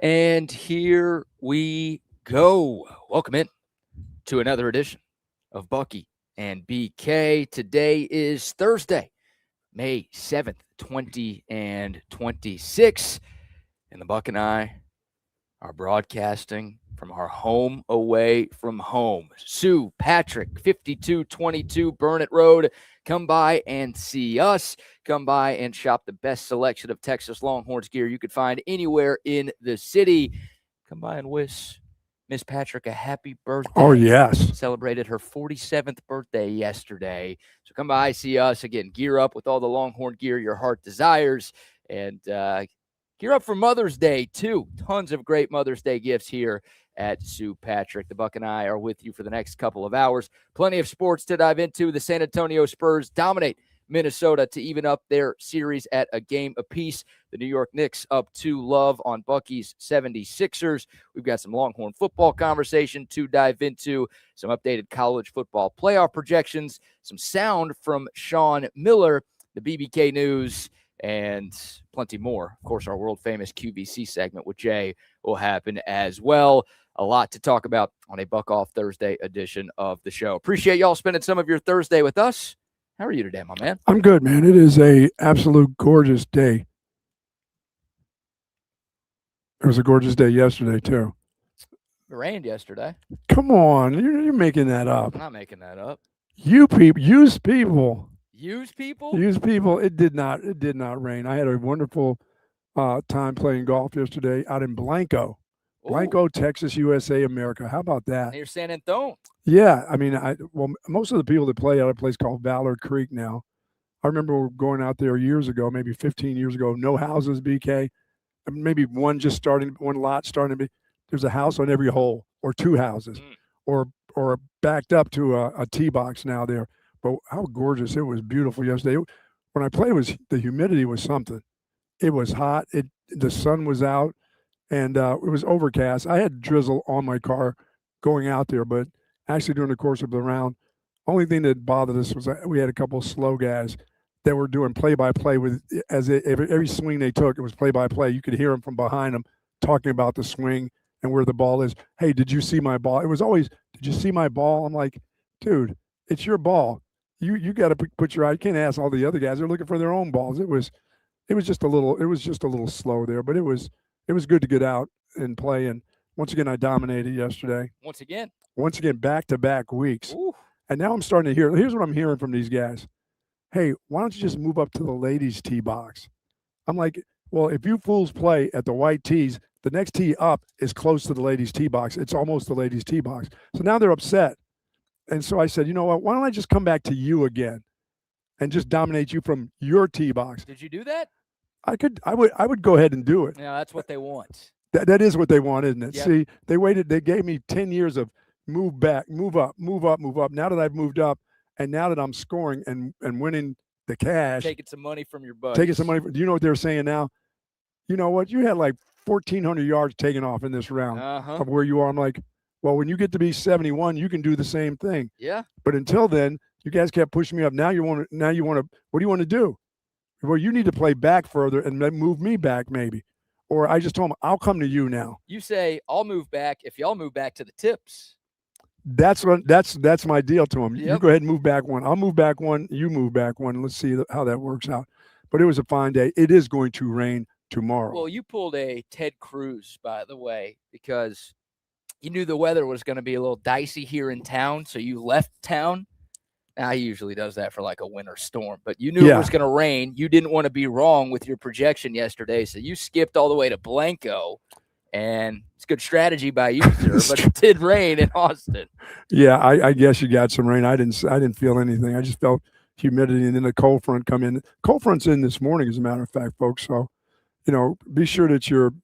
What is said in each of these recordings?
And here we go. Welcome in to another edition of Bucky and BK. Today is Thursday, May 7th, 2026. And the Buck and I are broadcasting from our home away from home. Sue Patrick, 5222 Burnett Road. Come by and see us. Come by and shop the best selection of Texas Longhorns gear you could find anywhere in the city. Come by and wish Miss Patrick a happy birthday. Oh, yes. Celebrated her 47th birthday yesterday. So come by, see us. Again, gear up with all the Longhorn gear your heart desires. And gear up for Mother's Day, too. Tons of great Mother's Day gifts here at Sue Patrick. The Buck and I are with you for the next couple of hours. Plenty of sports to dive into. The San Antonio Spurs dominate Minnesota to even up their series at a game apiece. The New York Knicks up 2-0 on Bucky's 76ers. We've got some Longhorn football conversation to dive into, some updated college football playoff projections, some sound from Sean Miller, the BBK news, and plenty more. Of course, our world-famous QVC segment with Jay will happen as well. A lot to talk about on a Buck Off Thursday edition of the show. Appreciate y'all spending some of your Thursday with us. How are you today, my man? I'm good, man. It is a absolute gorgeous day. It was a gorgeous day yesterday, too. It rained yesterday. Come on. You're making that up. I'm not making that up. You people, use people. Use people? Use people. It did not rain. I had a wonderful time playing golf yesterday out in Blanco. Blanco, Texas, USA, America. How about that? Near San Antonio. Yeah. I mean, most of the people that play out of a place called Ballard Creek now. I remember going out there years ago, maybe 15 years ago, no houses, BK. Maybe one lot starting to be. There's a house on every hole, or two houses, or backed up to a tee box now there. But how gorgeous. It was beautiful yesterday. When I played, the humidity was something. It was hot. The sun was out. And it was overcast. I had drizzle on my car going out there, but actually during the course of the round, only thing that bothered us was that we had a couple of slow guys that were doing play-by-play with every swing they took, it was play-by-play. You could hear them from behind them talking about the swing and where the ball is. Hey, did you see my ball? It was always, did you see my ball? I'm like, dude, it's your ball. You got to put your eye. You can't ask all the other guys. They're looking for their own balls. It was just a little slow there, but it was good to get out and play. And once again, I dominated yesterday. Once again, back-to-back weeks. Ooh. And now I'm starting to here's what I'm hearing from these guys. Hey, why don't you just move up to the ladies' tee box? I'm like, well, if you fools play at the white tees, the next tee up is close to the ladies' tee box. It's almost the ladies' tee box. So now they're upset. And so I said, you know what? Why don't I just come back to you again and just dominate you from your tee box? Did you do that? I would go ahead and do it. Yeah, that's what they want. That is what they want, isn't it? Yep. See, they gave me 10 years of move back, move up, move up, move up. Now that I've moved up and now that I'm scoring and winning the cash. Taking some money from your buddies. Taking some money. Do you know what they're saying now? You know what? You had like 1,400 yards taken off in this round of where you are. I'm like, well, when you get to be 71, you can do the same thing. Yeah. But until then, you guys kept pushing me up. Now you want to, what do you want to do? Well, you need to play back further and then move me back maybe. Or I just told them, I'll come to you now. You say, I'll move back if y'all move back to the tips. That's my deal to them. Yep. You go ahead and move back one. I'll move back one. You move back one. Let's see how that works out. But it was a fine day. It is going to rain tomorrow. Well, you pulled a Ted Cruz, by the way, because you knew the weather was going to be a little dicey here in town, so you left town. Now, he usually does that for like a winter storm, but you knew it was going to rain. You didn't want to be wrong with your projection yesterday, so you skipped all the way to Blanco, and it's good strategy by you, sir, but it did rain in Austin. Yeah, I guess you got some rain. I didn't feel anything. I just felt humidity, and then the cold front come in. Cold front's in this morning, as a matter of fact, folks, so, be sure that you're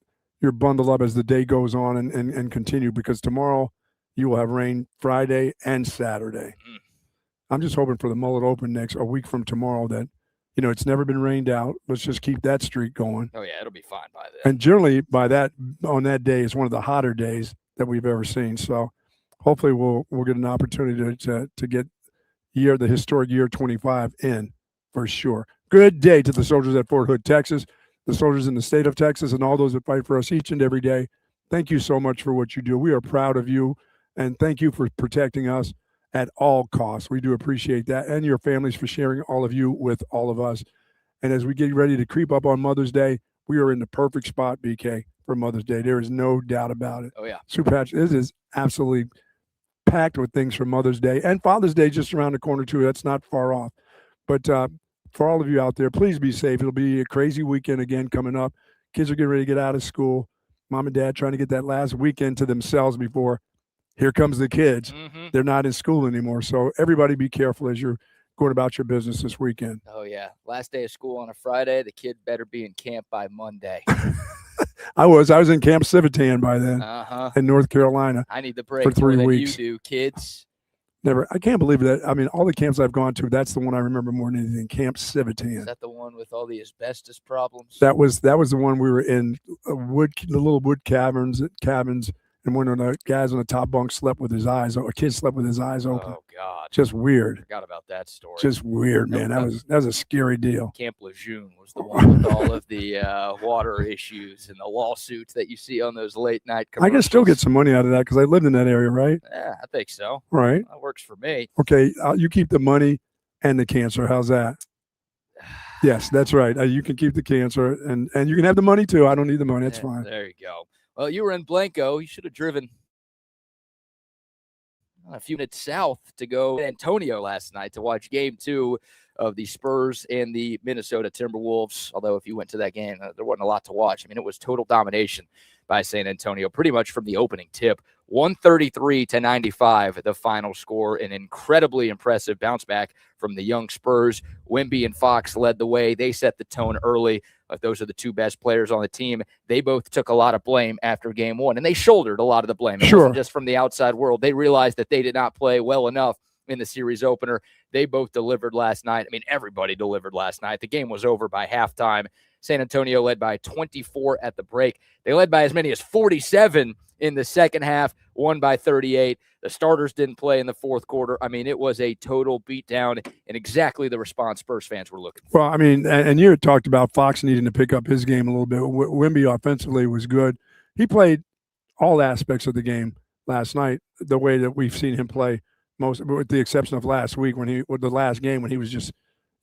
bundled up as the day goes on and continue, because tomorrow you will have rain Friday and Saturday. I'm just hoping for the Mullen Open a week from tomorrow that, it's never been rained out. Let's just keep that streak going. Oh, yeah, it'll be fine by then. And generally on that day, it's one of the hotter days that we've ever seen. So hopefully we'll get an opportunity to get the historic year 25 in for sure. Good day to the soldiers at Fort Hood, Texas. the soldiers in the state of Texas, and all those that fight for us each and every day. Thank you so much for what you do. We are proud of you, and thank you for protecting us at all costs. We do appreciate that, and your families for sharing all of you with all of us. And as we get ready to creep up on Mother's Day, we are in the perfect spot, BK, for Mother's Day. There is no doubt about it. Oh, yeah. Super Patch, this is absolutely packed with things for Mother's Day, and Father's Day just around the corner, too. That's not far off. But for all of you out there, please be safe. It'll be a crazy weekend again coming up. Kids are getting ready to get out of school. Mom and dad trying to get that last weekend to themselves before here comes the kids. Mm-hmm. They're not in school anymore. So everybody be careful as you're going about your business this weekend. Oh, yeah. Last day of school on a Friday. The kid better be in camp by Monday. I was in Camp Civitan by then in North Carolina. I need the break for 3 more weeks. Than you do, kids. Never. I can't believe that. I mean, all the camps I've gone to, that's the one I remember more than anything. Camp Civitan. Is that the one with all the asbestos problems? That was the one we were in. The little wood cabins, and one of the guys on the top bunk slept with his eyes. A kid slept with his eyes open. Oh God! Just weird. I forgot about that story. Just weird, man. That was a scary deal. Camp Lejeune was the one with all of the water issues and the lawsuits that you see on those late night commercials. I can still get some money out of that because I lived in that area, right? Yeah, I think so. Right. That works for me. Okay, you keep the money and the cancer. How's that? Yes, that's right. You can keep the cancer and you can have the money too. I don't need the money. That's fine. There you go. Well, you were in Blanco. You should have driven a few minutes south to go to Antonio last night to watch game 2 of the Spurs and the Minnesota Timberwolves. Although if you went to that game, there wasn't a lot to watch. I mean, it was total domination by San Antonio pretty much from the opening tip. 133-95, the final score. An incredibly impressive bounce back from the young Spurs. Wemby and Fox led the way. They set the tone early. Those are the two best players on the team. They both took a lot of blame after game 1, and they shouldered a lot of the blame. It wasn't just from the outside world. They realized that they did not play well enough in the series opener. They both delivered last night. I mean, everybody delivered last night. The game was over by halftime. San Antonio led by 24 at the break. They led by as many as 47 in the second half, won by 38. The starters didn't play in the fourth quarter. I mean, it was a total beatdown and exactly the response Spurs fans were looking for. Well, I mean, and you had talked about Fox needing to pick up his game a little bit. Wemby offensively was good. He played all aspects of the game last night the way that we've seen him play, most with the exception of last week with the last game when he was just,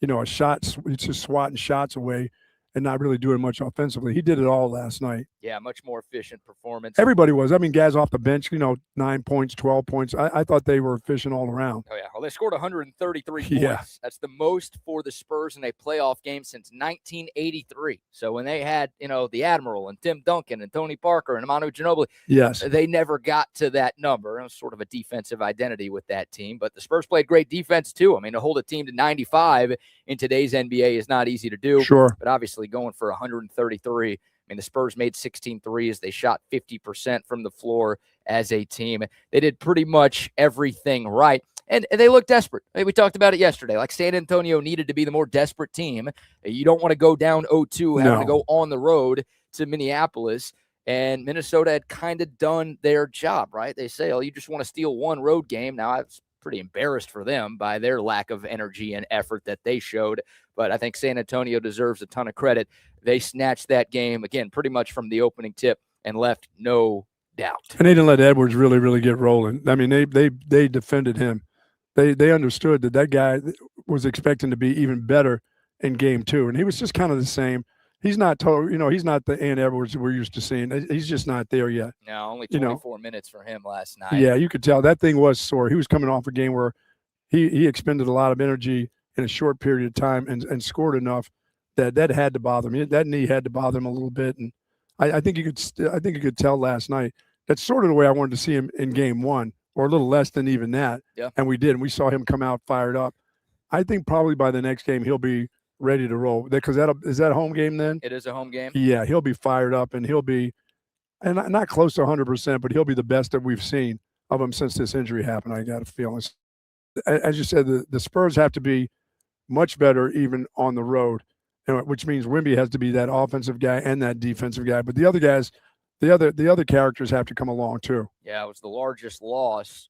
a shot, just swatting shots away and not really doing much offensively. He did it all last night. Yeah, much more efficient performance. Everybody was. I mean, guys off the bench, 9 points, 12 points. I thought they were efficient all around. Oh, yeah. Well, they scored 133 points. Yeah. That's the most for the Spurs in a playoff game since 1983. So when they had, the Admiral and Tim Duncan and Tony Parker and Manu Ginobili, yes, they never got to that number. It was sort of a defensive identity with that team. But the Spurs played great defense, too. I mean, to hold a team to 95 in today's NBA is not easy to do. Sure. But obviously going for 133, I mean, the Spurs made 16 threes. They shot 50% from the floor as a team. They did pretty much everything right. And they looked desperate. I mean, we talked about it yesterday. Like San Antonio needed to be the more desperate team. You don't want to go down 0-2, having to go on the road to Minneapolis. And Minnesota had kind of done their job, right? They say, you just want to steal one road game. Now, I was pretty embarrassed for them by their lack of energy and effort that they showed. But I think San Antonio deserves a ton of credit. They snatched that game, again, pretty much from the opening tip and left no doubt. And they didn't let Edwards really, really get rolling. I mean, they defended him. They understood that guy was expecting to be even better in game 2. And he was just kind of the same. He's not he's not the Ant Edwards we're used to seeing. He's just not there yet. No, only 24 minutes for him last night. Yeah, you could tell that thing was sore. He was coming off a game where he expended a lot of energy in a short period of time and scored enough that had to bother him. That knee had to bother him a little bit. And I think you could tell last night. That's sort of the way I wanted to see him in game 1, or a little less than even that. Yeah. And we did. And we saw him come out fired up. I think probably by the next game he'll be ready to roll. Because is that a home game then? It is a home game. Yeah, he'll be fired up, and he'll be, and not close to 100%, but he'll be the best that we've seen of him since this injury happened. I got a feeling. As you said, the Spurs have to be much better even on the road, which means Wemby has to be that offensive guy and that defensive guy. But the other guys, the other characters have to come along too. Yeah, it was the largest loss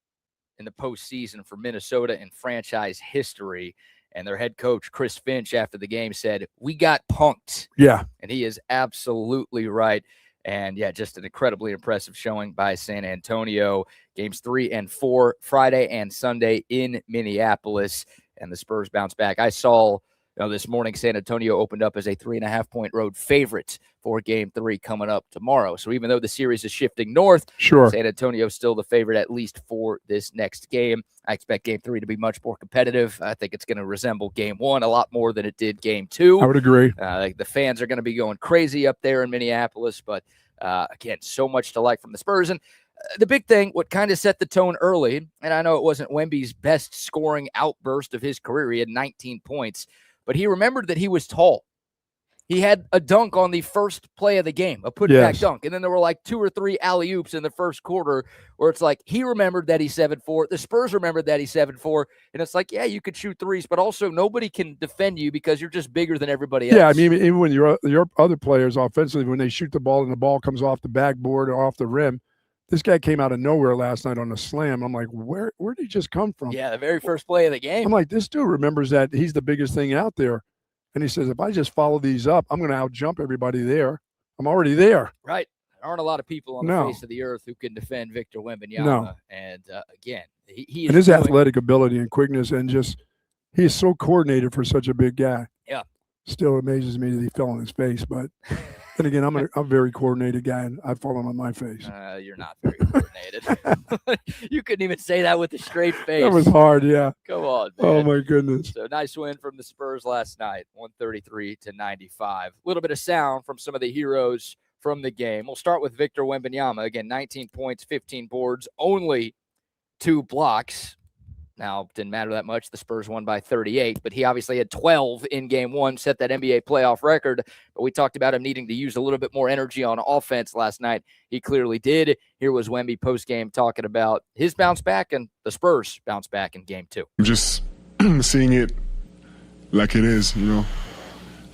in the postseason for Minnesota in franchise history. And their head coach, Chris Finch, after the game said, "We got punked." Yeah. And he is absolutely right. And yeah, just an incredibly impressive showing by San Antonio. Games 3 and 4, Friday and Sunday in Minneapolis. And the Spurs bounce back. I saw this morning San Antonio opened up as a 3.5-point road favorite for Game 3 coming up tomorrow. So even though the series is shifting north, Sure, San Antonio is still the favorite, at least for this next game. I expect Game 3 to be much more competitive. I think it's going to resemble Game 1 a lot more than it did Game 2. I would agree. The fans are going to be going crazy up there in Minneapolis. But again, so much to like from the Spurs. And the big thing, what kind of set the tone early, and I know it wasn't Wemby's best scoring outburst of his career. He had 19 points. But he remembered that he was tall. He had a dunk on the first play of the game, a putback dunk. And then there were like 2 or 3 alley-oops in the first quarter where it's like he remembered that he's 7'4". The Spurs remembered that he's 7'4". And it's like, yeah, you could shoot threes, but also nobody can defend you because you're just bigger than everybody else. Yeah, I mean, even when your other players offensively, when they shoot the ball and the ball comes off the backboard or off the rim, this guy came out of nowhere last night on a slam. I'm like, where did he just come from? Yeah, the very first play of the game. I'm like, this dude remembers that he's the biggest thing out there. And he says, if I just follow these up, I'm going to out-jump everybody there. I'm already there. Right. There aren't a lot of people on the face of the earth who can defend Victor Wembanyama. No. And again, he is and his athletic ability and quickness and just he is so coordinated for such a big guy. Yeah. Still amazes me that he fell on his face, but then again, I'm a very coordinated guy, and I've fallen on my face. You're not very coordinated. You couldn't even say that with a straight face. That was hard, yeah. Come on, man. Oh, my goodness. So nice win from the Spurs last night, 133-95. A little bit of sound from some of the heroes from the game. We'll start with Victor Wembanyama. Again, 19 points, 15 boards, only 2 blocks. Now, didn't matter that much. The Spurs won by 38, but he obviously had 12 in Game 1, set that NBA playoff record. But we talked about him needing to use a little bit more energy on offense last night. He clearly did. Here was Wemby postgame talking about his bounce back and the Spurs bounce back in Game 2. Just seeing it like it is,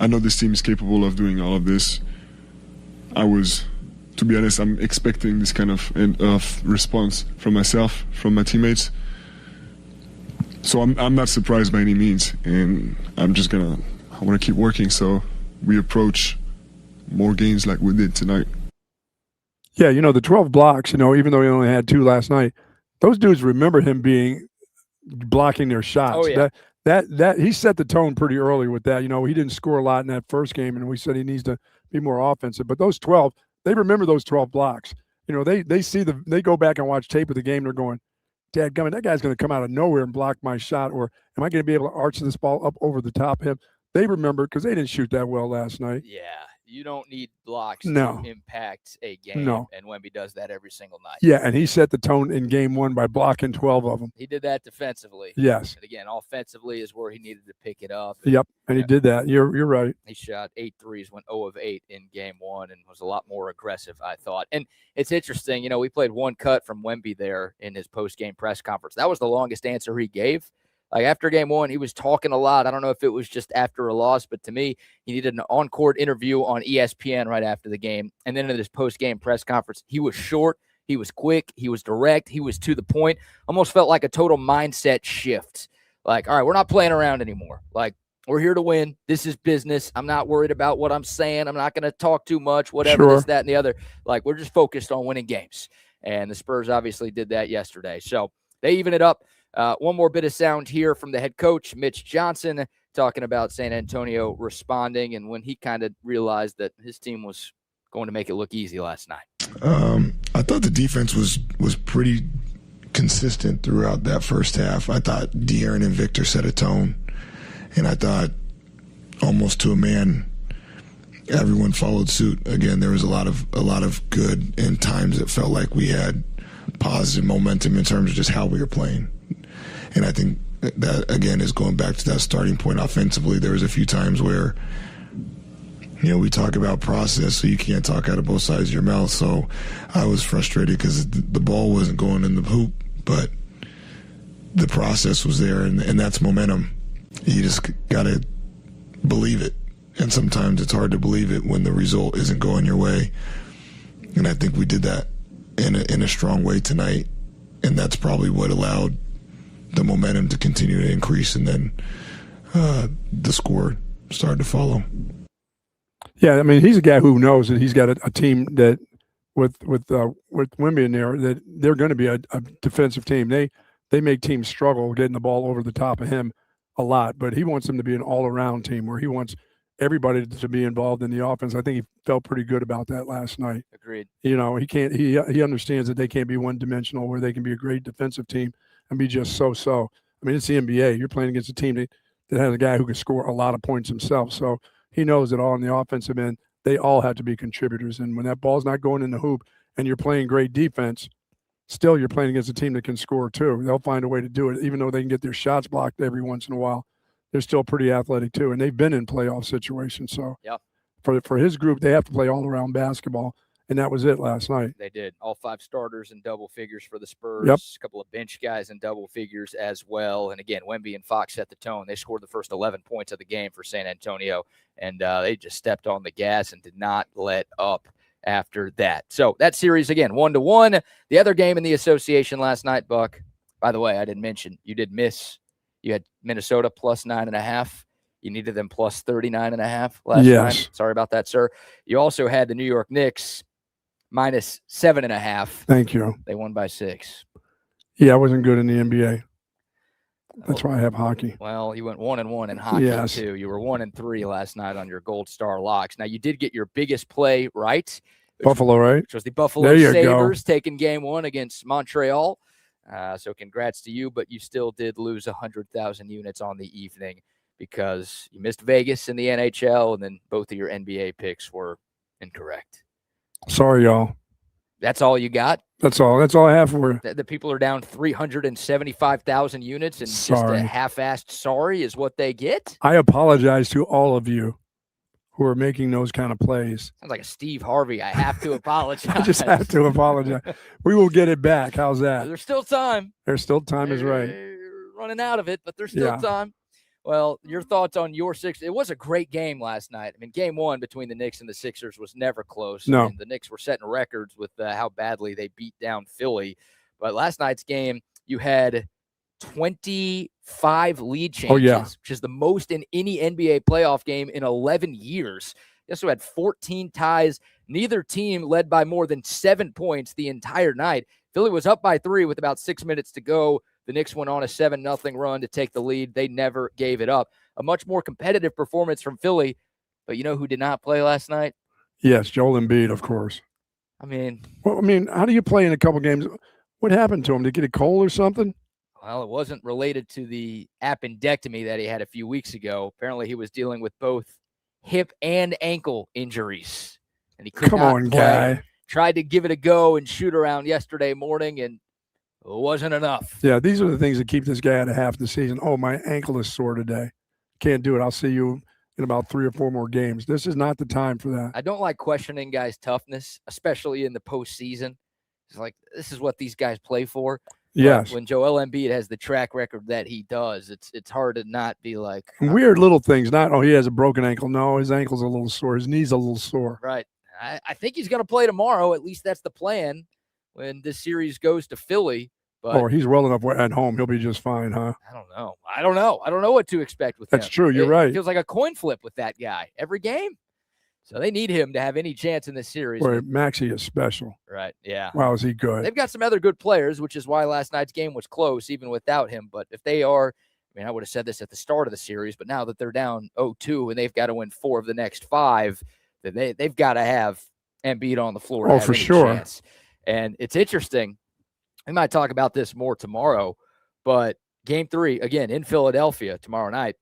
I know this team is capable of doing all of this. To be honest, I'm expecting this kind of response from myself, from my teammates. So I'm not surprised by any means, and I want to keep working so we approach more games like we did tonight. Yeah, the 12 blocks, even though he only had 2 last night, those dudes remember him blocking their shots. Oh, yeah. That he set the tone pretty early with that. He didn't score a lot in that first game, and we said he needs to be more offensive. But those 12, they remember those 12 blocks. They go back and watch tape of the game. They're going, dadgummit, that guy's going to come out of nowhere and block my shot, or am I going to be able to arch this ball up over the top of him? They remember because they didn't shoot that well last night. Yeah, you don't need blocks to impact a game, and Wemby does that every single night. Yeah, and he set the tone in Game 1 by blocking 12 of them. He did that defensively. Yes. And again, offensively is where he needed to pick it up. Yep, and he did that. You're right. He shot 8 threes, went 0 of 8 in Game 1, and was a lot more aggressive, I thought. And it's interesting, we played one cut from Wemby there in his post-game press conference. That was the longest answer he gave. Like after Game 1, he was talking a lot. I don't know if it was just after a loss, but to me, he needed an on-court interview on ESPN right after the game. And then in this post-game press conference, he was short, he was quick, he was direct, he was to the point. Almost felt like a total mindset shift. Like, all right, we're not playing around anymore. Like, we're here to win. This is business. I'm not worried about what I'm saying. I'm not going to talk too much, whatever, this, that, and the other. Like, we're just focused on winning games. And the Spurs obviously did that yesterday. So they even it up. One more bit of sound here from the head coach, Mitch Johnson, talking about San Antonio responding and when he kind of realized that his team was going to make it look easy last night. I thought the defense was pretty consistent throughout that first half. I thought De'Aaron and Victor set a tone, and I thought almost to a man everyone followed suit. Again, there was a lot of good, and times it felt like we had positive momentum in terms of just how we were playing. And I think that, again, is going back to that starting point offensively. There was a few times where, we talk about process, so you can't talk out of both sides of your mouth. So I was frustrated because the ball wasn't going in the hoop, but the process was there, and that's momentum. You just got to believe it. And sometimes it's hard to believe it when the result isn't going your way. And I think we did that in a strong way tonight, and that's probably what allowed the momentum to continue to increase. And then the score started to follow. Yeah, I mean, he's a guy who knows that he's got a team that with Wemby in there, that they're going to be a defensive team. They make teams struggle getting the ball over the top of him a lot, but he wants them to be an all-around team where he wants everybody to be involved in the offense. I think he felt pretty good about that last night. Agreed. You know, he understands that they can't be one-dimensional, where they can be a great defensive team and be just so-so. I mean, it's the NBA. You're playing against a team that has a guy who can score a lot of points himself. So he knows that all on the offensive end, they all have to be contributors. And when that ball's not going in the hoop and you're playing great defense, still you're playing against a team that can score too. They'll find a way to do it, even though they can get their shots blocked every once in a while. They're still pretty athletic too, and they've been in playoff situations. So yep. For his group, they have to play all-around basketball, and that was it last night. They did. All 5 starters in double figures for the Spurs. Yep. A couple of bench guys in double figures as well. And again, Wemby and Fox set the tone. They scored the first 11 points of the game for San Antonio, and they just stepped on the gas and did not let up after that. So that series, again, 1-1. The other game in the association last night, Buck, by the way, I didn't mention, you did miss. You had Minnesota plus 9.5. You needed them plus 39.5 last night. Sorry about that, sir. You also had the New York Knicks minus 7.5. Thank you. They won by 6. Yeah, I wasn't good in the NBA. That's why I have hockey. Well, you went 1-1 in hockey too. You were 1-3 last night on your Gold Star locks. Now you did get your biggest play right. Buffalo, right? Which was the Buffalo Sabres taking game 1 against Montreal. So congrats to you, but you still did lose 100,000 units on the evening because you missed Vegas in the NHL, and then both of your NBA picks were incorrect. Sorry, y'all. That's all you got? That's all. That's all I have for you. The people are down 375,000 units, and just a half-assed sorry is what they get? I apologize to all of you who are making those kind of plays. Sounds like a Steve Harvey. I have to apologize. I just have to apologize. We will get it back. How's that? There's still time. There's still time is right. Running out of it, but there's still time. Well, your thoughts on your Sixers? It was a great game last night. I mean, game 1 between the Knicks and the Sixers was never close. No. I mean, the Knicks were setting records with how badly they beat down Philly. But last night's game, you had 25 lead changes, which is the most in any NBA playoff game in 11 years. You also had 14 ties. Neither team led by more than 7 points the entire night. Philly was up by 3 with about 6 minutes to go. The Knicks went on a 7-0 run to take the lead. They never gave it up. A much more competitive performance from Philly. But you know who did not play last night? Yes, Joel Embiid, of course. I mean, how do you play in a couple games? What happened to him? Did he get a cold or something? Well, it wasn't related to the appendectomy that he had a few weeks ago. Apparently, he was dealing with both hip and ankle injuries. And he could not play. Guy. Tried to give it a go and shoot around yesterday morning, and it wasn't enough. Yeah, these are the things that keep this guy out of half the season. Oh, my ankle is sore today. Can't do it. I'll see you in about 3 or 4 more games. This is not the time for that. I don't like questioning guys' toughness, especially in the postseason. It's like, this is what these guys play for. Yes. But when Joel Embiid has the track record that he does, it's hard to not be like. Weird little things. Not, he has a broken ankle. No, his ankle's a little sore. His knee's a little sore. Right. I think he's going to play tomorrow. At least that's the plan when this series goes to Philly. But he's well enough at home. He'll be just fine, huh? I don't know. I don't know what to expect with him. That's true. You're right. It feels like a coin flip with that guy every game. So they need him to have any chance in this series. Boy, Maxey is special. Right, yeah. Wow, is he good. They've got some other good players, which is why last night's game was close, even without him. But if they are, I would have said this at the start of the series, but now that they're down 0-2 and they've got to win 4 of the next 5, then they've got to have Embiid on the floor. Oh, for sure. Chance. And it's interesting. We might talk about this more tomorrow, but game 3, again, in Philadelphia tomorrow night.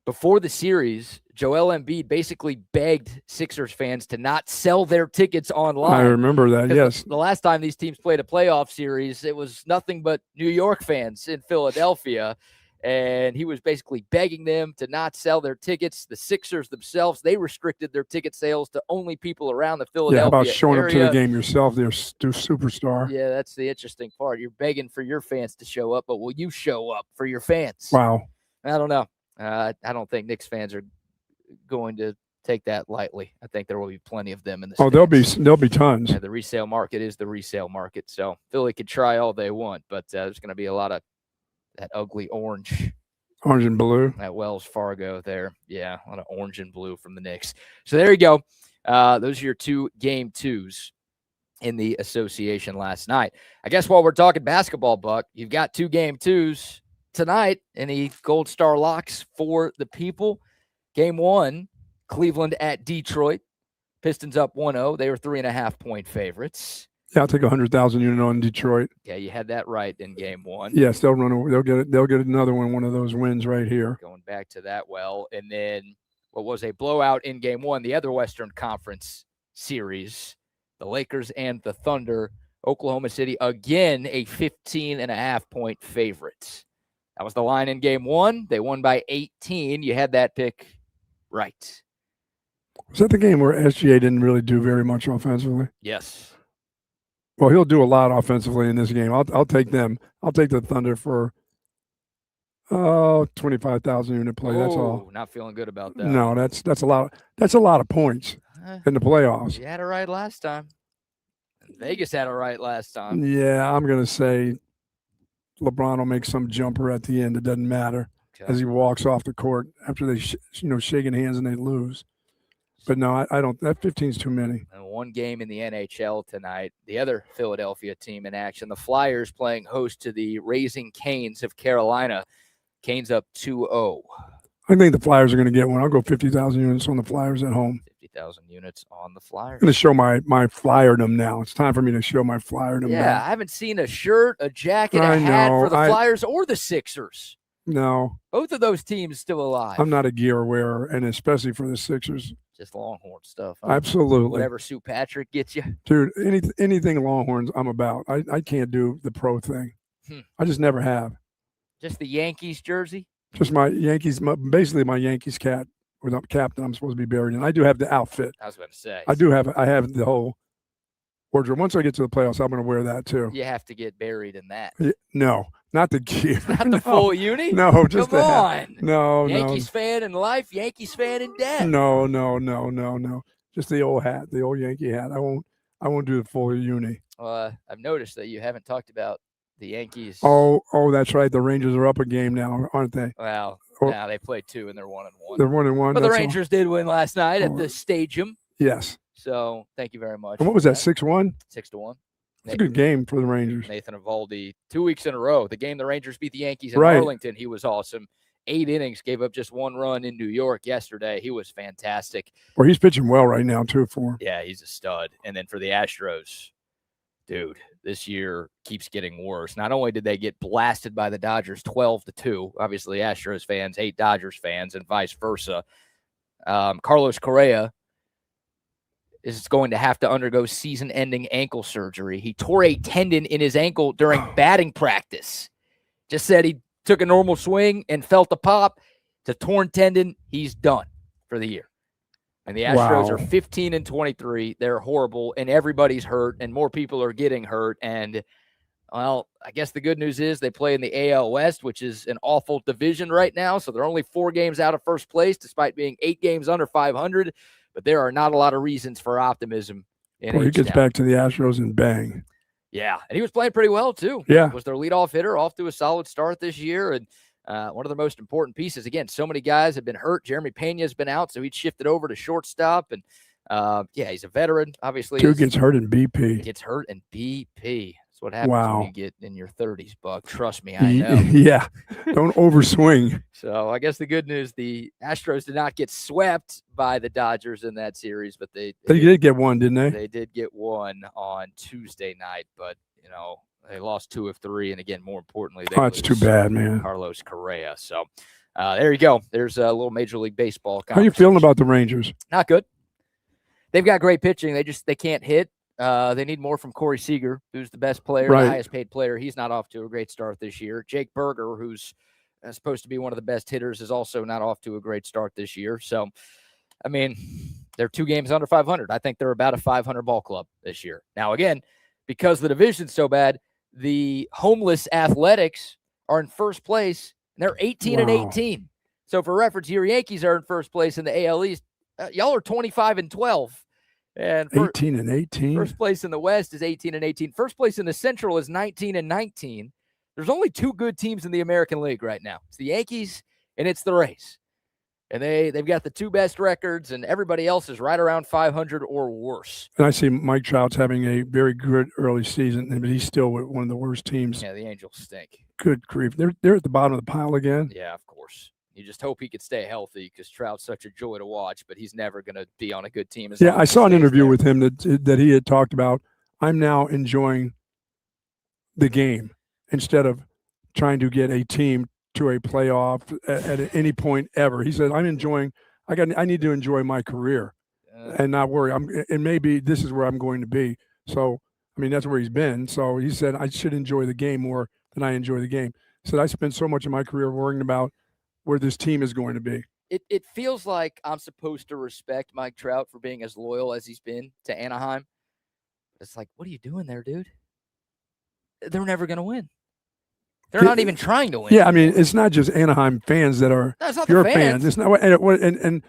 Before the series, Joel Embiid basically begged Sixers fans to not sell their tickets online. I remember that, yes. The last time these teams played a playoff series, it was nothing but New York fans in Philadelphia, and he was basically begging them to not sell their tickets. The Sixers themselves, they restricted their ticket sales to only people around the Philadelphia area. Yeah, how about showing up to the game yourself, they're superstar. Yeah, that's the interesting part. You're begging for your fans to show up, but will you show up for your fans? Wow. I don't know. I don't think Knicks fans are going to take that lightly. I think there will be plenty of them in the stands. There'll be tons. Yeah, the resale market is the resale market. So Philly could try all they want, but there's going to be a lot of that ugly orange. Orange and blue. At Wells Fargo there. Yeah, a lot of orange and blue from the Knicks. So there you go. Those are your 2 game 2s in the association last night. I guess while we're talking basketball, Buck, you've got 2 game 2s tonight. Any Gold Star locks for the people? Game 1, Cleveland at Detroit. Pistons up 1-0. They were 3.5-point favorites. Yeah, I'll take 100,000 unit on Detroit. Yeah, you had that right in game 1. Yes, they'll run over. They'll get another one of those wins right here. Going back to that well. And then what was a blowout in game 1, the other Western Conference series, the Lakers and the Thunder. Oklahoma City, again, a 15.5-point favorite. That was the line in game 1. They won by 18. You had that pick right. Was that the game where SGA didn't really do very much offensively? Yes. Well, he'll do a lot offensively in this game. I'll take them. I'll take the Thunder for 25,000 unit play. That's all. Not feeling good about that. No, that's a lot. That's a lot of points in the playoffs. You had it right last time. Vegas had it right last time. Yeah, I'm gonna say LeBron will make some jumper at the end. It doesn't matter as he walks off the court after they shaking hands and they lose. But no, I don't. That 15 is too many. And 1 game in the NHL tonight. The other Philadelphia team in action, the Flyers playing host to the Raising Canes of Carolina. Canes up 2-0. I think the Flyers are going to get one. I'll go 50,000 units on the Flyers at home. 50,000 units on the Flyers. I'm going to show my Flyerdom now. It's time for me to show my Flyerdom. Yeah, back. I haven't seen a shirt, a jacket, a hat for the Flyers or the Sixers. No. Both of those teams still alive. I'm not a gear wearer, and especially for the Sixers. Just Longhorn stuff. Huh? Absolutely. Whatever Sue Patrick gets you. Dude, anything Longhorns I'm about. I can't do the pro thing. I just never have. Just the Yankees jersey? Just my Yankees, basically my Yankees cap that I'm supposed to be buried in. I do have the outfit. I was about to say. I have the whole wardrobe. Once I get to the playoffs, I'm going to wear that too. You have to get buried in that. No, not the gear. Not the full uni? No, just Come on. No, Yankees fan in life, Yankees fan in death. No. Just the old hat, the old Yankee hat. I won't do the full uni. I've noticed that you haven't talked about the Yankees. Oh, that's right. The Rangers are up a game now, aren't they? Well, now they played 2 and they're 1-1. They're 1-1. But the Rangers did win last night at the Stadium. Yes. So thank you very much. And what was that? 6-1? 6-1. It's a good game for the Rangers. Nathan Eovaldi, 2 weeks in a row. The game the Rangers beat the Yankees in Arlington, he was awesome. 8 innings, gave up just 1 run in New York yesterday. He was fantastic. Well, he's pitching well right now too for him. Yeah, he's a stud. And then for the Astros, dude, this year keeps getting worse. Not only did they get blasted by the Dodgers 12-2, obviously Astros fans hate Dodgers fans and vice versa. Carlos Correa is going to have to undergo season-ending ankle surgery. He tore a tendon in his ankle during batting practice. Just said he took a normal swing and felt a pop. It's a torn tendon. He's done for the year. And the Astros are 15-23. They're horrible, and everybody's hurt, and more people are getting hurt. And, well, I guess the good news is they play in the AL West, which is an awful division right now. So they're only 4 games out of first place, despite being 8 games under 500. But there are not a lot of reasons for optimism. Well, he gets back to the Astros and bang. Yeah, and he was playing pretty well, too. Yeah. Was their leadoff hitter, off to a solid start this year. And one of the most important pieces, again, so many guys have been hurt. Jeremy Pena's been out, so he's shifted over to shortstop. And, he's a veteran, obviously. Dude gets hurt in BP. Gets hurt in BP. That's what happens when you get in your 30s, Buck. Trust me, I know. Yeah, don't overswing. So I guess the good news, the Astros did not get swept by the Dodgers in that series, but they did get one, didn't they? They did get one on Tuesday night, but, they lost 2 of 3, and again, more importantly, they it's too bad, man. Carlos Correa. So there you go. There's a little Major League Baseball. How are you feeling about the Rangers? Not good. They've got great pitching. They can't hit. They need more from Corey Seager, who's the best player, the highest paid player. He's not off to a great start this year. Jake Berger, who's supposed to be one of the best hitters, is also not off to a great start this year. So, I mean, they're 2 games under 500. I think they're about a 500 ball club this year. Now, again, because the division's so bad, the homeless Athletics are in first place, and they're 18-18. So, for reference, your Yankees are in first place in the AL East. Y'all are 25-12. And 18-18. First place in the West is 18-18. First place in the Central is 19-19. There's only two good teams in the American League right now. It's the Yankees and it's the Rays. And they've got the two best records, and everybody else is right around 500 or worse. And I see Mike Trout's having a very good early season, but he's still with one of the worst teams. Yeah, the Angels stink. Good grief. They're at the bottom of the pile again. Yeah, of course. You just hope he could stay healthy because Trout's such a joy to watch, but he's never going to be on a good team. Yeah, I saw an interview with him that he had talked about, I'm now enjoying the game instead of trying to get a team to a playoff at any point ever. He said, I need to enjoy my career and not worry. And maybe this is where I'm going to be. So, I mean, that's where he's been. So he said, I should enjoy the game more than I enjoy the game. He said, I spent so much of my career worrying about where this team is going to be. It feels like I'm supposed to respect Mike Trout for being as loyal as he's been to Anaheim. It's like, what are you doing there, dude? They're never going to win. They're not even trying to win. Yeah, I mean, it's not just Anaheim fans that are your fans. It's not, and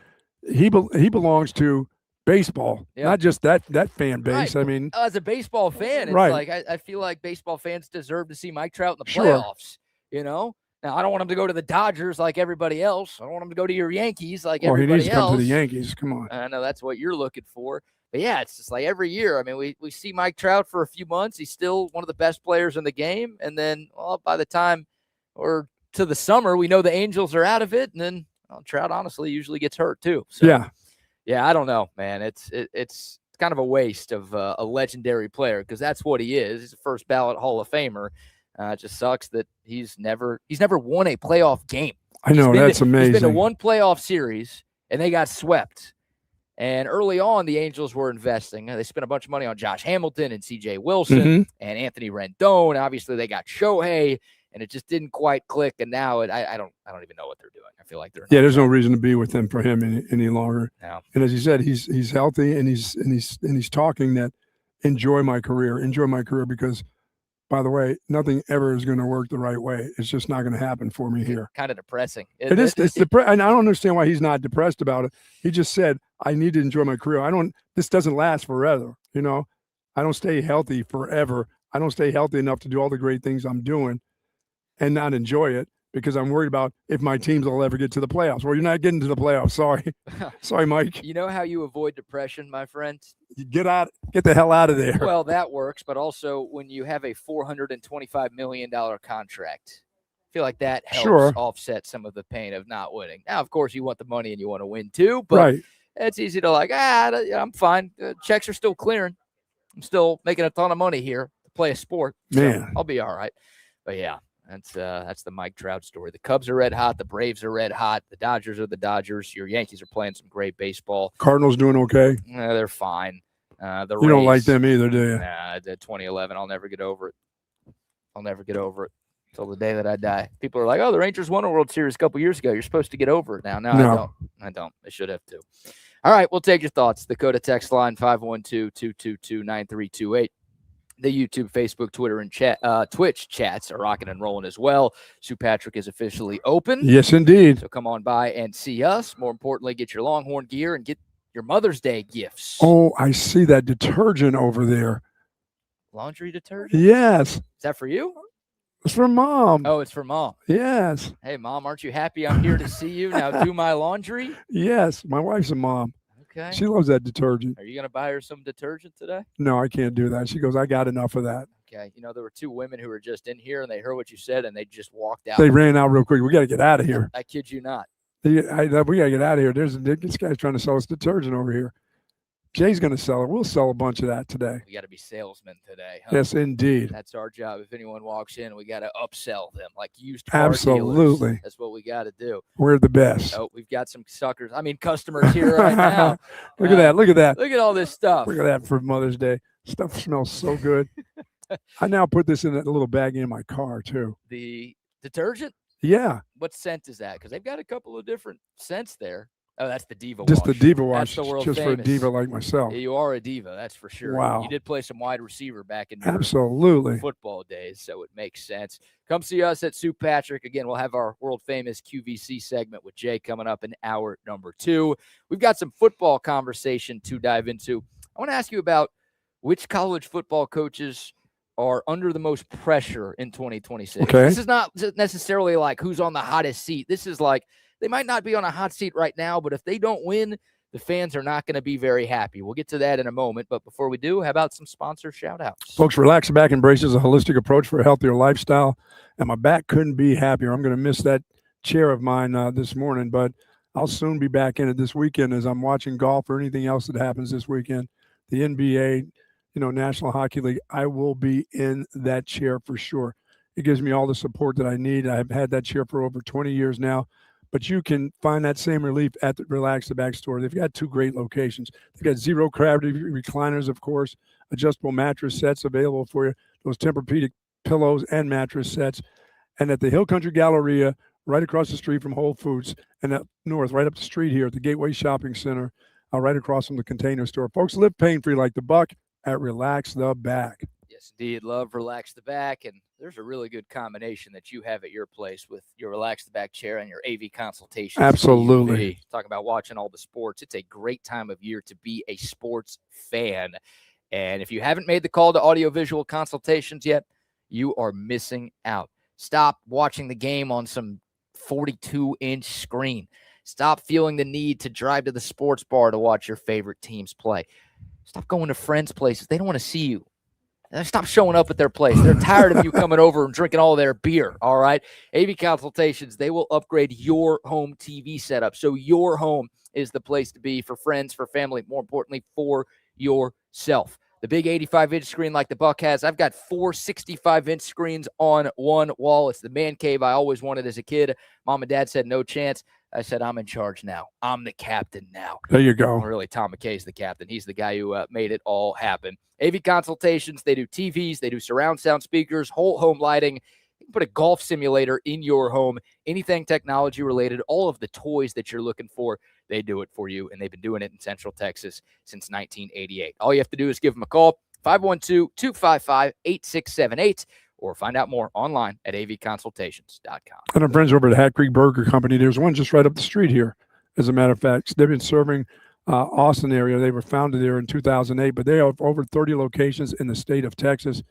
he belongs to baseball, not just that fan base. Right. I mean, as a baseball fan, it's like I feel like baseball fans deserve to see Mike Trout in the playoffs. You know, now I don't want him to go to the Dodgers like everybody else. I don't want him to go to your Yankees like everybody else. He needs to come to the Yankees. Come on. I know that's what you're looking for. But yeah, it's just like every year. I mean, we see Mike Trout for a few months. He's still one of the best players in the game. And then, by the time or to the summer, we know the Angels are out of it. And then Trout honestly usually gets hurt too. So, yeah, I don't know, man. It's kind of a waste of a legendary player because that's what he is. He's a first ballot Hall of Famer. It just sucks that he's never won a playoff game. I know, that's amazing. He's been to one playoff series and they got swept. And early on, the Angels were investing. They spent a bunch of money on Josh Hamilton and C.J. Wilson and Anthony Rendon. Obviously, they got Shohei, and it just didn't quite click. And now I don't even know what they're doing. I feel like they're there's no reason to be with him for him any longer. No. And as you said, he's healthy and he's talking that enjoy my career because. By the way, nothing ever is going to work the right way. It's just not going to happen for me here. Kind of depressing. It is. It's depressing, and I don't understand why he's not depressed about it. He just said, "I need to enjoy my career. This doesn't last forever. You know, I don't stay healthy forever. I don't stay healthy enough to do all the great things I'm doing, and not enjoy it because I'm worried about if my teams will ever get to the playoffs. Well, you're not getting to the playoffs. Sorry, Mike. You know how you avoid depression, my friend? You get the hell out of there. Well, that works, but also when you have a $425 million contract, I feel like that helps offset some of the pain of not winning. Now, of course, you want the money and you want to win too, but it's easy to I'm fine. Checks are still clearing. I'm still making a ton of money here to play a sport. Man. So I'll be all right. But yeah. That's the Mike Trout story. The Cubs are red hot. The Braves are red hot. The Dodgers are the Dodgers. Your Yankees are playing some great baseball. Cardinals doing okay? They're fine. The you don't like them either, do you? Nah, 2011. I'll never get over it. Until the day that I die. People are like, oh, the Rangers won a World Series a couple years ago. You're supposed to get over it now. No, I don't. They should have to. All right, we'll take your thoughts. Dakota text line 512-222-9328. The YouTube, Facebook, Twitter, and Twitch chats are rocking and rolling as well. Sue Patrick is officially open. Yes, indeed. So come on by and see us. More importantly, get your Longhorn gear and get your Mother's Day gifts. Oh, I see that detergent over there. Laundry detergent? Yes. Is that for you? It's for Mom. Oh, it's for Mom. Yes. Hey, Mom, aren't you happy I'm here to see you? Now do my laundry? Yes. My wife's a mom. Okay. She loves that detergent. Are you going to buy her some detergent today? No, I can't do that. She goes, I got enough of that. Okay. You know, there were two women who were just in here and they heard what you said and they just walked out. They ran out real quick. We got to get out of here. I kid you not. We got to get out of here. This guy's trying to sell us detergent over here. Jay's going to sell it. We'll sell a bunch of that today. We got to be salesmen today. Huh? Yes, indeed. That's our job. If anyone walks in, we got to upsell them like used car Absolutely. dealers. That's what we got to do. We're the best. Oh, we've got some customers here right now. Look at that. Look at that. Look at all this stuff. Look at that for Mother's Day. Stuff smells so good. I now put this in a little bag in my car, too. The detergent? Yeah. What scent is that? Because they've got a couple of different scents there. Oh, that's the Diva Just wash. the Diva wash. That's the world just famous. for a diva like myself. Yeah, you are a diva, that's for sure. Wow. You did play some wide receiver back in Absolutely. football days, so it makes sense. Come see us at Sue Patrick. Again, we'll have our world famous QVC segment with Jay coming up in hour number 2. We've got some football conversation to dive into. I want to ask you about which college football coaches are under the most pressure in 2026. Okay. This is not necessarily like who's on the hottest seat. This is like they might not be on a hot seat right now, but if they don't win, the fans are not going to be very happy. We'll get to that in a moment. But before we do, how about some sponsor shout-outs? Folks, Relax the Back embraces a holistic approach for a healthier lifestyle, and my back couldn't be happier. I'm going to miss that chair of mine this morning, but I'll soon be back in it this weekend as I'm watching golf or anything else that happens this weekend. The NBA, National Hockey League, I will be in that chair for sure. It gives me all the support that I need. I've had that chair for over 20 years now, but you can find that same relief at the Relax the Back store. They've got 2 great locations. They've got zero gravity recliners, of course, adjustable mattress sets available for you, those Tempur-Pedic pillows and mattress sets. And at the Hill Country Galleria, right across the street from Whole Foods, and up north, right up the street here at the Gateway Shopping Center, right across from the Container Store. Folks, live pain-free like the Buck at Relax the Back. Yes, indeed. Love Relax the Back. And there's a really good combination that you have at your place with your Relax the Back chair and your AV consultation. Absolutely. Talking about watching all the sports. It's a great time of year to be a sports fan. And if you haven't made the call to audiovisual consultations yet, you are missing out. Stop watching the game on some 42-inch screen. Stop feeling the need to drive to the sports bar to watch your favorite teams play. Stop going to friends' places. They don't want to see you. Stop showing up at their place. They're tired of you coming over and drinking all their beer, all right? AV Consultations, they will upgrade your home TV setup. So your home is the place to be for friends, for family, more importantly, for yourself. The big 85-inch screen like the Buck has, I've got 4 65-inch screens on one wall. It's the man cave I always wanted as a kid. Mom and Dad said no chance. I said, I'm in charge now. I'm the captain now. There you go. Well, really, Tom McKay's the captain. He's the guy who made it all happen. AV Consultations, they do TVs, they do surround sound speakers, whole home lighting. You can put a golf simulator in your home, anything technology related, all of the toys that you're looking for, they do it for you, and they've been doing it in Central Texas since 1988. All you have to do is give them a call, 512-255-8678, or find out more online at avconsultations.com. And our friends over at Hat Creek Burger Company, there's one just right up the street here, as a matter of fact. They've been serving Austin area. They were founded there in 2008, but they have over 30 locations in the state of Texas.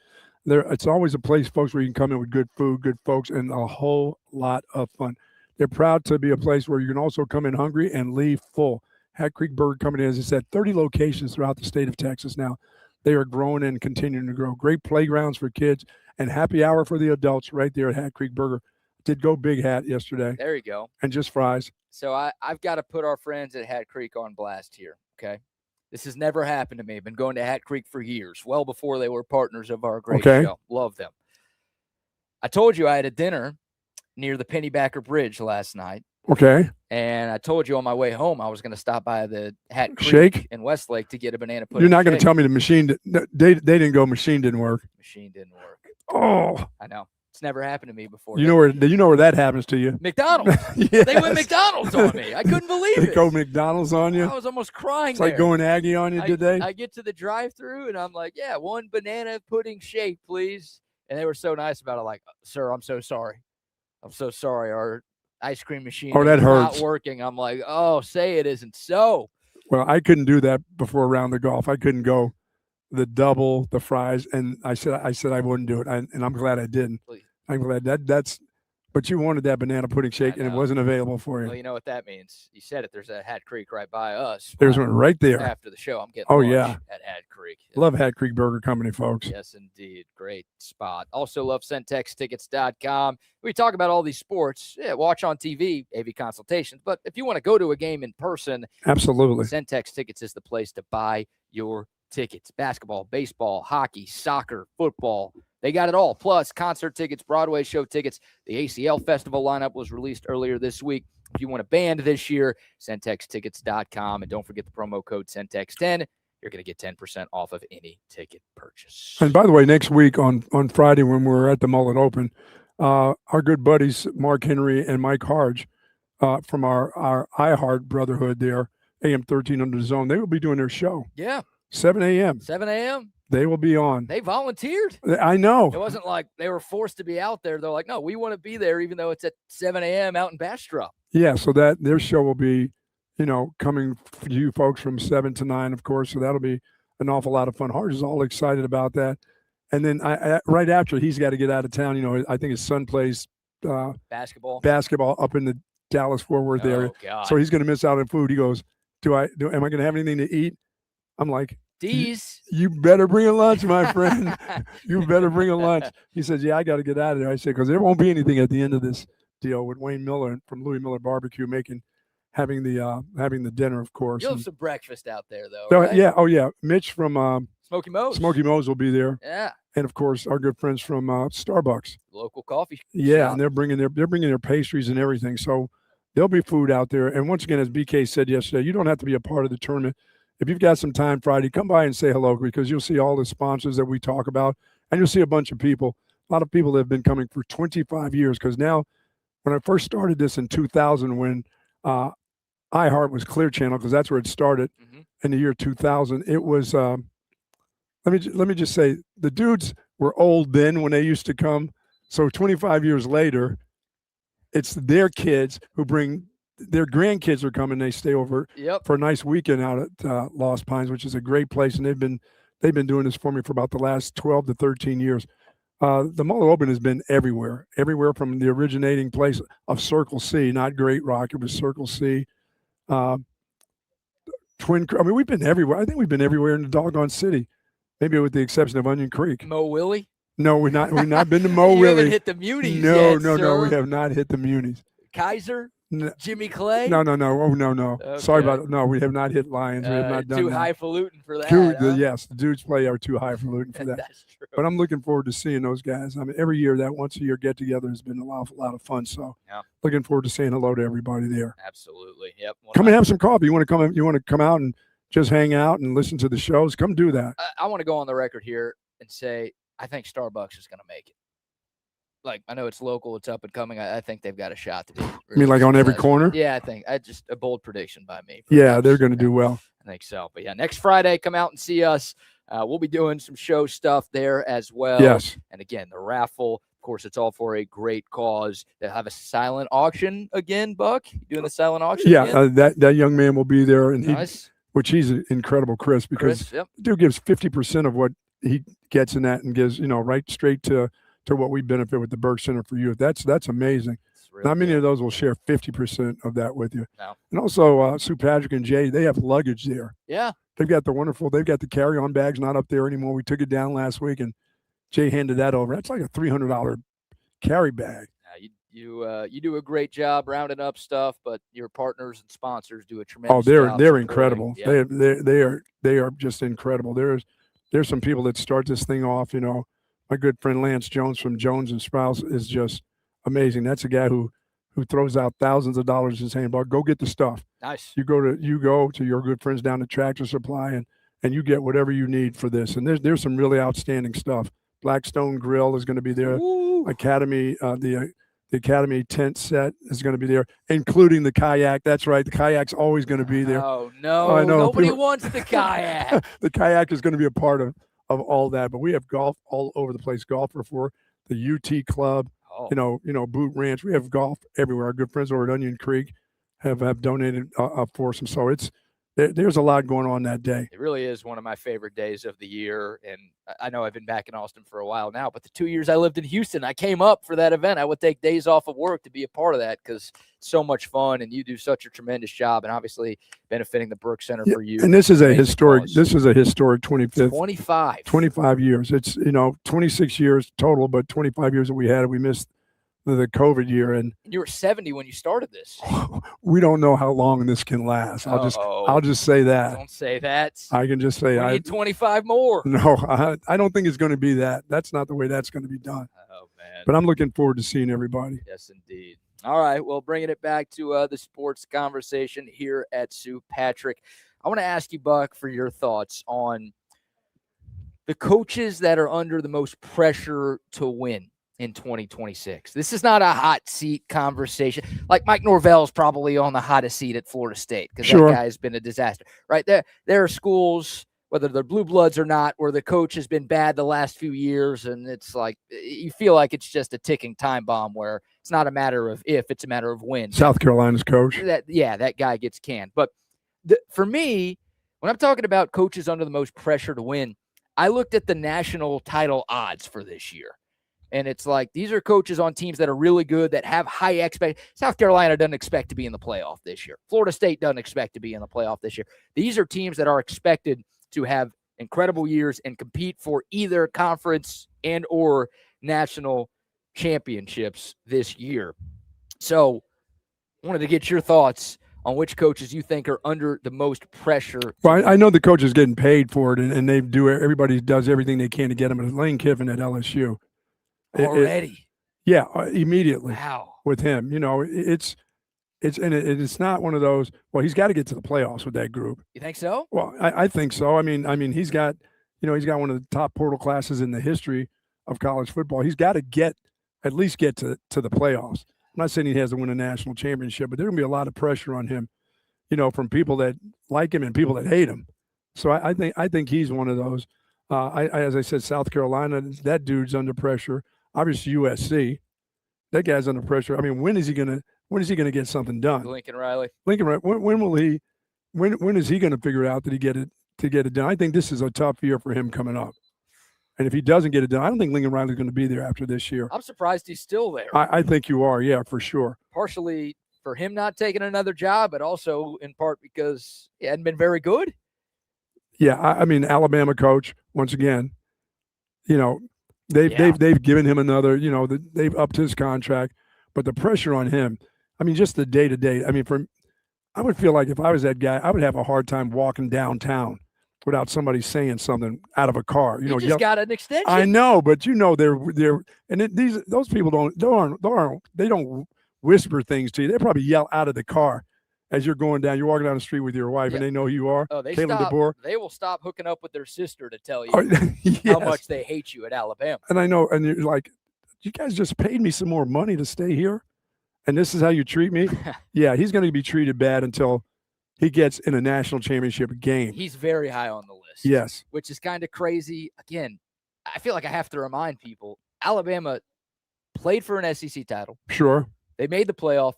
It's always a place, folks, where you can come in with good food, good folks, and a whole lot of fun. They're proud to be a place where you can also come in hungry and leave full. Hat Creek Burger Company, as I said, 30 locations throughout the state of Texas now. They are growing and continuing to grow. Great playgrounds for kids and happy hour for the adults right there at Hat Creek Burger. Did go big hat yesterday. There you go. And just fries. So I've got to put our friends at Hat Creek on blast here, okay? This has never happened to me. I've been going to Hat Creek for years, well before they were partners of our great show. Love them. I told you I had a dinner near the Pennybacker Bridge last night. Okay. And I told you on my way home I was going to stop by the Hat Creek Shake in Westlake to get a banana pudding. You're not going to tell me the machine, they didn't go, machine didn't work. Machine didn't work. Oh. I know. It's never happened to me before. You know where that happens to you? McDonald's. Yes. They went McDonald's on me. I couldn't believe it. They go McDonald's on you? I was almost crying. It's like going Aggie on you, did they? I get to the drive-thru and I'm like, yeah, 1 banana pudding shake, please. And they were so nice about it. Like, sir, I'm so sorry. I'm so sorry. Our ice cream machine that is hurts. not working. I'm like, oh, say it isn't so. Well, I couldn't do that before a round of golf. I couldn't go the double, the fries, and I said I wouldn't do it, and I'm glad I didn't. Please. I'm glad that's. But you wanted that banana pudding shake, and it wasn't available for you. Well, you know what that means. You said it. There's a Hat Creek right by us. There's one right there. After the show, I'm getting yeah at Hat Creek. Love Hat Creek Burger Company, folks. Yes, indeed. Great spot. Also love centextickets.com. We talk about all these sports. Yeah, watch on TV, AV consultations. But if you want to go to a game in person, absolutely, Centex Tickets is the place to buy your tickets. Basketball, baseball, hockey, soccer, football. They got it all. Plus, concert tickets, Broadway show tickets. The ACL Festival lineup was released earlier this week. If you want a band this year, centextickets.com. And don't forget the promo code CENTEX10. You're going to get 10% off of any ticket purchase. And by the way, next week on Friday when we're at the Mullen Open, our good buddies Mark Henry and Mike Harge from our iHeart Brotherhood there, AM 1300 Zone, they will be doing their show. Yeah. 7 a.m. 7 a.m.? They will be on. They volunteered. I know. It wasn't like they were forced to be out there. They're like, no, we want to be there even though it's at 7 a.m. out in Bastrop. Yeah, so that their show will be, coming for you folks from 7 to 9, of course. So that'll be an awful lot of fun. Harge is all excited about that. And then right after, he's got to get out of town. You know, I think his son plays basketball up in the Dallas-Fort Worth area. God. So he's going to miss out on food. He goes, am I going to have anything to eat? I'm like, you better bring a lunch, my friend. You better bring a lunch. He says, yeah, I got to get out of there. I said, because there won't be anything at the end of this deal with Wayne Miller from Louis Miller Barbecue having the dinner, of course. You'll have some breakfast out there, though, right? Yeah. Oh, yeah. Mitch from Smoky Mo's. Smoky Mo's will be there. Yeah. And, of course, our good friends from Starbucks. Local coffee Yeah, shop. and they're bringing their pastries and everything. So there'll be food out there. And once again, as BK said yesterday, you don't have to be a part of the tournament. If you've got some time Friday, come by and say hello, because you'll see all the sponsors that we talk about, and you'll see a bunch of people. A lot of people that have been coming for 25 years, because now when I first started this in 2000, when iHeart was Clear Channel, because that's where it started in the year 2000, it was let me just say, the dudes were old then when they used to come. So 25 years later, it's their kids who bring their grandkids are coming. They stay over for a nice weekend out at Lost Pines, which is a great place, and they've been doing this for me for about the last 12 to 13 years. The Mullen Open has been everywhere from the originating place of Circle C, not Great Rock. It was Circle C. We've been everywhere. I think we've been everywhere in the doggone city, maybe with the exception of Onion Creek. Mo Willie? No, we've not been to Mo You Willie. haven't hit the Munis No, yet, no, we have not hit the Munis. Kaiser? No. Jimmy Clay? No. Oh, no. Okay. Sorry about it. No, we have not hit Lions. We have not done too that. highfalutin for that. Yes, the dudes play are too highfalutin for that. That's true. But I'm looking forward to seeing those guys. I mean, every year that once a year get together has been a lot of fun. So looking forward to saying hello to everybody there. Absolutely. Yep. Come and have some coffee. You want to come out and just hang out and listen to the shows? Come do that. I want to go on the record here and say I think Starbucks is going to make it. Like, I know it's local, it's up and coming. I think they've got a shot to be. Really, I mean, like on every corner? Yeah, I think. Just a bold prediction by me. Yeah, they're going to do well. I think so. But yeah, next Friday, come out and see us. We'll be doing some show stuff there as well. Yes. And again, the raffle, of course, it's all for a great cause. They'll have a silent auction again, Buck. You doing the silent auction? Yeah, that young man will be there, and which he's incredible, Chris, because the dude gives 50% of what he gets in that and gives, right straight to what we benefit with the Burke Center for Youth. That's amazing. Not many of those will share 50% of that with you. No. And also Sue Patrick and Jay, they have luggage there. Yeah. They've got the carry-on bags not up there anymore. We took it down last week, and Jay handed that over. That's like a $300 carry bag. You do a great job rounding up stuff, but your partners and sponsors do a tremendous job. Oh, they're incredible. Yeah. They are just incredible. There's some people that start this thing off, My good friend Lance Jones from Jones and Sprouse is just amazing. That's a guy who throws out thousands of dollars and saying, "But go get the stuff." Nice. You go to your good friends down at Tractor Supply and you get whatever you need for this. And there's some really outstanding stuff. Blackstone Grill is going to be there. Ooh. Academy, the Academy tent set is going to be there, including the kayak. That's right. The kayak's always going to be there. Oh no! I know. Nobody wants the kayak. The kayak is going to be a part of all that, but we have golf all over the place. Golfer for the UT Club, Boot Ranch. We have golf everywhere. Our good friends over at Onion Creek have donated for some. So there's a lot going on that day. It really is one of my favorite days of the year. And I know I've been back in Austin for a while now, but the 2 years I lived in Houston, I came up for that event. I would take days off of work to be a part of that because it's so much fun and you do such a tremendous job and obviously benefiting the Burke Center for you. And this is a historic 25 years. It's, 26 years total, but 25 years that we had it. We missed the COVID year, and you were 70 when you started this. We don't know how long this can last. I'll just say that. Don't say that. I can just say I need 25 more. No, I don't think it's going to be that. That's not the way that's going to be done. Oh man! But I'm looking forward to seeing everybody. Yes, indeed. All right, well, bringing it back to the sports conversation here at Sue Patrick, I want to ask you, Buck, for your thoughts on the coaches that are under the most pressure to win in 2026. This is not a hot seat conversation. Like Mike Norvell's probably on the hottest seat at Florida State because that guy's been a disaster, right? There are schools, whether they're blue bloods or not, where the coach has been bad the last few years, and it's like you feel like it's just a ticking time bomb where it's not a matter of if, it's a matter of when. South Carolina's coach. That guy gets canned. But for me, when I'm talking about coaches under the most pressure to win, I looked at the national title odds for this year. And it's like, these are coaches on teams that are really good, that have high expectations. South Carolina doesn't expect to be in the playoff this year. Florida State doesn't expect to be in the playoff this year. These are teams that are expected to have incredible years and compete for either conference and or national championships this year. So I wanted to get your thoughts on which coaches you think are under the most pressure. Well, I know the coach is getting paid for it, and everybody does everything they can to get him. And Lane Kiffin at LSU. Already? Immediately. Wow. With him. It's not one of those, well, he's got to get to the playoffs with that group. You think so? Well, I think so. I mean, he's got one of the top portal classes in the history of college football. He's got to at least get to the playoffs. I'm not saying he has to win a national championship, but there's going to be a lot of pressure on him, from people that like him and people that hate him. So I think he's one of those. As I said, South Carolina, that dude's under pressure. Obviously, USC, that guy's under pressure. I mean, when is he gonna get something done? Lincoln Riley. When will he? When is he going to figure out that he get it done? I think this is a tough year for him coming up. And if he doesn't get it done, I don't think Lincoln Riley's going to be there after this year. I'm surprised he's still there. I think you are, yeah, for sure. Partially for him not taking another job, but also in part because he hadn't been very good. Yeah, I mean, Alabama coach, once again, they've given him another, they've upped his contract, but the pressure on him, I mean, just the day-to-day. I mean, I would feel like if I was that guy, I would have a hard time walking downtown without somebody saying something out of a car. You just got an extension. I know, but they're and those people don't whisper things to you. They probably yell out of the car as you're going down. You're walking down the street with your wife, and they know who you are. Oh, they will stop hooking up with their sister to tell you how much they hate you at Alabama. And I know, and you're like, you guys just paid me some more money to stay here, and this is how you treat me? Yeah, he's going to be treated bad until he gets in a national championship game. He's very high on the list. Yes. Which is kind of crazy. Again, I feel like I have to remind people, Alabama played for an SEC title. Sure. They made the playoff,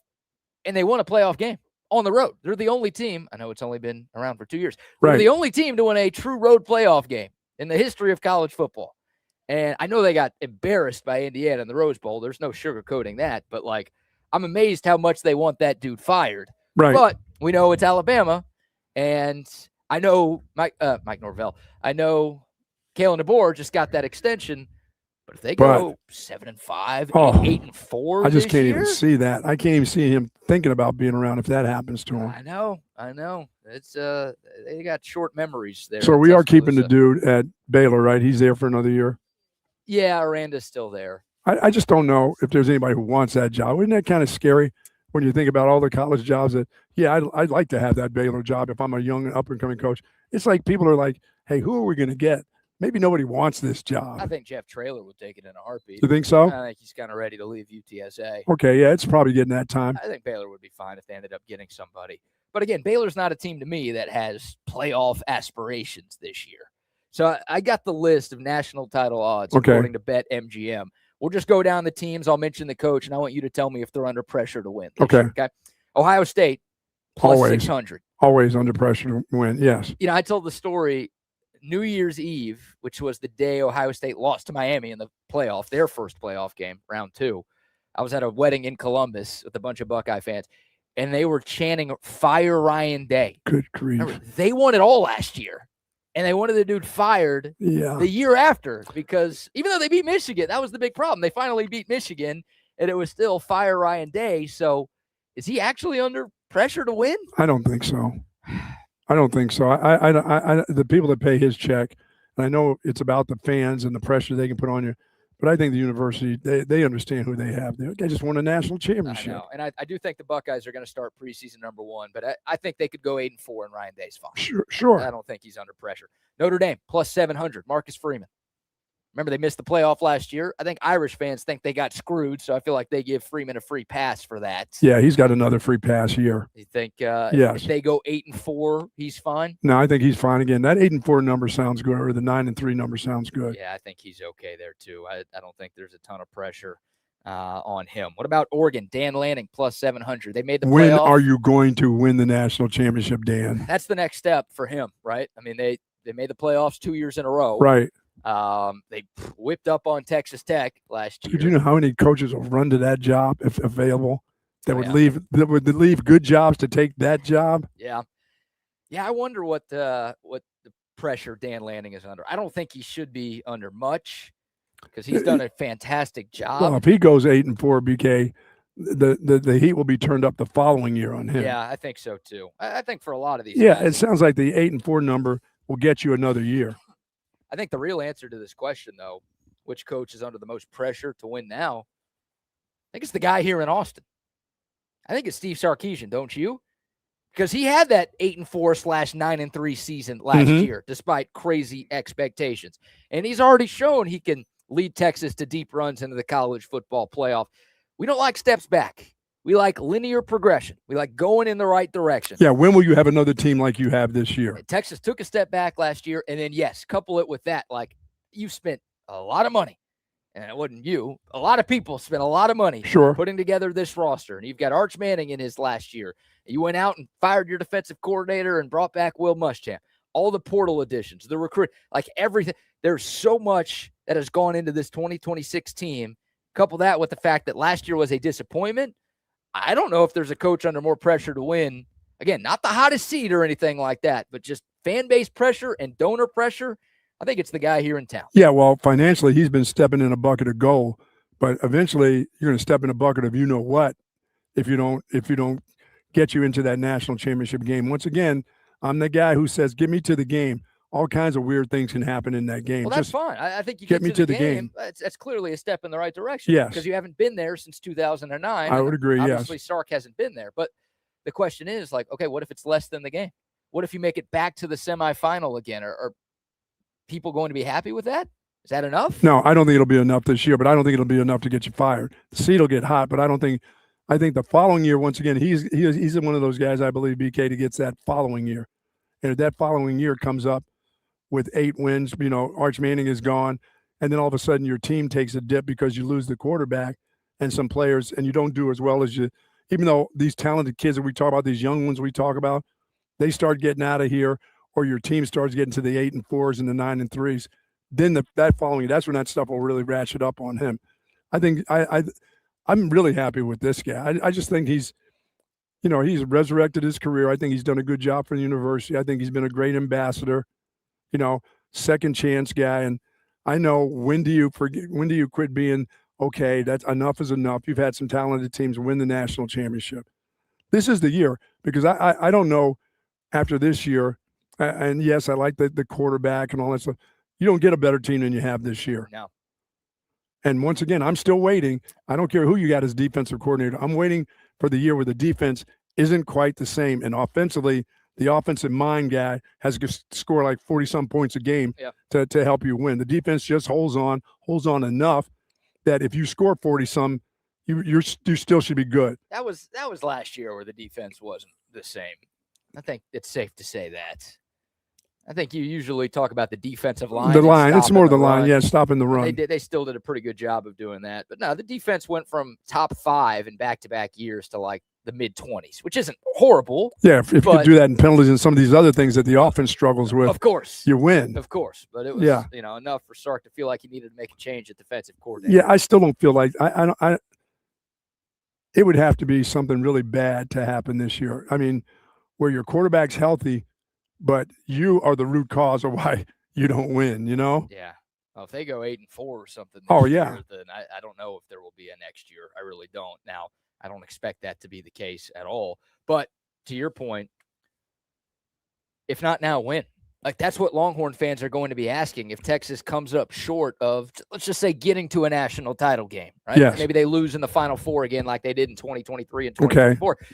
and they won a playoff game on the road. They're the only team. I know it's only been around for 2 years. They're the only team to win a true road playoff game in the history of college football. And I know they got embarrassed by Indiana in the Rose Bowl. There's no sugarcoating that. But, I'm amazed how much they want that dude fired. Right. But we know it's Alabama, and I know Mike Norvell. I know Kalen DeBoer just got that extension. But if they go 7-5, 8-4, I just can't even see that. I can't even see him thinking about being around if that happens to him. I know. It's they got short memories there. So we are keeping the dude at Baylor, right? He's there for another year. Yeah, Aranda's still there. I just don't know if there's anybody who wants that job. Isn't that kind of scary when you think about all the college jobs that, I'd like to have that Baylor job if I'm a young up-and-coming coach. It's like people are like, hey, who are we going to get? Maybe nobody wants this job. I think Jeff Traylor would take it in a heartbeat. You think so? I think he's kind of ready to leave UTSA. Okay, yeah, it's probably getting that time. I think Baylor would be fine if they ended up getting somebody. But again, Baylor's not a team to me that has playoff aspirations this year. So I got the list of national title odds according to BetMGM. We'll just go down the teams. I'll mention the coach, and I want you to tell me if they're under pressure to win. Okay. Ohio State, plus 600. Always under pressure to win, yes. I told the story New Year's Eve, which was the day Ohio State lost to Miami in the playoff, their first playoff game, round 2. I was at a wedding in Columbus with a bunch of Buckeye fans, and they were chanting, "Fire Ryan Day." Good grief. Remember, they won it all last year, and they wanted the dude fired the year after because even though they beat Michigan, that was the big problem. They finally beat Michigan, and it was still "Fire Ryan Day." So is he actually under pressure to win? I don't think so. I don't think so. I the people that pay his check, and I know it's about the fans and the pressure they can put on you, but I think the university, they understand who they have. They just won a national championship. I know, and I do think the Buckeyes are going to start preseason number 1, but I think they could go 8-4 and Ryan Day's fine. Sure. I don't think he's under pressure. Notre Dame, plus 700, Marcus Freeman. Remember, they missed the playoff last year. I think Irish fans think they got screwed, so I feel like they give Freeman a free pass for that. Yeah, he's got another free pass here. You think if they go 8-4, he's fine? No, I think he's fine again. That 8-4 number sounds good, or the 9-3 number sounds good. Yeah, I think he's okay there too. I don't think there's a ton of pressure on him. What about Oregon? Dan Lanning, plus 700. They made the playoff. When are you going to win the national championship, Dan? That's the next step for him, right? I mean, They made the playoffs 2 years in a row. Right. They whipped up on Texas Tech last year. Do you know how many coaches will run to that job if available? That would yeah. leave good jobs to take that job. Yeah. I wonder what the pressure Dan Lanning is under. I don't think he should be under much because he's done a fantastic job. Well, if he goes 8-4, BK, the heat will be turned up the following year on him. Yeah, I think so too. I think for a lot of these Yeah, guys, it sounds like the 8-4 number will get you another year. I think the real answer to this question, though, which coach is under the most pressure to win now, I think it's the guy here in Austin. I think it's Steve Sarkisian, don't you? Because he had that 8-4/9-3 season last year, despite crazy expectations. And he's already shown he can lead Texas to deep runs into the college football playoff. We don't like steps back. We like linear progression. We like going in the right direction. Yeah, when will you have another team like you have this year? Texas took a step back last year, and then, yes, couple it with that. Like, you spent a lot of money. And it wasn't you. A lot of people spent a lot of money putting together this roster. And you've got Arch Manning in his last year. You went out and fired your defensive coordinator and brought back Will Muschamp. All the portal additions, the recruit, like everything. There's so much that has gone into this 2026 team. Couple that with the fact that last year was a disappointment. I don't know if there's a coach under more pressure to win. Again, not the hottest seed or anything like that, but just fan base pressure and donor pressure. I think it's the guy here in town. Yeah, well, financially, he's been stepping in a bucket of gold, but eventually you're going to step in a bucket of you know what if you don't get you into that national championship game. Once again, I'm the guy who says, "Get me to the game." All kinds of weird things can happen in that game. Well, that's fine. I think you get me to the game. That's clearly a step in the right direction. Yes, because you haven't been there since 2009. I would agree. Obviously, Sark hasn't been there, but the question is, like, okay, what if it's less than the game? What if you make it back to the semifinal again? Or people going to be happy with that? Is that enough? No, I don't think it'll be enough this year, but I don't think it'll be enough to get you fired. The seat will get hot, but I think the following year, once again, he's one of those guys, I believe, BK, to gets that following year. And if that following year comes up with 8 wins, Arch Manning is gone, and then all of a sudden your team takes a dip because you lose the quarterback and some players, and you don't do as well as you, even though these talented kids that we talk about, these young ones we talk about, they start getting out of here, or your team starts getting to the 8-4s and the 9-3s, then that following, that's when that stuff will really ratchet up on him. I think I'm really happy with this guy. I just think he's resurrected his career. I think he's done a good job for the university. I think he's been a great ambassador, second chance guy. And I know when do you quit being, okay, that's enough is enough. You've had some talented teams win the national championship. This is the year, because I don't know after this year. And yes, I like the quarterback and all that stuff. You don't get a better team than you have this year. No. And once again, I'm still waiting. I don't care who you got as defensive coordinator. I'm waiting for the year where the defense isn't quite the same. And offensively, the offensive mind guy has to score like 40-some points a game to help you win. The defense just holds on enough that if you score 40-some, you still should be good. That was last year where the defense wasn't the same. I think it's safe to say that. I think you usually talk about the defensive line. The line. It's more the line. Yeah, stopping the run. They still did a pretty good job of doing that. But no, the defense went from top 5 in back-to-back years to like the mid-20s, which isn't horrible. Yeah, if you could do that in penalties and some of these other things that the offense struggles with, of course, you win. Of course. But it was enough for Sark to feel like he needed to make a change at defensive coordinator. Yeah, I still don't feel like it would have to be something really bad to happen this year. I mean, where your quarterback's healthy, but you are the root cause of why you don't win, Yeah. Well, if they go 8-4 or something year, then I don't know if there will be a next year. I really don't. Now, I don't expect that to be the case at all. But to your point, if not now, when? Like, that's what Longhorn fans are going to be asking if Texas comes up short of, let's just say, getting to a national title game, right? Yes. Maybe they lose in the Final Four again like they did in 2023 and 2024. Okay.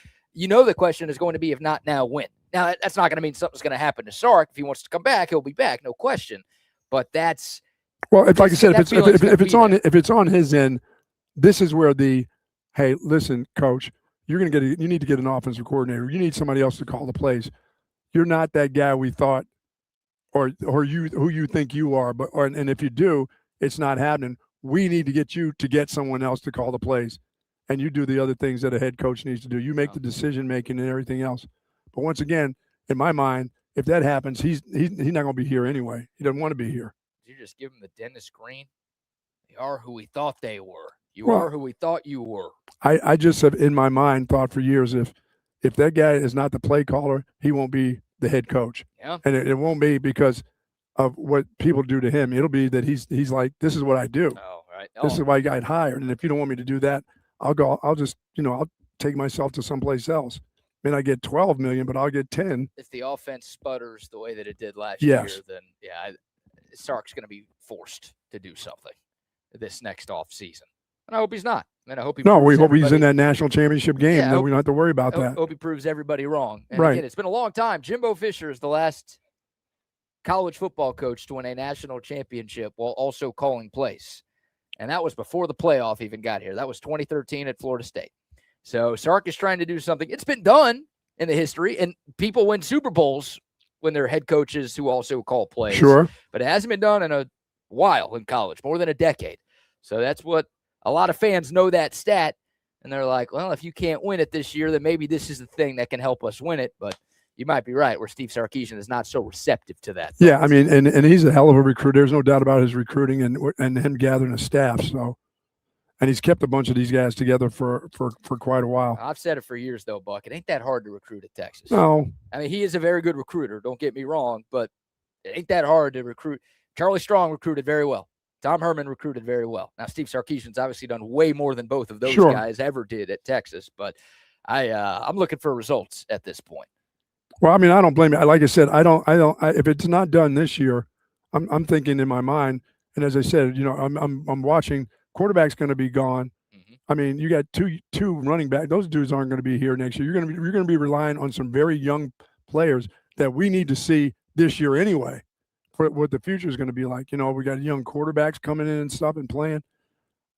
The question is going to be, if not now, when? Now, that's not going to mean something's going to happen to Sark. If he wants to come back, he'll be back, no question. But that's – well, like I said, if it's on his end, this is where hey, listen, coach, you need to get an offensive coordinator. You need somebody else to call the plays. You're not that guy we thought or who you think you are. And if you do, it's not happening. We need to get someone else to call the plays. And you do the other things that a head coach needs to do. You make the decision-making and everything else. But once again, in my mind, if that happens, he's not going to be here anyway. He doesn't want to be here. You just give him the Dennis Green. They are who we thought they were. You Well, are who we thought you were. I just have in my mind thought for years if that guy is not the play caller, he won't be the head coach. Yeah. And it won't be because of what people do to him. It'll be that he's like, this is what I do. Oh, right. This is why I got hired. And if you don't want me to do that, I'll just, I'll take myself to someplace else. I mean, I get 12 million, but I'll get 10. If the offense sputters the way that it did last Yes. year, then Sark's going to be forced to do something this next off season. And I hope he's not. And I hope he we hope everybody, he's in that national championship game. Yeah, Then we don't have to worry about I that. hope he proves everybody wrong. And Right. Again, it's been a long time. Jimbo Fisher is the last college football coach to win a national championship while also calling plays. And that was before the playoff even got here. That was 2013 at Florida State. So Sark is trying to do something. It's been done in the history, and people win Super Bowls when they're head coaches who also call plays. Sure. But it hasn't been done in a while in college, more than a decade. So that's what a lot of fans know, that stat. And they're like, well, if you can't win it this year, then maybe this is the thing that can help us win it. But you might be right, where Steve Sarkisian is not so receptive to that. Yeah, I mean, and he's a hell of a recruiter. There's no doubt about his recruiting and him gathering a staff. So, and he's kept a bunch of these guys together for quite a while. I've said it for years, though, Buck. It ain't that hard to recruit at Texas. No. I mean, he is a very good recruiter. Don't get me wrong, but it ain't that hard to recruit. Charlie Strong recruited very well. Tom Herman recruited very well. Now, Steve Sarkisian's obviously done way more than both of those guys ever did at Texas, but I'm looking for results at this point. Well, I mean, I don't blame you. Like I said, if it's not done this year, I'm thinking in my mind, and as I said, I'm watching. Quarterback's going to be gone. Mm-hmm. I mean, you got two running back. Those dudes aren't going to be here next year. You're going to be relying on some very young players that we need to see this year anyway. For what the future is going to be like. We got young quarterbacks coming in and stuff and playing.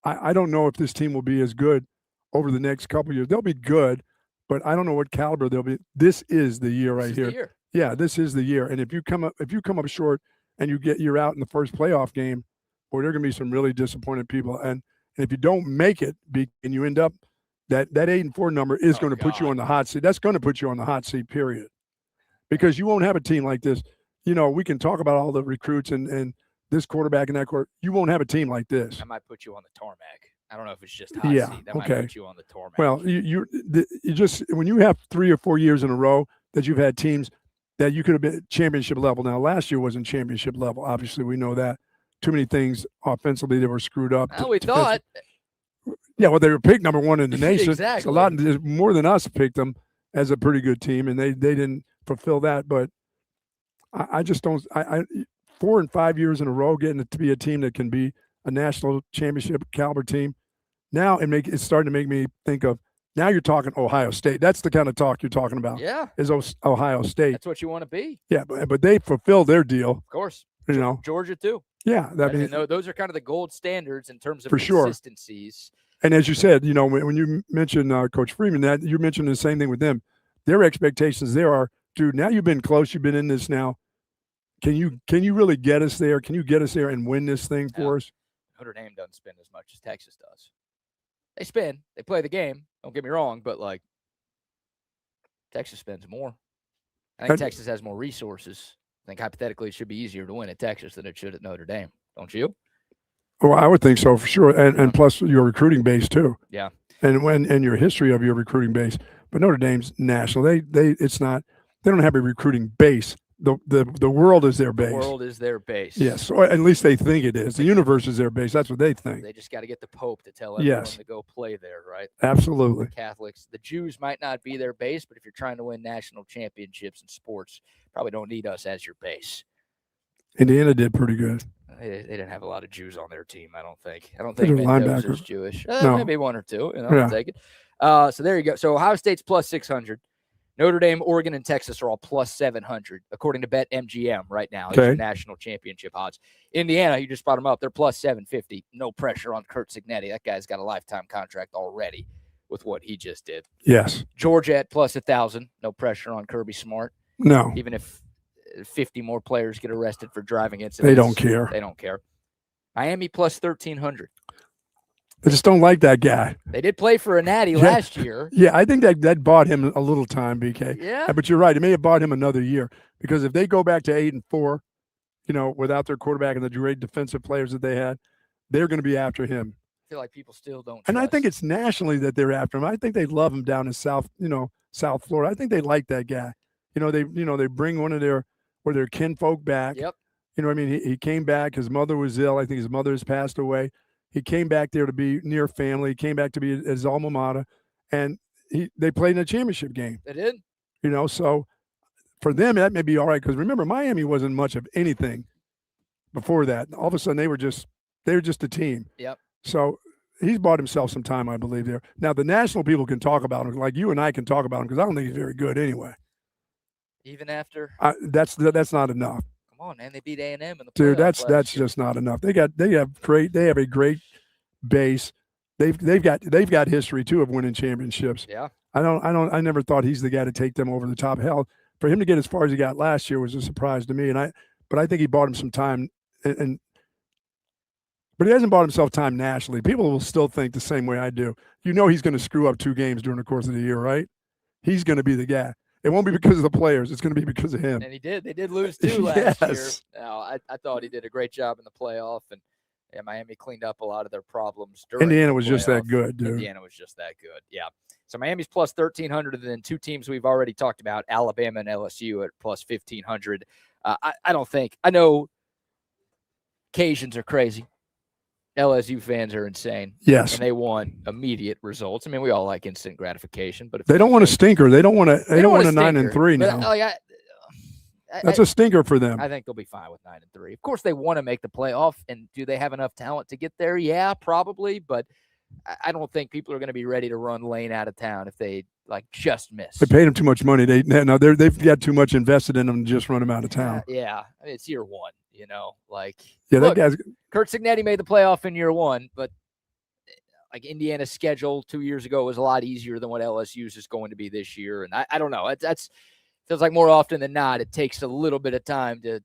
I don't know if this team will be as good over the next couple of years. They'll be good, but I don't know what caliber they'll be. This is the year right here. Yeah, this is the year. And if you come up short and you're out in the first playoff game, boy, there are going to be some really disappointed people. And if you don't make it and you end up that 8-4 number is going to put you on the hot seat. That's going to put you on the hot seat, period. Because you won't have a team like this. We can talk about all the recruits and this quarterback and that quarterback. You won't have a team like this. I might put you on the tarmac. I don't know if it's just hot seat. That might put you on the tarmac. Well, you just when you have 3 or 4 years in a row that you've had teams that you could have been championship level. Now, last year wasn't championship level. Obviously, we know that. Too many things offensively that were screwed up. Well, we thought. Yeah, well, they were picked number one in the nation. Exactly. A lot more than us picked them as a pretty good team, and they didn't fulfill that. But I just don't. I 4 and 5 years in a row getting it to be a team that can be a national championship caliber team. Now it's starting to make me think of. Now you're talking Ohio State. That's the kind of talk you're talking about. Yeah, is Ohio State. That's what you want to be. Yeah, but they fulfilled their deal. Of course. Georgia too. Yeah, those are kind of the gold standards in terms of for consistencies. Sure. And as you said, when you mentioned Coach Freeman, that you mentioned the same thing with them. Their expectations there are, dude. Now you've been close. You've been in this now. Can you really get us there? Can you get us there and win this thing for us? Notre Dame doesn't spend as much as Texas does. They spend. They play the game. Don't get me wrong, but Texas spends more. I think Texas has more resources. I think hypothetically it should be easier to win at Texas than it should at Notre Dame. Don't you? Well, I would think so for sure. And plus your recruiting base too. Yeah. And your history of your recruiting base. But Notre Dame's national. They don't have a recruiting base. The world is their base. The world is their base. Yes, or at least they think it is. The universe is their base. That's what they think. They just got to get the Pope to tell everyone to go play there, right? Absolutely. The Catholics. The Jews might not be their base, but if you're trying to win national championships in sports, probably don't need us as your base. Indiana did pretty good. They didn't have a lot of Jews on their team, I don't think. I don't There's think Mendoza's Jewish. No. Maybe one or two. I'll take it. So there you go. So Ohio State's plus 600. Notre Dame, Oregon, and Texas are all plus 700, according to BetMGM right now. These are national championship odds. Indiana, you just brought them up. They're plus 750. No pressure on Kurt Cignetti. That guy's got a lifetime contract already with what he just did. Yes. Georgia at plus 1,000. No pressure on Kirby Smart. No. Even if 50 more players get arrested for driving incidents. They don't care. They don't care. Miami plus 1,300. They just don't like that guy. They did play for a natty last year. Yeah, I think that bought him a little time, BK. Yeah. But you're right. It may have bought him another year because if they go back to 8-4, without their quarterback and the great defensive players that they had, they're going to be after him. I feel like people still don't. And I think it's nationally that they're after him. I think they love him down in South Florida. I think they like that guy. They bring one of their kinfolk back. Yep. He came back. His mother was ill. I think his mother has passed away. He came back there to be near family. He came back to be his alma mater, and they played in a championship game. They did. So for them that may be all right because remember Miami wasn't much of anything before that. All of a sudden they were just a team. Yep. So he's bought himself some time, I believe, there. Now the national people can talk about him, like you and I can talk about him because I don't think he's very good anyway. Even after. That's not enough. Come on, man! They beat A&M in the dude. playoffs That's just not enough. They have a great base. They've got history too of winning championships. Yeah. I never thought he's the guy to take them over the top. Hell, for him to get as far as he got last year was a surprise to me. But I think he bought him some time, but he hasn't bought himself time nationally. People will still think the same way I do. He's going to screw up 2 games during the course of the year, right? He's going to be the guy. It won't be because of the players. It's going to be because of him. And he did. They did lose 2 last year. Yes. Now, I thought he did a great job in the playoff, and Miami cleaned up a lot of their problems during Indiana was the just that playoff. good, dude. Indiana was just that good. Yeah. So Miami's plus 1,300, and then 2 teams we've already talked about, Alabama and LSU at plus 1,500. I know Cajuns are crazy. LSU fans are insane. Yes. And they want immediate results. I mean, we all like instant gratification, but if they don't want a stinker. They don't want a 9-3 now. That's a stinker for them. I think they'll be fine with 9-3. Of course, they want to make the playoff, and do they have enough talent to get there? Yeah, probably, but I don't think people are going to be ready to run Lane out of town if they just miss. They paid him too much money. They've got too much invested in them to just run him out of town. Yeah, I mean, it's year 1. That guy's. Kurt Cignetti made the playoff in year 1, but Indiana's schedule 2 years ago was a lot easier than what LSU's is going to be this year, and I don't know. That's feels like more often than not, it takes a little bit of time to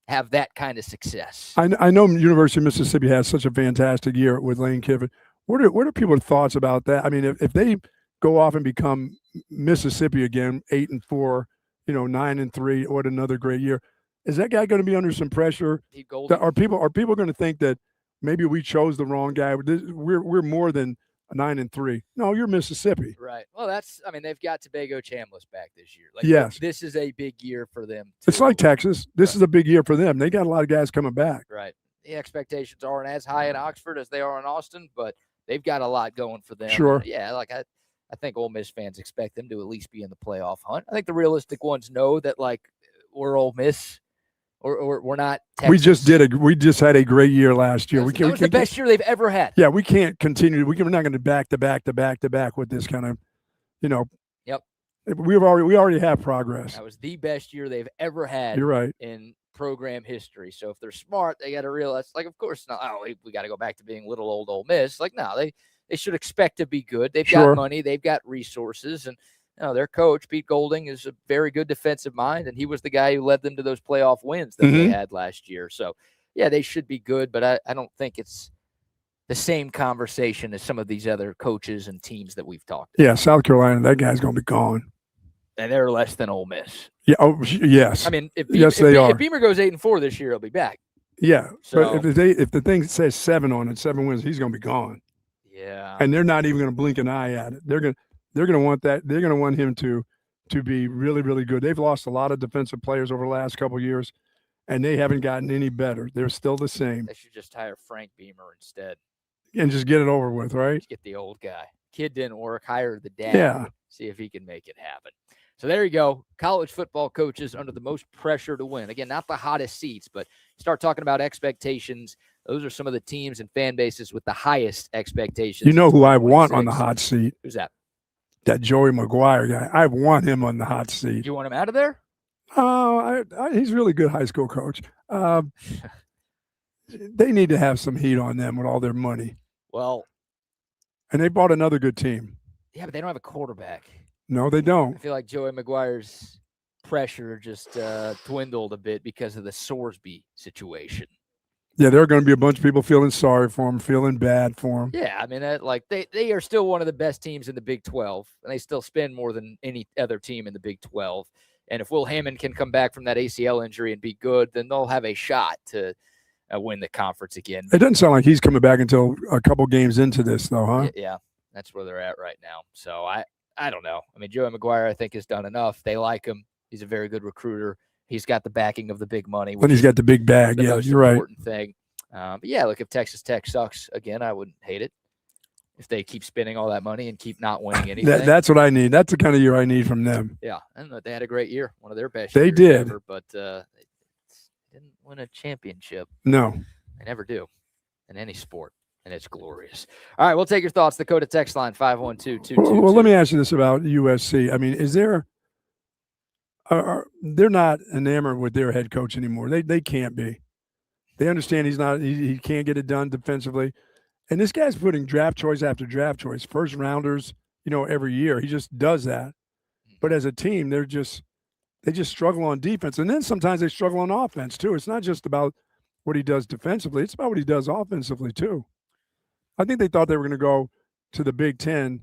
have that kind of success. I know University of Mississippi has such a fantastic year with Lane Kiffin. What are people's thoughts about that? I mean, if they go off and become Mississippi again, 8-4, 9-3, what another great year. Is that guy going to be under some pressure? Are people going to think that maybe we chose the wrong guy? We're more than 9-3. No, you're Mississippi. Right. Well, they've got Tobago Chambliss back this year. Yes. This is a big year for them. It's like Texas. This is a big year for them. They got a lot of guys coming back. Right. The expectations aren't as high in Oxford as they are in Austin, but they've got a lot going for them. Sure. Yeah, I think Ole Miss fans expect them to at least be in the playoff hunt. I think the realistic ones know that we're Ole Miss. Or we're not Texas. We just had a great year last year. That was the best year they've ever had. Yeah, we can't continue. We're not going to back to back with this kind of, Yep. We already have progress. That was the best year they've ever had. You're right. In program history. So if they're smart, they got to realize, of course, not. Oh, we got to go back to being little old Ole Miss. No, they should expect to be good. They've got money. They've got resources, and their coach, Pete Golding, is a very good defensive mind, and he was the guy who led them to those playoff wins that they had last year. So, yeah, they should be good, but I don't think it's the same conversation as some of these other coaches and teams that we've talked about. Yeah, South Carolina, that guy's going to be gone. And they're less than Ole Miss. Yeah. Oh, yes. I mean, if are. Beamer goes 8-4 this year, he'll be back. Yeah, so, but if the thing says 7 on it, 7 wins, he's going to be gone. Yeah. And they're not even going to blink an eye at it. They're going to want that. They're going to want him to be really, really good. They've lost a lot of defensive players over the last couple of years, and they haven't gotten any better. They're still the same. They should just hire Frank Beamer instead. And just get it over with, right? Just get the old guy. Kid didn't work. Hire the dad. Yeah. See if he can make it happen. So there you go. College football coaches under the most pressure to win. Again, not the hottest seats, but start talking about expectations. Those are some of the teams and fan bases with the highest expectations. You know who I want on the hot seat? Who's that? That Joey McGuire guy. I want him on the hot seat. You want him out of there? Oh, he's a really good high school coach. They need to have some heat on them with all their money. Well. And they bought another good team. Yeah, but they don't have a quarterback. No, they don't. I feel like Joey McGuire's pressure just dwindled a bit because of the Sorsby situation. Yeah, there are going to be a bunch of people feeling sorry for him, feeling bad for him. Yeah, I mean, they are still one of the best teams in the Big 12, and they still spend more than any other team in the Big 12. And if Will Hammond can come back from that ACL injury and be good, then they'll have a shot to win the conference again. It doesn't sound like he's coming back until a couple games into this, though, huh? Yeah, that's where they're at right now. So I don't know. I mean, Joey McGuire, I think, has done enough. They like him. He's a very good recruiter. He's got the backing of the big money. And he's got the big bag. Yeah, you're right. Important thing. But yeah, look, if Texas Tech sucks again, I wouldn't hate it. If they keep spending all that money and keep not winning anything. That's what I need. That's the kind of year I need from them. Yeah, and they had a great year, one of their best years. They did. Ever, but they didn't win a championship. No. They never do in any sport, and it's glorious. All right, we'll take your thoughts. The Dakota text line, 512-222. Well, let me ask you this about USC. I mean, is there they're not enamored with their head coach anymore. They can't be. They understand he can't get it done defensively. And this guy's putting draft choice after draft choice, first rounders, every year. He just does that. But as a team, they just struggle on defense. And then sometimes they struggle on offense too. It's not just about what he does defensively. It's about what he does offensively too. I think they thought they were going to go to the Big Ten,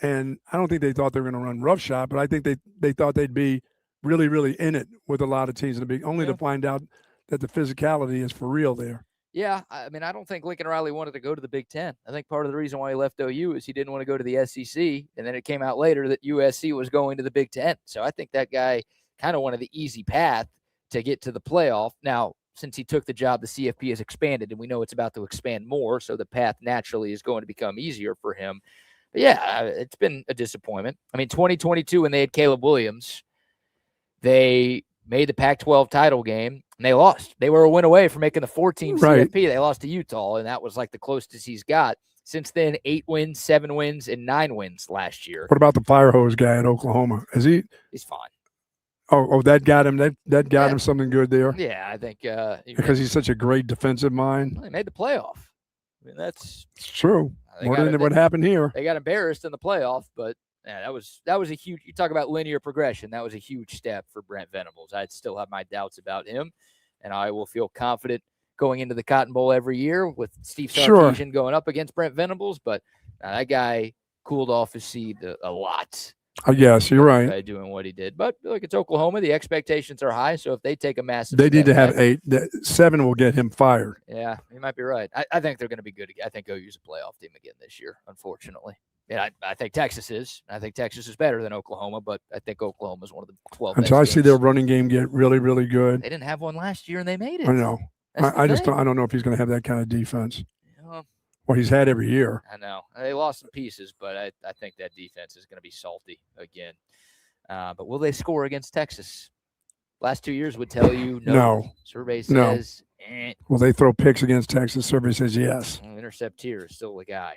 and I don't think they thought they were going to run roughshod, but I think they thought they'd be really, really in it with a lot of teams in the Big, only to find out that the physicality is for real there. Yeah, I mean, I don't think Lincoln Riley wanted to go to the Big Ten. I think part of the reason why he left OU is he didn't want to go to the SEC, and then it came out later that USC was going to the Big Ten. So I think that guy kind of wanted the easy path to get to the playoff. Now, since he took the job, the CFP has expanded, and we know it's about to expand more, so the path naturally is going to become easier for him. But yeah, it's been a disappointment. I mean, 2022, when they had Caleb Williams, they made the Pac-12 title game, and they lost. They were a win away from making the 4-team CFP. They lost to Utah, and that was like the closest he's got. Since then, 8 wins, 7 wins, and 9 wins last year. What about the fire hose guy at Oklahoma? He's fine. Oh, that got him. That got him something good there. Yeah, I think because he's such a great defensive mind. They made the playoff. I mean, it's true. More than what happened here. They got embarrassed in the playoff, but yeah, that was a huge. You talk about linear progression. That was a huge step for Brent Venables. I still have my doubts about him, and I will feel confident going into the Cotton Bowl every year with Steve Sarkisian going up against Brent Venables. But that guy cooled off his seed a lot. Yes, you're right. By doing what he did. But look, it's Oklahoma. The expectations are high. So if they take a massive They need to have 8. 7 will get him fired. Yeah, you might be right. I think they're going to be good. I think OU's a playoff team again this year, unfortunately. Yeah, I think Texas is. I think Texas is better than Oklahoma, but I think Oklahoma is one of the 12 Until I see their running game get really, really good. They didn't have one last year, and they made it. I know. I don't know if he's going to have that kind of defense. Well, he's had every year. I know. They lost some pieces, but I think that defense is going to be salty again. But will they score against Texas? Last 2 years would tell you no. Survey says Will they throw picks against Texas? Survey says yes. Well, Intercept here is still the guy,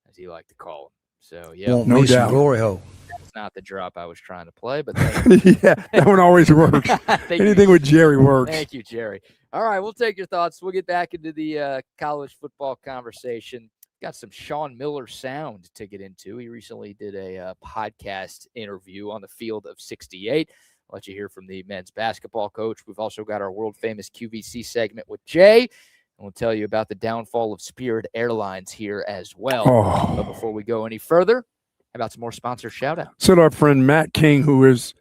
as he liked to call him. So, yeah. No doubt. Glory hole. That's not the drop I was trying to play, but yeah, that one always works. Anything with Jerry works. Thank you, Jerry. All right, we'll take your thoughts. We'll get back into the college football conversation. Got some Sean Miller sound to get into. He recently did a podcast interview on the field of 68. I'll let you hear from the men's basketball coach. We've also got our world-famous QVC segment with Jay, and we'll tell you about the downfall of Spirit Airlines here as well. But before we go any further, how about some more sponsor shout-outs? So our friend Matt King, who is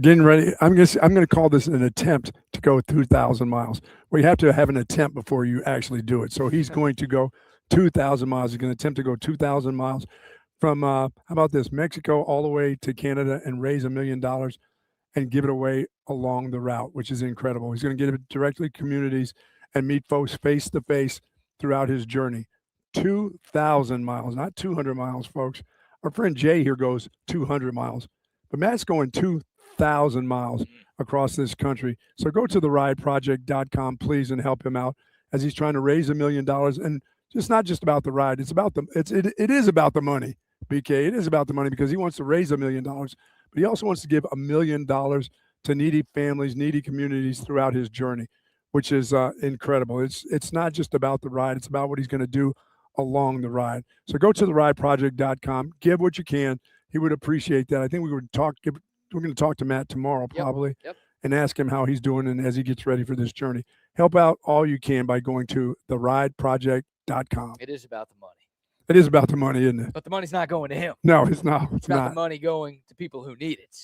getting ready, I'm going to call this an attempt to go 2,000 miles. Well, you have to have an attempt before you actually do it. So he's going to go 2,000 miles. He's going to attempt to go 2,000 miles from, how about this, Mexico all the way to Canada and raise $1 million and give it away along the route, which is incredible. He's going to give it directly to communities and meet folks face to face throughout his journey. 2,000 miles, not 200 miles, folks. Our friend Jay here goes 200 miles, but Matt's going 2,000 miles across this country. So go to therideproject.com, please, and help him out as he's trying to raise $1 million. And it's not just about the ride. It's about it is about the money, BK. It is about the money because he wants to raise $1 million, but he also wants to give $1 million to needy families, needy communities throughout his journey, which is incredible. It's not just about the ride. It's about what he's going to do along the ride. So go to therideproject.com, give what you can. He would appreciate that. I think we're going to talk to Matt tomorrow probably and ask him how he's doing and as he gets ready for this journey. Help out all you can by going to therideproject.com. It is about the money. It is about the money, isn't it? But the money's not going to him. No, it's not. It's about the money going to people who need it.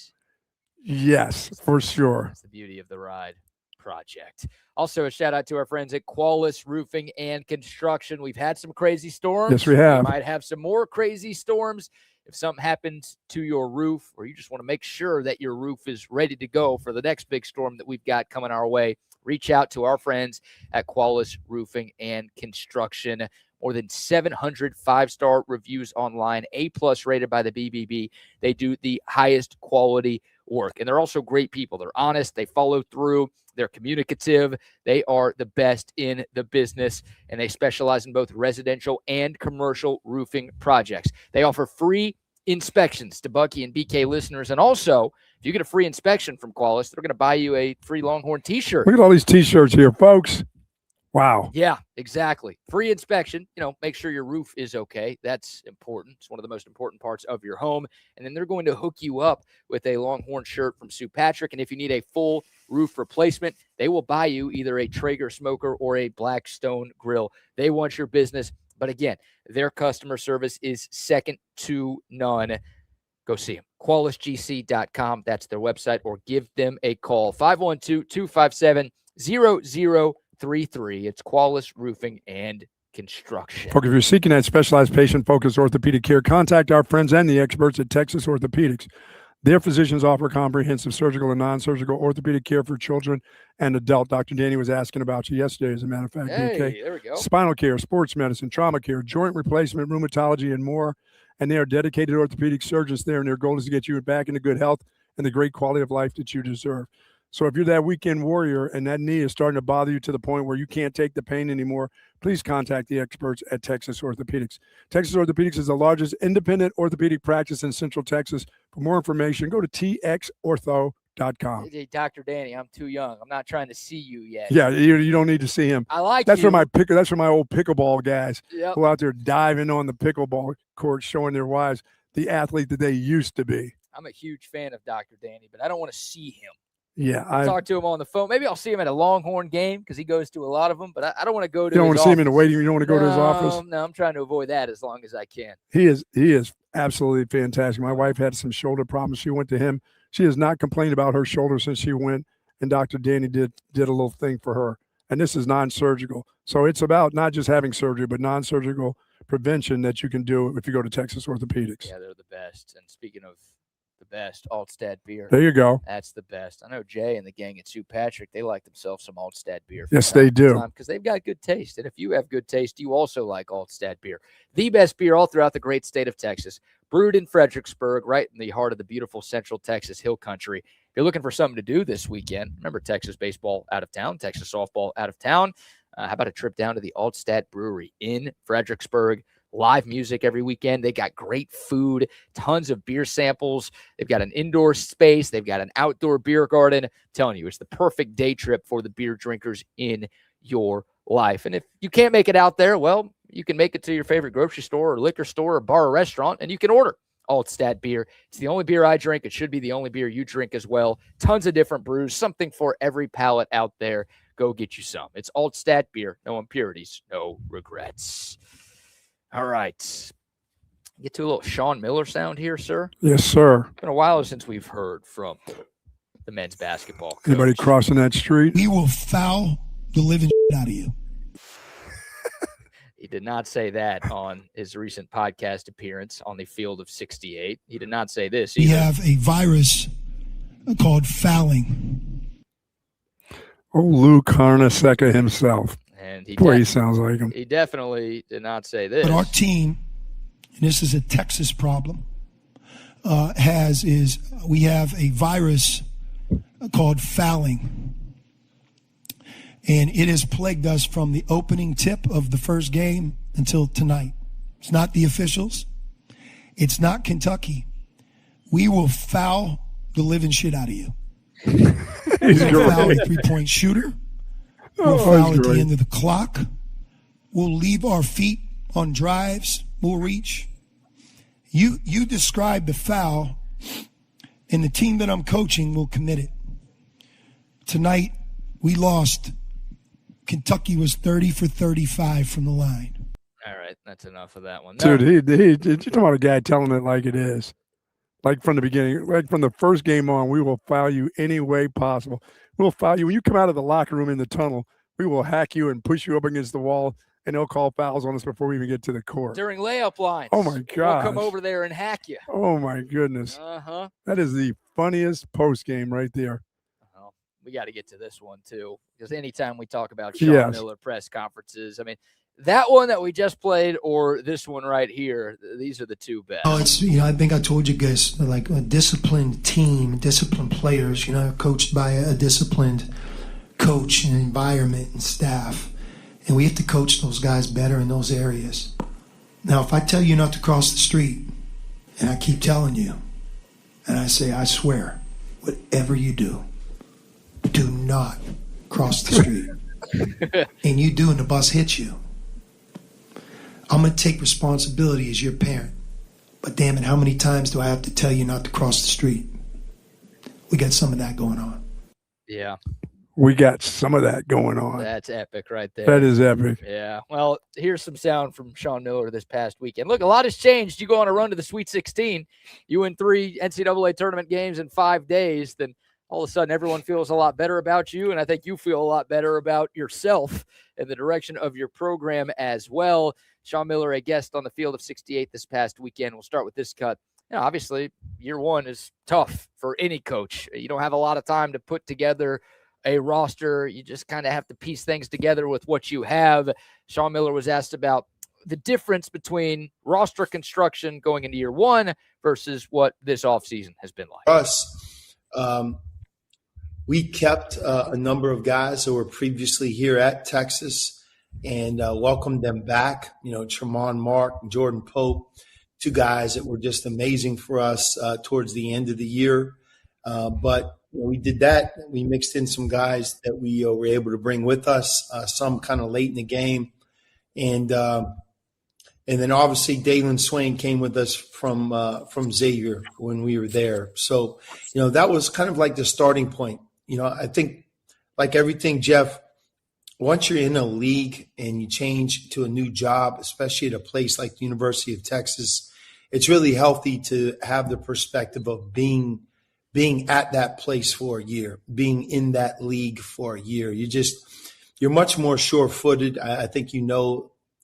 Yes, for sure. That's the beauty of the Ride Project. Also, a shout out to our friends at Qualis Roofing and Construction. We've had some crazy storms. Yes, we have. We might have some more crazy storms. If something happens to your roof, or you just want to make sure that your roof is ready to go for the next big storm that we've got coming our way, reach out to our friends at Qualis Roofing and Construction. More than 700 five-star reviews online, A+ rated by the BBB. They do the highest quality work, and they're also great people. They're honest. They follow through. They're communicative. They are the best in the business, and they specialize in both residential and commercial roofing projects. They offer free inspections to Bucky and BK listeners, and also, if you get a free inspection from Qualis, they're going to buy you a free Longhorn t-shirt. Look at all these t-shirts here, folks. Wow. Yeah, exactly. Free inspection, make sure your roof is okay. That's important. It's one of the most important parts of your home. And then they're going to hook you up with a Longhorn shirt from Sue Patrick. And if you need a full roof replacement, they will buy you either a Traeger smoker or a Blackstone grill. They want your business. But again, their customer service is second to none. Go see them. QualisGC.com. That's their website. Or give them a call. 512-257-0033. It's Qualis Roofing and Construction. Folks, if you're seeking that specialized patient-focused orthopedic care, contact our friends and the experts at Texas Orthopedics. Their physicians offer comprehensive surgical and non-surgical orthopedic care for children and adult. Dr. Danny was asking about you yesterday, as a matter of fact. Hey, BK. there we go. Spinal care, sports medicine, trauma care, joint replacement, rheumatology, and more. And they are dedicated orthopedic surgeons there, and their goal is to get you back into good health and the great quality of life that you deserve. So if you're that weekend warrior and that knee is starting to bother you to the point where you can't take the pain anymore, please contact the experts at Texas Orthopedics. Texas Orthopedics is the largest independent orthopedic practice in Central Texas. For more information, go to txortho.com. Hey, Dr. Danny, I'm too young. I'm not trying to see you yet. Yeah, you don't need to see him. I like That's you. That's for my old pickleball guys Yep. who out there diving on the pickleball court, showing their wives the athlete that they used to be. I'm a huge fan of Dr. Danny, but I don't want to see him. Yeah, I talk to him on the phone. Maybe I'll see him at a Longhorn game because he goes to a lot of them. But I don't want to go to. You don't his want to see him in the office. waiting room. You don't want to go to his office. No, I'm trying to avoid that as long as I can. He is absolutely fantastic. My wife had some shoulder problems. She went to him. She has not complained about her shoulder since she went, and Dr. Danny did a little thing for her. And this is non-surgical. So it's about not just having surgery, but non-surgical prevention that you can do if you go to Texas Orthopedics. Yeah, they're the best. And speaking of the best, Altstadt Beer. There you go. That's the best. I know Jay and the gang at Sue Patrick, they like themselves some Altstadt Beer. Yes, they do. Because they've got good taste. And if you have good taste, you also like Altstadt Beer. The best beer all throughout the great state of Texas. Brewed in Fredericksburg, right in the heart of the beautiful Central Texas Hill Country. If you're looking for something to do this weekend, remember Texas baseball out of town, Texas softball out of town. How about a trip down to the Altstadt Brewery in Fredericksburg? Live music every weekend. They got great food, tons of beer samples. They've got an indoor space. They've got an outdoor beer garden. I'm telling you, it's the perfect day trip for the beer drinkers in your life. And if you can't make it out there, well, you can make it to your favorite grocery store or liquor store or bar or restaurant, and you can order Altstadt Beer. It's the only beer I drink. It should be the only beer you drink as well. Tons of different brews, something for every palate out there. Go get you some. It's Altstadt Beer. No impurities, no regrets. All right. Get to a little Sean Miller sound here, sir. Yes, sir. It's been a while since we've heard from the men's basketball coach. Anybody crossing that street? We will foul the living out of you. He did not say that on his recent podcast appearance on the field of 68. He did not say this either. We have a virus called fouling. Oh, Lou Carnesecca himself. And he sounds like him. He definitely did not say this. But our team, and this is a Texas problem, we have a virus called fouling. And it has plagued us from the opening tip of the first game until tonight. It's not the officials. It's not Kentucky. We will foul the living shit out of you. We'll foul a three-point shooter. We'll foul at the end of the clock. We'll leave our feet on drives. We'll reach. You describe the foul, and the team that I'm coaching will commit it. Tonight, we lost Kentucky was 30 for 35 from the line. All right, that's enough of that one. Dude, you're talking about a guy telling it like it is. Like from the beginning, like from the first game on, we will foul you any way possible. We'll foul you. When you come out of the locker room in the tunnel, we will hack you and push you up against the wall, and they'll call fouls on us before we even get to the court. During layup lines. Oh, my God. We'll come over there and hack you. Oh, my goodness. Uh-huh. That is the funniest post game right there. Well, we got to get to this one, too, because anytime we talk about Sean Miller press conferences, I mean, that one that we just played or this one right here, these are the two best. Oh, it's, I think I told you guys, like a disciplined team, disciplined players, coached by a disciplined coach and environment and staff. And we have to coach those guys better in those areas. Now, if I tell you not to cross the street, and I keep telling you, and I say, I swear, whatever you do not cross the street. And you do, and the bus hits you. I'm going to take responsibility as your parent. But damn it, how many times do I have to tell you not to cross the street? We got some of that going on. Yeah. We got some of that going on. That's epic right there. That is epic. Yeah. Well, here's some sound from Sean Miller this past weekend. Look, a lot has changed. You go on a run to the Sweet 16, you win 3 NCAA tournament games in 5 days, then all of a sudden everyone feels a lot better about you, and I think you feel a lot better about yourself and the direction of your program as well. Sean Miller, a guest on the field of 68 this past weekend. We'll start with this cut. Obviously, year one is tough for any coach. You don't have a lot of time to put together a roster. You just kind of have to piece things together with what you have. Sean Miller was asked about the difference between roster construction going into year one versus what this offseason has been like. Us, we kept a number of guys who were previously here at Texas and welcomed them back. Tremont Mark, Jordan Pope, 2 guys that were just amazing for us towards the end of the year. But we did that. We mixed in some guys that we were able to bring with us, some kind of late in the game. And then obviously Dalen Swain came with us from Xavier when we were there. So, that was kind of like the starting point. I think like everything, Jeff, once you're in a league and you change to a new job, especially at a place like the University of Texas, it's really healthy to have the perspective of being at that place for a year, being in that league for a year. You're much more sure-footed. I think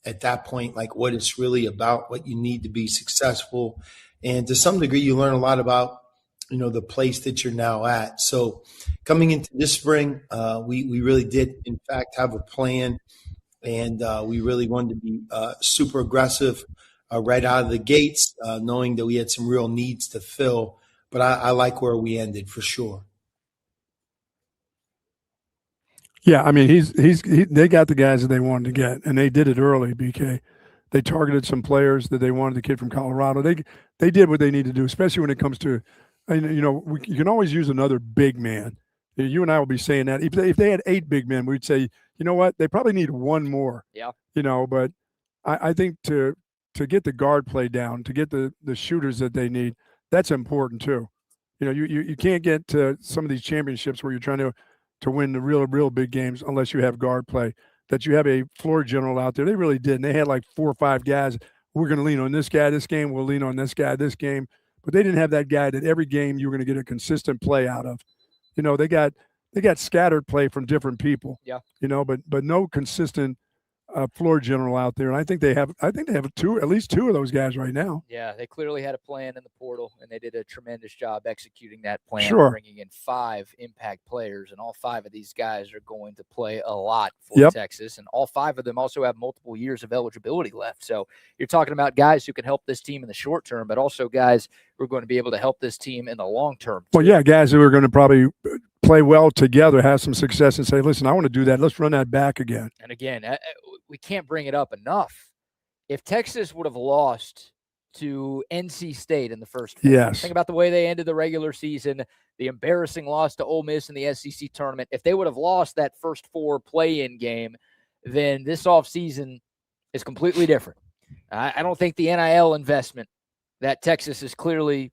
at that point, like what it's really about, what you need to be successful. And to some degree, you learn a lot about, the place that you're now at. So coming into this spring, we really did, in fact, have a plan. And we really wanted to be super aggressive right out of the gates, knowing that we had some real needs to fill. But I like where we ended for sure. Yeah, I mean, they got the guys that they wanted to get, and they did it early, BK. They targeted some players that they wanted, the kid from Colorado. They did what they need to do, especially when it comes to, you can always use another big man. You and I will be saying that. If they had 8 big men, we'd say, you know what, they probably need 1 more. Yeah. But I think to get the guard play down, to get the shooters that they need, that's important too. You can't get to some of these championships where you're trying to win the real big games unless you have guard play. That you have a floor general out there. They really did. And they had like 4 or 5 guys. We're going to lean on this guy this game. We'll lean on this guy this game. But they didn't have that guy that every game you were going to get a consistent play out of. They got scattered play from different people. Yeah. But no consistent floor general out there, and I think they have at least two of those guys right now. Yeah, they clearly had a plan in the portal, and they did a tremendous job executing that plan, Sure. bringing in 5 impact players, and all 5 of these guys are going to play a lot for Texas, and all 5 of them also have multiple years of eligibility left. So you're talking about guys who can help this team in the short term, but also guys who are going to be able to help this team in the long term. Well, yeah, guys who are going to probably play well together, have some success, and say, listen, I want to do that. Let's run that back again. And again, we can't bring it up enough. If Texas would have lost to NC State in the first round, yes. Think about the way they ended the regular season, the embarrassing loss to Ole Miss in the SEC tournament. If they would have lost that first 4 play-in game, then this offseason is completely different. I don't think the NIL investment that Texas is clearly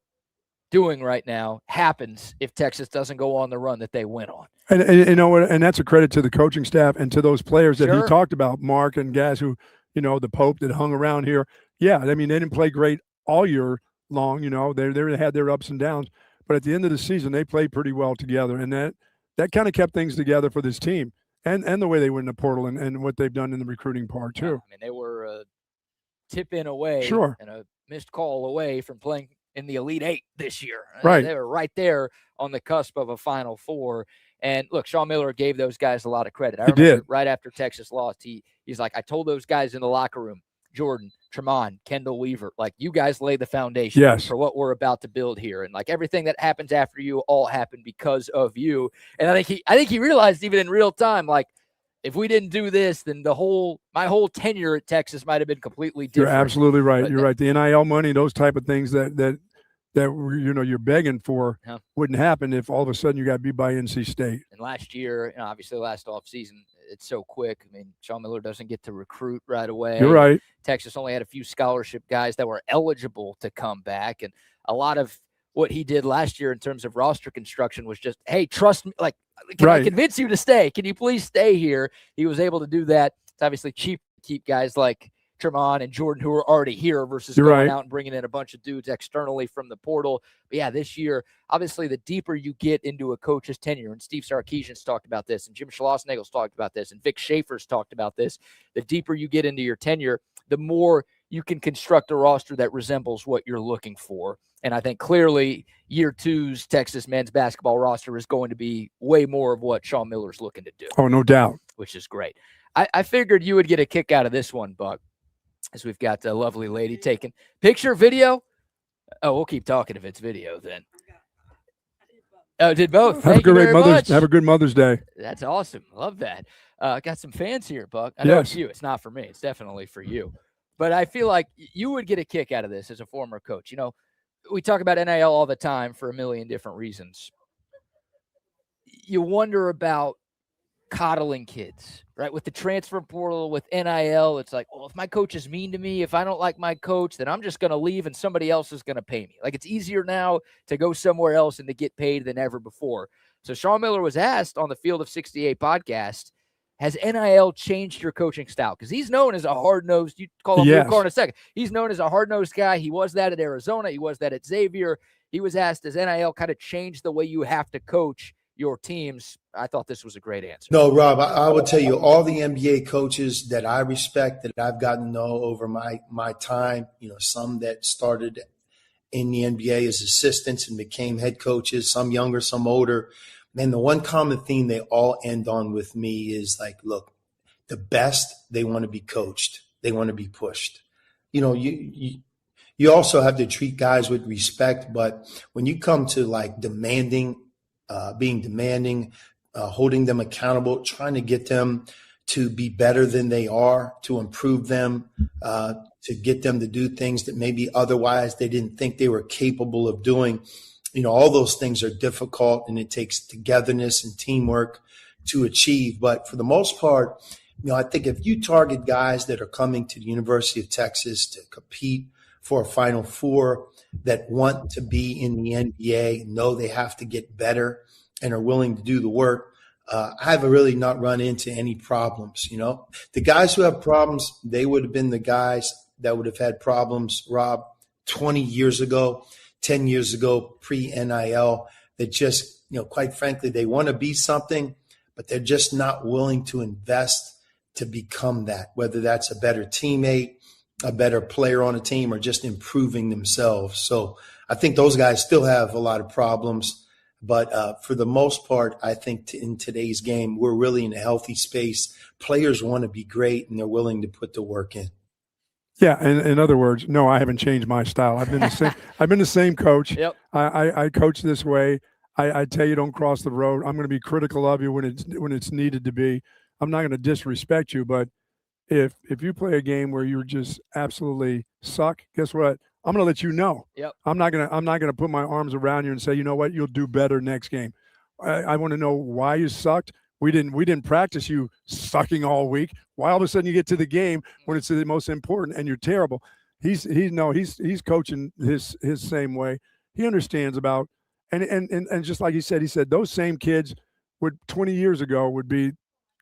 doing right now happens if Texas doesn't go on the run that they went on. And you know what? And that's a credit to the coaching staff and to those players that he talked about, Mark and guys who, you know, the Pope that hung around here. Yeah, I mean, they didn't play great all year long. You know, they had their ups and downs, but at the end of the season, they played pretty well together, and that kind of kept things together for this team, and the way they went in the portal and what they've done in the recruiting part too. Yeah, I mean, they were a tip in away, and a missed call away from playing in the Elite Eight this year. Right, they were right there on the cusp of a Final Four. And look, Sean Miller gave those guys a lot of credit. I remember right after Texas lost, he's like, I told those guys in the locker room, Jordan, Tremont, Kendall Weaver, like, you guys lay the foundation for what we're about to build here. And like, everything that happens after you all happened because of you. And I think he realized even in real time, like, if we didn't do this, then my whole tenure at Texas might have been completely different. You're absolutely right. But you're right. The NIL money, those type of things that you know you're begging for wouldn't happen if all of a sudden you got beat by NC State. And last year, you know, obviously last offseason, it's so quick. I mean, Sean Miller doesn't get to recruit right away. You're right. Texas only had a few scholarship guys that were eligible to come back, and a lot of what he did last year in terms of roster construction was just, hey, trust me. Like, can I convince you to stay? Can you please stay here? He was able to do that. It's obviously cheap to keep guys like Tremont and Jordan who are already here versus going out and bringing in a bunch of dudes externally from the portal. But yeah, this year, obviously, the deeper you get into a coach's tenure, and Steve Sarkisian's talked about this, and Jim Schlossnagel's talked about this, and Vic Schaefer's talked about this, the deeper you get into your tenure, the more you can construct a roster that resembles what you're looking for. And I think clearly year two's Texas men's basketball roster is going to be way more of what Sean Miller's looking to do. Oh, no doubt. Which is great. I figured you would get a kick out of this one, Buck, as we've got a lovely lady taking picture, video. Oh, we'll keep talking if it's video then. Oh, did both. Have a good Mother's Day. That's awesome. Love that. Got some fans here, Buck. I know it's you. It's not for me. It's definitely for you. But I feel like you would get a kick out of this as a former coach. You know, we talk about NIL all the time for a million different reasons. You wonder about coddling kids, right? With the transfer portal, with NIL, it's like, well, if my coach is mean to me, if I don't like my coach, then I'm just going to leave and somebody else is going to pay me. Like, it's easier now to go somewhere else and to get paid than ever before. So Sean Miller was asked on the Field of 68 podcast, has NIL changed your coaching style? Because he's known as a hard-nosed, you call him Luke in a second. He's known as a hard-nosed guy. He was that at Arizona. He was that at Xavier. He was asked, does NIL kind of change the way you have to coach your teams? I thought this was a great answer. No, Rob, I would tell you, all the NBA coaches that I respect, that I've gotten to know over my time, you know, some that started in the NBA as assistants and became head coaches, some younger, some older. Man, the one common theme they all end on with me is like, look, the best, they want to be coached. They want to be pushed. You know, you also have to treat guys with respect, but when you come to like being demanding, holding them accountable, trying to get them to be better than they are, to improve them, to get them to do things that maybe otherwise they didn't think they were capable of doing. You know, all those things are difficult, and it takes togetherness and teamwork to achieve. But for the most part, you know, I think if you target guys that are coming to the University of Texas to compete for a Final Four, that want to be in the NBA, know they have to get better and are willing to do the work, I have really not run into any problems. You know, the guys who have problems, they would have been the guys that would have had problems, Rob, 20 years ago, 10 years ago, pre-NIL, that just, you know, quite frankly, they want to be something, but they're just not willing to invest to become that, whether that's a better teammate, a better player on a team, or just improving themselves. So I think those guys still have a lot of problems. But for the most part, I think in today's game, we're really in a healthy space. Players want to be great, and they're willing to put the work in. Yeah, in other words, no, I haven't changed my style. I've been the same. I've been the same coach. Yep. I coach this way. I tell you, don't cross the road. I'm going to be critical of you when it's needed to be. I'm not going to disrespect you, but if you play a game where you just absolutely suck, guess what? I'm going to let you know. Yep. I'm not going to put my arms around you and say, you know what, you'll do better next game. I want to know why you sucked. We didn't practice you sucking all week. Why all of a sudden you get to the game when it's the most important and you're terrible? He's coaching his same way. He understands about and just like he said those same kids would 20 years ago would be,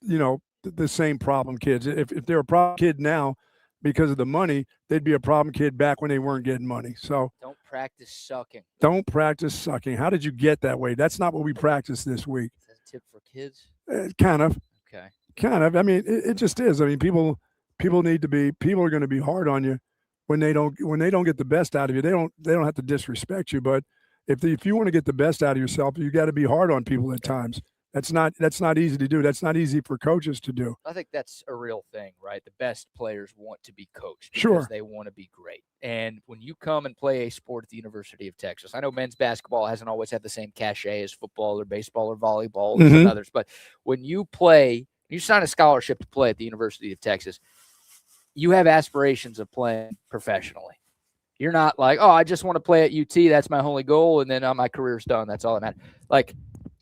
the same problem kids. If they're a problem kid now because of the money, they'd be a problem kid back when they weren't getting money. So don't practice sucking. Don't practice sucking. How did you get that way? That's not what we practiced this week. Is that a tip for kids? Kind of. Okay. Kind of. I mean, it just is. I mean, people are going to be hard on you when they don't get the best out of you. They don't have to disrespect you, but if you want to get the best out of yourself, you got to be hard on people at times. That's not easy to do. That's not easy for coaches to do. I think that's a real thing, right? The best players want to be coached because Sure. they want to be great. And when you come and play a sport at the University of Texas, I know men's basketball hasn't always had the same cachet as football or baseball or volleyball and others, but when you sign a scholarship to play at the University of Texas, you have aspirations of playing professionally. You're not like, oh, I just want to play at UT. That's my only goal. And then my career's done. That's all that matters. Like,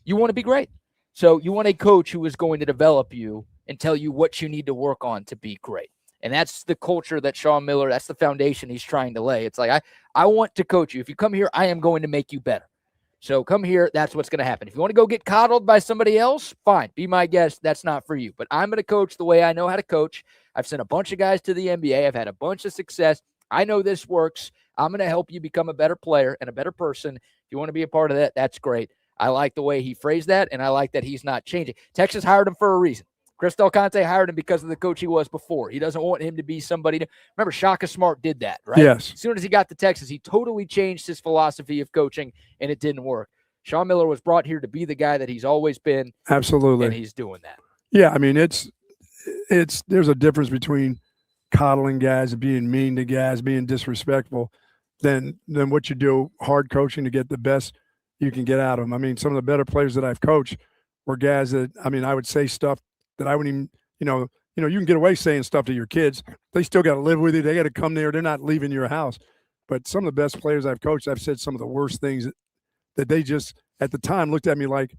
you want to be great. So you want a coach who is going to develop you and tell you what you need to work on to be great. And that's the culture that Sean Miller, that's the foundation he's trying to lay. It's like, I want to coach you. If you come here, I am going to make you better. So come here. That's what's going to happen. If you want to go get coddled by somebody else, fine. Be my guest. That's not for you. But I'm going to coach the way I know how to coach. I've sent a bunch of guys to the NBA. I've had a bunch of success. I know this works. I'm going to help you become a better player and a better person. If you want to be a part of that, that's great. I like the way he phrased that, and I like that he's not changing. Texas hired him for a reason. Chris Del Conte hired him because of the coach he was before. He doesn't want him to be somebody. Remember, Shaka Smart did that, right? Yes. As soon as he got to Texas, he totally changed his philosophy of coaching, and it didn't work. Sean Miller was brought here to be the guy that he's always been. Absolutely. And he's doing that. Yeah, I mean, there's a difference between coddling guys and being mean to guys, being disrespectful, than what you do hard coaching to get the best you can get out of them. I mean, some of the better players that I've coached were guys that, I mean, I would say stuff that I wouldn't even, you can get away saying stuff to your kids. They still got to live with you. They got to come there. They're not leaving your house. But some of the best players I've coached, I've said some of the worst things that they just, at the time, looked at me like,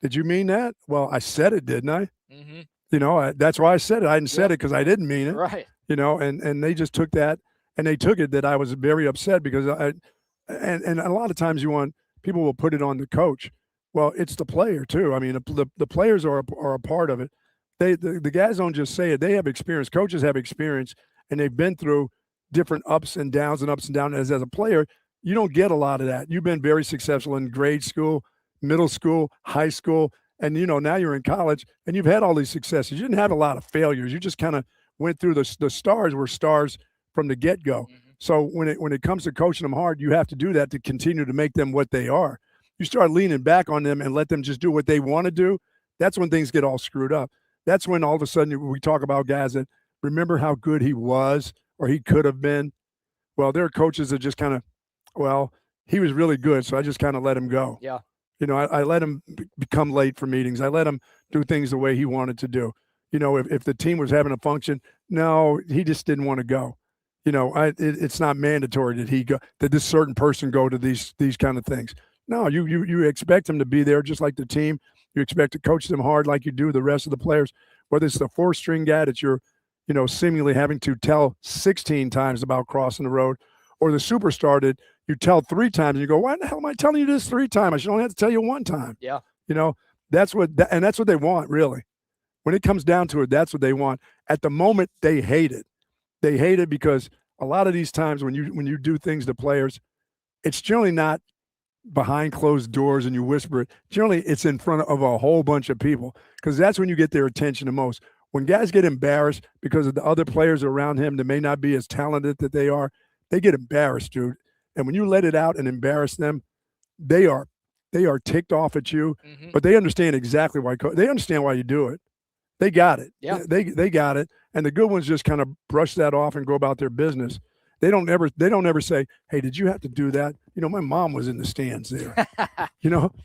did you mean that? Well, I said it, didn't I? Mm-hmm. That's why I said it. I didn't said it because I didn't mean it. Right. And they just took that, and they took it that I was very upset because and a lot of times people will put it on the coach. Well, it's the player too. I mean, the players are a part of it. The guys don't just say it. They have experience. Coaches have experience, and they've been through different ups and downs. As a player, you don't get a lot of that. You've been very successful in grade school, middle school, high school, and now you're in college, and you've had all these successes. You didn't have a lot of failures. You just kind of went through the stars were stars from the get-go. Mm-hmm. So when it comes to coaching them hard, you have to do that to continue to make them what they are. You start leaning back on them and let them just do what they want to do. That's when things get all screwed up. That's when all of a sudden we talk about guys that remember how good he was or he could have been. Well, there are coaches that just kind of, well, he was really good, so I just kind of let him go. Yeah. I let him become late for meetings. I let him do things the way he wanted to do. If the team was having a function, no, he just didn't want to go. It's not mandatory that this certain person go to these kind of things. No, you expect him to be there just like the team. You expect to coach them hard like you do the rest of the players. Whether it's the four-string guy that you're, seemingly having to tell 16 times about crossing the road, or the superstar that you tell 3 times and you go, why the hell am I telling you this 3 times? I should only have to tell you 1 time. Yeah. That's what they want, really. When it comes down to it, that's what they want. At the moment, they hate it. They hate it because a lot of these times when you do things to players, it's generally not behind closed doors and you whisper it. Generally, it's in front of a whole bunch of people because that's when you get their attention the most. When guys get embarrassed because of the other players around him that may not be as talented that they are, they get embarrassed, dude. And when you let it out and embarrass them, they are ticked off at you, but they understand exactly why. They understand why you do it. They got it. Yeah. They got it. And the good ones just kind of brush that off and go about their business. They don't ever say, hey, did you have to do that? My mom was in the stands there.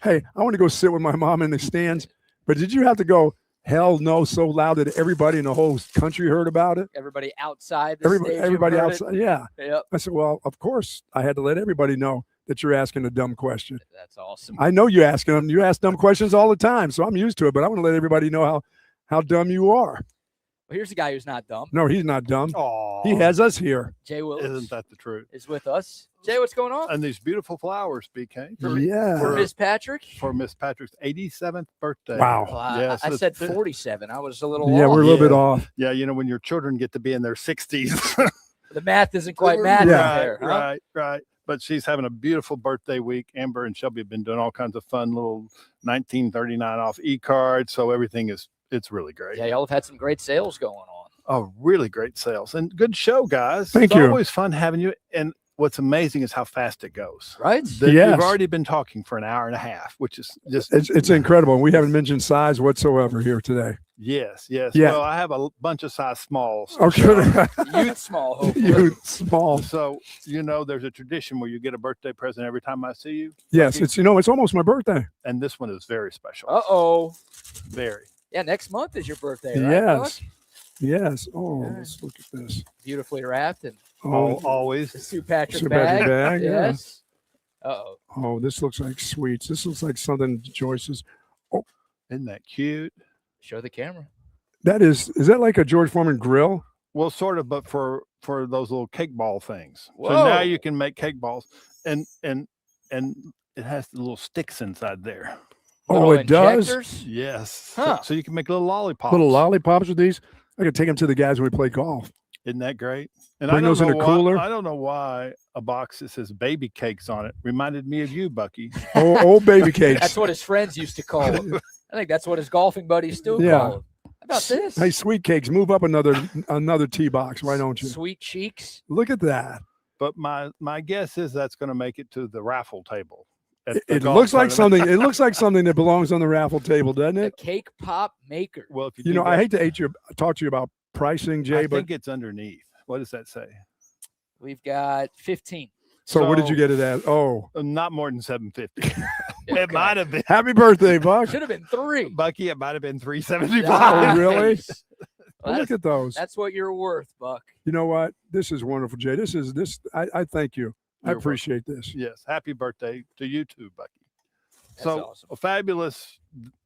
Hey, I want to go sit with my mom in the stands, but did you have to go, hell no, so loud that everybody in the whole country heard about it? Everybody outside the stage. Everybody outside. Yeah. Yep. I said, well, of course I had to let everybody know that you're asking a dumb question. That's awesome. I know you ask dumb questions all the time, so I'm used to it, but I want to let everybody know how dumb you are. Well, here's a guy who's not dumb. No, he's not dumb. Aww. He has us here. Jay Willis Isn't that the truth? is with us. Jay, what's going on? And these beautiful flowers, BK. Yeah. For Miss Patrick? For Miss Patrick's 87th birthday. Wow. Well, Yes, I it's- said 47. I was a little Yeah, off. we're a little bit Yeah. off. Yeah, you know, when your children get to be in their 60s. The math isn't quite math Yeah. there. Huh? Right. But she's having a beautiful birthday week. Amber and Shelby have been doing all kinds of fun little 1939 off e-cards. So everything it's really great. Yeah, y'all have had some great sales going on. Oh, really great sales and good show, guys. Thank it's you. always fun having you. And what's amazing is how fast it goes. Right? Yes. We've already been talking for an hour and a half, which is just It's incredible. We haven't mentioned size whatsoever here today. yes. Yeah. Well, I have a bunch of size smalls. Oh, good. Youth small, hopefully. You small. So, there's a tradition where you get a birthday present every time I see you. Yes, it's almost my birthday. And this one is very special. Uh-oh. Very. Yeah, next month is your birthday, right? Buck? Yes. Oh, Yeah. let's look at this. Beautifully wrapped and Oh, Always. the Sue Patrick Sue bag. Patrick bag, yeah. Yes. Uh-oh. oh, this looks like sweets. This looks like something Joyce's. Isn't that cute? Show the camera. Is that like a George Foreman grill? Well, sort of, but for those little cake ball things. So Whoa. now you can make cake balls, and it has the little sticks inside there. Oh, Little it does? injectors? Yes. Huh. So you can make little lollipops. Little lollipops with these? I could take them to the guys when we play golf. Isn't that great? And Bring those in a cooler? I don't know why a box that says baby cakes on it reminded me of you, Bucky. Oh, old baby cakes. That's what his friends used to call him. I think that's what his golfing buddies still Yeah. call him. How about this? Hey, sweet cakes, move up another tee box. Why don't you? Sweet cheeks. Look at that. But my guess is that's going to make it to the raffle table. at the It golf looks like tournament. something. It looks like something that belongs on the raffle table, doesn't The it? cake pop maker. Well, if you, You do know, I that- hate to talk to you about pricing, Jay, I but think it's underneath. What does that say? We've got 15. so what did so- you get it at? Oh, Not more than 750. Okay. It might have been happy birthday, Buck. Should have been 3. Bucky. It might have been 375. Oh, really? Nice. Oh, Well, look at those. that's what you're worth, Buck. You know what? This is wonderful, Jay. I thank you. I You're welcome. appreciate this. Yes. Happy birthday to you too, Bucky. That's So awesome. a fabulous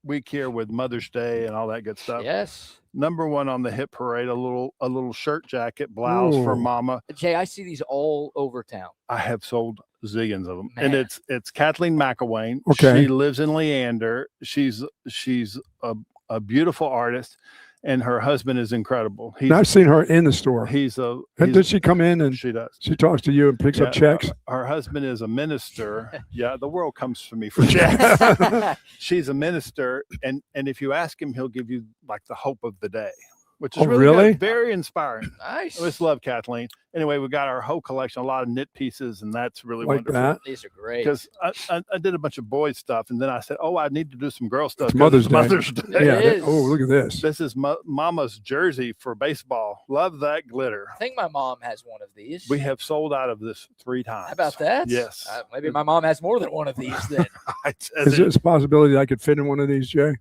week here with Mother's Day and all that good stuff. Yes. Number one on the hit parade, a little shirt jacket blouse for Ooh. Mama. Jay, I see these all over town. I have sold zillions of them, and Man. it's Kathleen McElwain. Okay. She lives in Leander. She's a beautiful artist, and her husband is incredible. And I've seen her in the store. He's a And does she come in and she does. she talks to you and picks up checks? Her husband is a minister. Yeah, the world comes to me for checks. She's a minister, and if you ask him, he'll give you like the hope of the day, which is Oh, really really? good, very inspiring. Nice. I just love Kathleen. Anyway, we got our whole collection, a lot of knit pieces, and that's really Like wonderful. that? These are great. Because I did a bunch of boys stuff, and then I said, "Oh, I need to do some girl stuff." It's 'cause Mother's Day. Mother's Day. It Yeah. is. Oh, look at this. This is Mama's jersey for baseball. Love that glitter. I think my mom has one of these. We have sold out of this 3 times. How about that? Yes. Maybe my mom has more than one of these then. Is there a possibility that I could fit in one of these, Jay?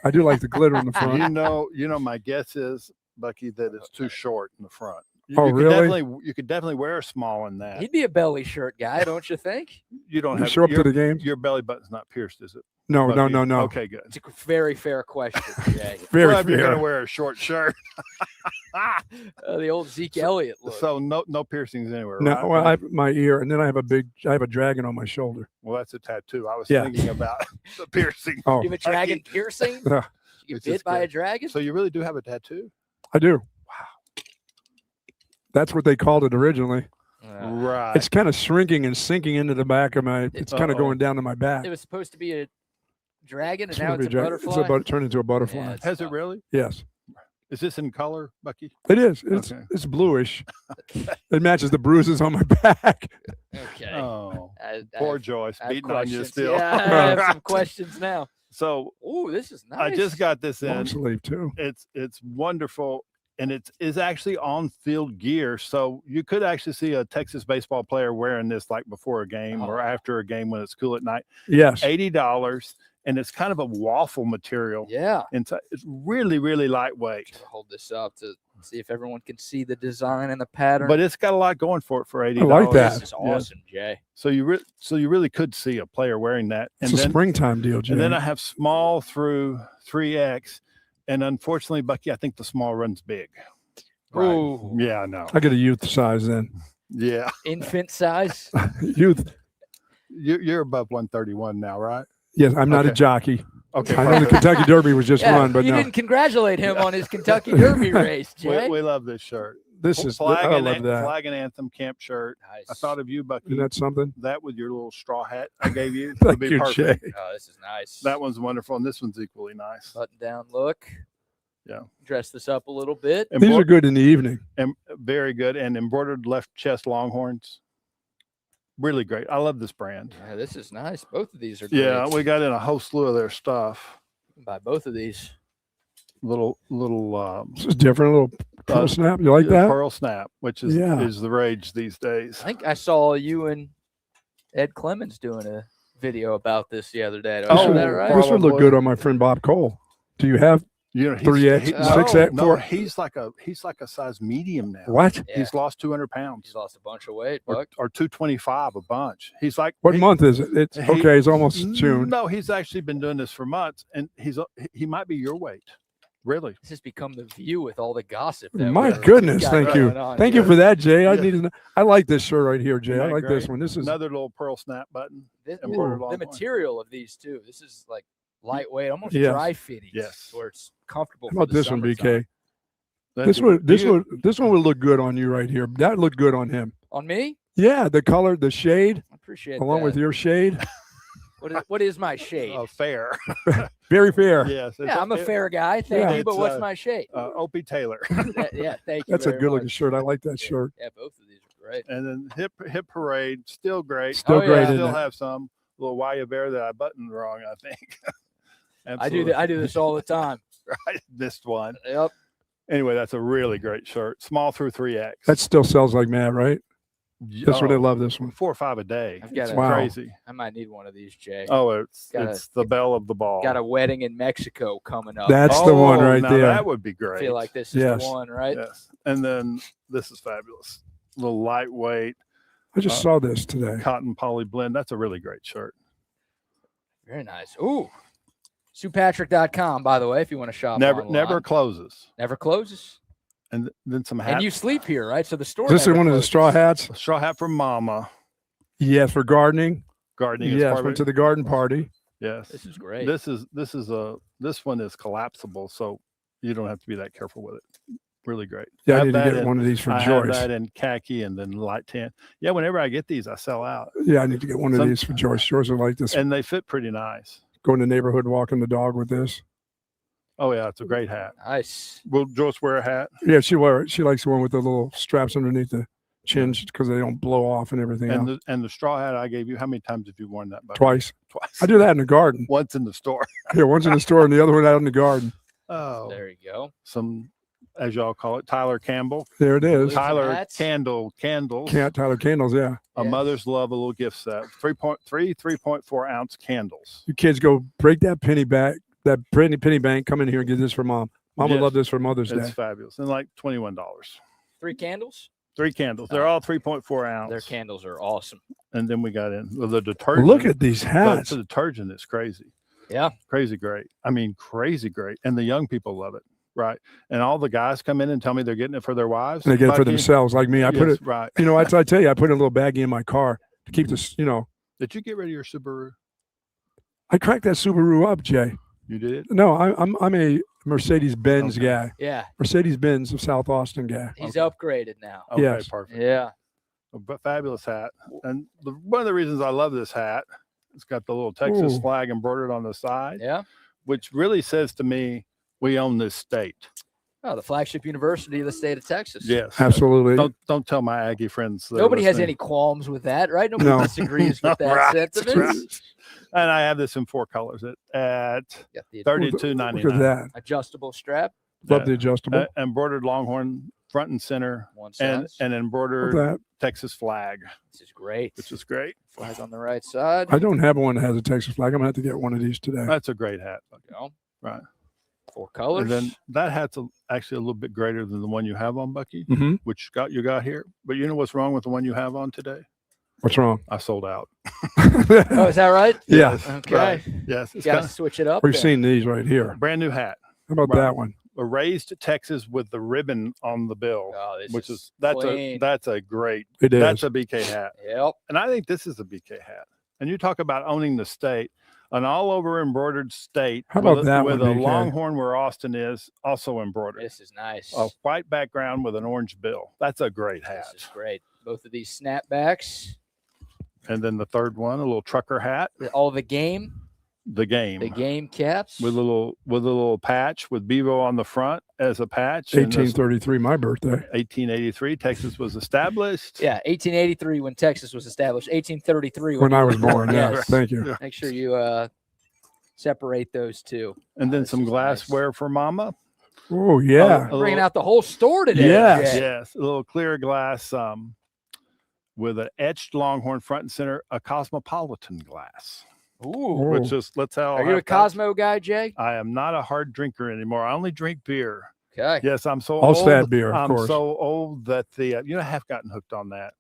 I do like the glitter on the front. you know, my guess is, Bucky, that it's too short in the front. Oh, really? You could definitely wear a small in that. He'd be a belly shirt guy, don't you think? You don't You have show up to your, the games? your belly button's not pierced, is it? No, no, Bucky? no, no. Okay, good. It's a very fair question, Jay. Very Well, if you're fair. gonna wear a short shirt, The old Zeke Elliott look. so no piercings anywhere. No, right? well, I have my ear, and then I have a dragon on my shoulder. Well, that's a tattoo. I was Yeah. thinking about the piercing. Oh, you have a dragon piercing? Ugh. You get It's bit just by a good. dragon? So you really do have a tattoo? I do. Wow. That's what they called it originally. Right. It's kind of shrinking and sinking into the back of my. It's kind of Uh-oh. going down to my back. It was supposed to be a dragon, and It's now gonna it's be a dra- butterfly. It's turned into a butterfly. Yeah, it's Has it not. really? Yes, Is this in color, Bucky? it is. It's Okay. it's bluish. It matches the bruises on my back. Okay. Oh, I poor have- Joyce, I have beating on you questions. still. Yeah, I have some questions now. So Ooh, this is nice. I just got this in. Long sleeve too. It's wonderful, and it is actually on field gear. So you could actually see a Texas baseball player wearing this like before a game or Oh. after a game when it's cool at night. Yes. $80, and it's kind of a waffle material. Yeah. And so it's really, really lightweight. I'll hold this up to see if everyone can see the design and the pattern. But it's got a lot going for it for $80. like that. This is Yeah. awesome, Jay. So you really could see a player wearing that. It's And a then, springtime deal, Jay. and then I have small through 3X. And unfortunately, Bucky, I think the small runs big. Ooh. Yeah, I know. I get a youth size then. Yeah. infant size. Youth. You're above 131 now, right? Yes, I'm not a Okay. jockey. Okay. I know the Kentucky Derby was just Yeah, run, but you no. didn't congratulate him on his Kentucky Derby race, Jay. We love this shirt. This is flag I and love that. flag and anthem camp shirt. Nice. I thought of you, Bucky. Isn't that something? That with your little straw hat I gave you would Thank be you, perfect. Jay. Oh, this is nice. That one's wonderful, and this one's equally nice. Button down look. Yeah. Dress this up a little bit. These are good in the evening. And very good, and embroidered left chest Longhorns. Really great. I love this brand. Yeah, this is nice. Both of these are great. Yeah, we got in a whole slew of their stuff. You can buy both of these. Little This is different. A little pearl snap. You like that? pearl snap, which is the rage these days. I think I saw you and Ed Clemens doing a video about this the other day. This Is would, that right? this would look Probably. good on my friend Bob Cole. Do you have You know, 3X, he- 6X, no, 4? he's like a size medium now. What? Yeah. He's lost 200 pounds He's lost a bunch of weight, or Buck. 225 a bunch. He's like What he- month is it? It's he- okay. It's almost June. No, he's actually been doing this for months, and he might be your weight. Really? This has become the view with all the gossip. That My we're- goodness, got thank you, going on thank here. you for that, Jay. I Yeah. needed. I like this shirt right here, Jay. Isn't I that like this great? one. This is Another little pearl snap button. This- embroidered the Longhorn. material of these too. This is like lightweight, almost Yes. dry fitting. Yes. where it's comfortable. How for about the this one, summertime. BK? This one would look good on you right here. That looked good on him. On me? Yeah, the color, the shade, I appreciate along that. with your shade, What is my shade? fair. very fair. Yes. Yeah, I'm a fair guy. Thank Yeah. you. But It's, what's my shade? Opie Taylor. Yeah, thank you. That's a very good looking much. shirt. I like that shirt. Yeah, both of these are great. And then hip parade, still great. Still Oh, yeah. great. I Isn't still it? have some little wire bear that I buttoned wrong, I think. I do this all the time. I missed one. Yep. Anyway, that's a really great shirt. Small through 3X. That still sells like mad, right? That's why they Oh, love this one. 4 or 5 a day. I've got It's a- Wow. crazy. I might need one of these, Jay. Oh, it's Gotta- the bell of the ball. Got a wedding in Mexico coming up. That's the one right now there. That would be I great. feel like this is Yes. the one, right? Yes. And then this is fabulous. A little lightweight I just saw this today. cotton poly blend. That's a really great shirt. Very nice. Ooh. SuePatrick.com, by the way, if you want to shop. Never online. closes. Never closes. And then some hats. And you sleep here, right? So the store. Is this never one of the closes. straw hats? A straw hat from Mama. Yes, for gardening. Gardening is Yes, part of went it. to the garden party. Yes. This is great. This one is collapsible, so you don't have to be that careful with it. Really great. Yeah, I have need to that get in- one of these for I have Joyce. that in khaki and then light tan. Yeah, whenever I get these, I sell out, Yeah, I need to get one of Some- these for Joyce. Joyce would like this. and they fit pretty nice. Go in the neighborhood, walking the dog with this. Oh yeah, it's a great hat. Nice. Will Joyce wear a hat? Yeah, she wear it. She likes the one with the little straps underneath the chin because they don't blow off and everything And else. the straw hat I gave you. How many times have you worn that? Bucky? Twice. Twice. I do that in the garden. Once in the store. Yeah, one's in the store and the other one out in the garden. Oh, There you go. some, as y'all call it, Tyler Campbell. There it is. Blue- Tyler hats? Candles. Tyler Candles, yeah. A Yeah. mother's love, a little gift set. 3.4 ounce candles. You kids go break that penny bank, penny bank, come in here and get this for mom. Mom would Yes. love this for Mother's It's Day. fabulous. And like $21. 3 candles. 3 candles. They're all 3.4 ounce. Their candles are awesome. And then we got in the detergent. Look at these the, hats. the detergent is crazy. Yeah. Crazy great. I mean, crazy great. And the young people love it. Right. And all the guys come in and tell me they're getting it for their wives. And they get it for Bucky, themselves, like me. I put yes, it, right. you know, I tell you, I put it in a little baggie in my car to keep this, you know. Did you get rid of your Subaru? I cracked that Subaru up, Jay. You did it? No, I'm a Mercedes-Benz Okay. guy. Yeah. Mercedes-Benz of South Austin guy. He's upgraded now. Okay, Yes. perfect. Yeah. A fabulous hat. And one of the reasons I love this hat, it's got the little Texas Ooh. flag embroidered on the side, Yeah. which really says to me, we own this state. Oh, the flagship university of the state of Texas. Yes. Absolutely. Don't tell my Aggie friends. that are Nobody has listening. any qualms with that, right? Nobody No. disagrees with that Right, sentiment. right. And I have this in 4 colors at Got the Look at $32.99. that. adjustable strap, Love Yeah. the adjustable. Embroidered Longhorn front and center, one and size. an Love embroidered that. Texas flag, This is great. which is great. Flag on the right side. I don't have one that has a Texas flag. I'm gonna have to get one of these today. That's a great hat. Go. Right. 4 colors. And then that hat's actually a little bit greater than the one you have on, Bucky, Mm-hmm. which you got here. But you know what's wrong with the one you have on today? What's wrong? I sold out. Oh, is that right? Yeah. Okay. Right. Yes. It's Got to kind switch it up. We've then. seen these right here. of brand new hat. How about Right. that one? a raised Texas with the ribbon on the bill, Oh, this which is that's clean. a great. It is. That's a BK hat, Yep. and I think this is a BK hat. And you talk about owning the state, an all over embroidered state. How about with that with one, a BK? Longhorn where Austin is, also embroidered. This is nice. A white background with an orange bill. That's a great hat. This is great. Both of these snapbacks. And then the third one, a little trucker hat. All the game. The game. The game caps. With a little patch with Bevo on the front as a patch. And this- 1833, my birthday. 1883, Texas was established. Yeah, 1883 when Texas was established. 1833 When you I were was born. Yeah, Yes. thank you. Make sure you separate those two. And then This some is glassware for Mama. Oh, yeah. A Bringing little- out the whole store today. Yes. Jay. Yes, a little clear glass with an etched Longhorn front and center, a cosmopolitan glass. Ooh. Which is, let's Are you a Cosmo guy, Jay? I am not a hard drinker anymore. I only drink beer. Okay. Yes, I'm so Altstadt old. Beer, of I'm course. so old that I have gotten hooked on that,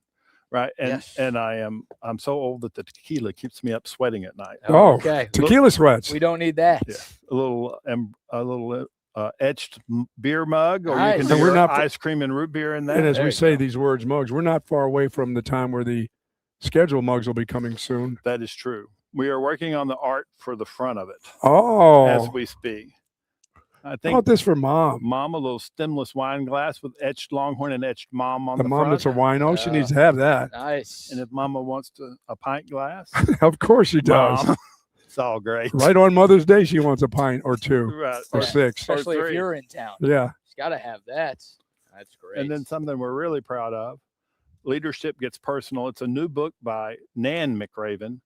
right? And Yes. and I'm so old that the tequila keeps me up sweating at night. Oh, okay. Tequila sweats. We don't need that. Yeah, a little etched beer mug, or Nice. you can And do we're your not- ice cream and root beer in that. And as There we you say go. these words, mugs, we're not far away from the time where the schedule mugs will be coming soon. That is true. We are working on the art for the front of it as Oh, we speak. I how think about this for mom? Mom, a little stemless wine glass with etched Longhorn and etched Mom on The the mom front. that's a wino, she Yeah. needs to have that. Nice. And if Mama wants a pint glass, Of course she does. Mom, it's all great. Right on Mother's Day, she wants a pint or two Right. or Yeah. six. Especially if three. you're in town. Yeah. She's got to have that. That's great. And then something we're really proud of, Leadership Gets Personal. It's a new book by Nan McRaven,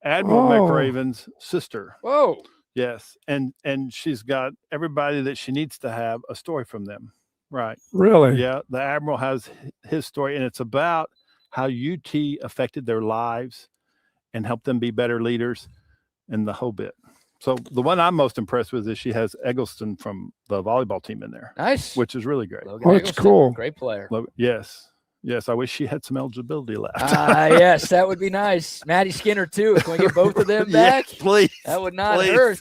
Admiral Oh. McRaven's sister. Whoa. Yes. And she's got everybody that she needs to have a story from them. Right. Really? Yeah. The Admiral has his story, and it's about how UT affected their lives and helped them be better leaders and the whole bit. So the one I'm most impressed with is she has Eggleston from the volleyball team in there, Nice. which is really great. Logan Oh, that's Eggleston, cool. Great player. Yes. Yes. I wish she had some eligibility left. Yes, that would be nice. Maddie Skinner, too. Can we get both of them back? Yes, please. That would not please. hurt.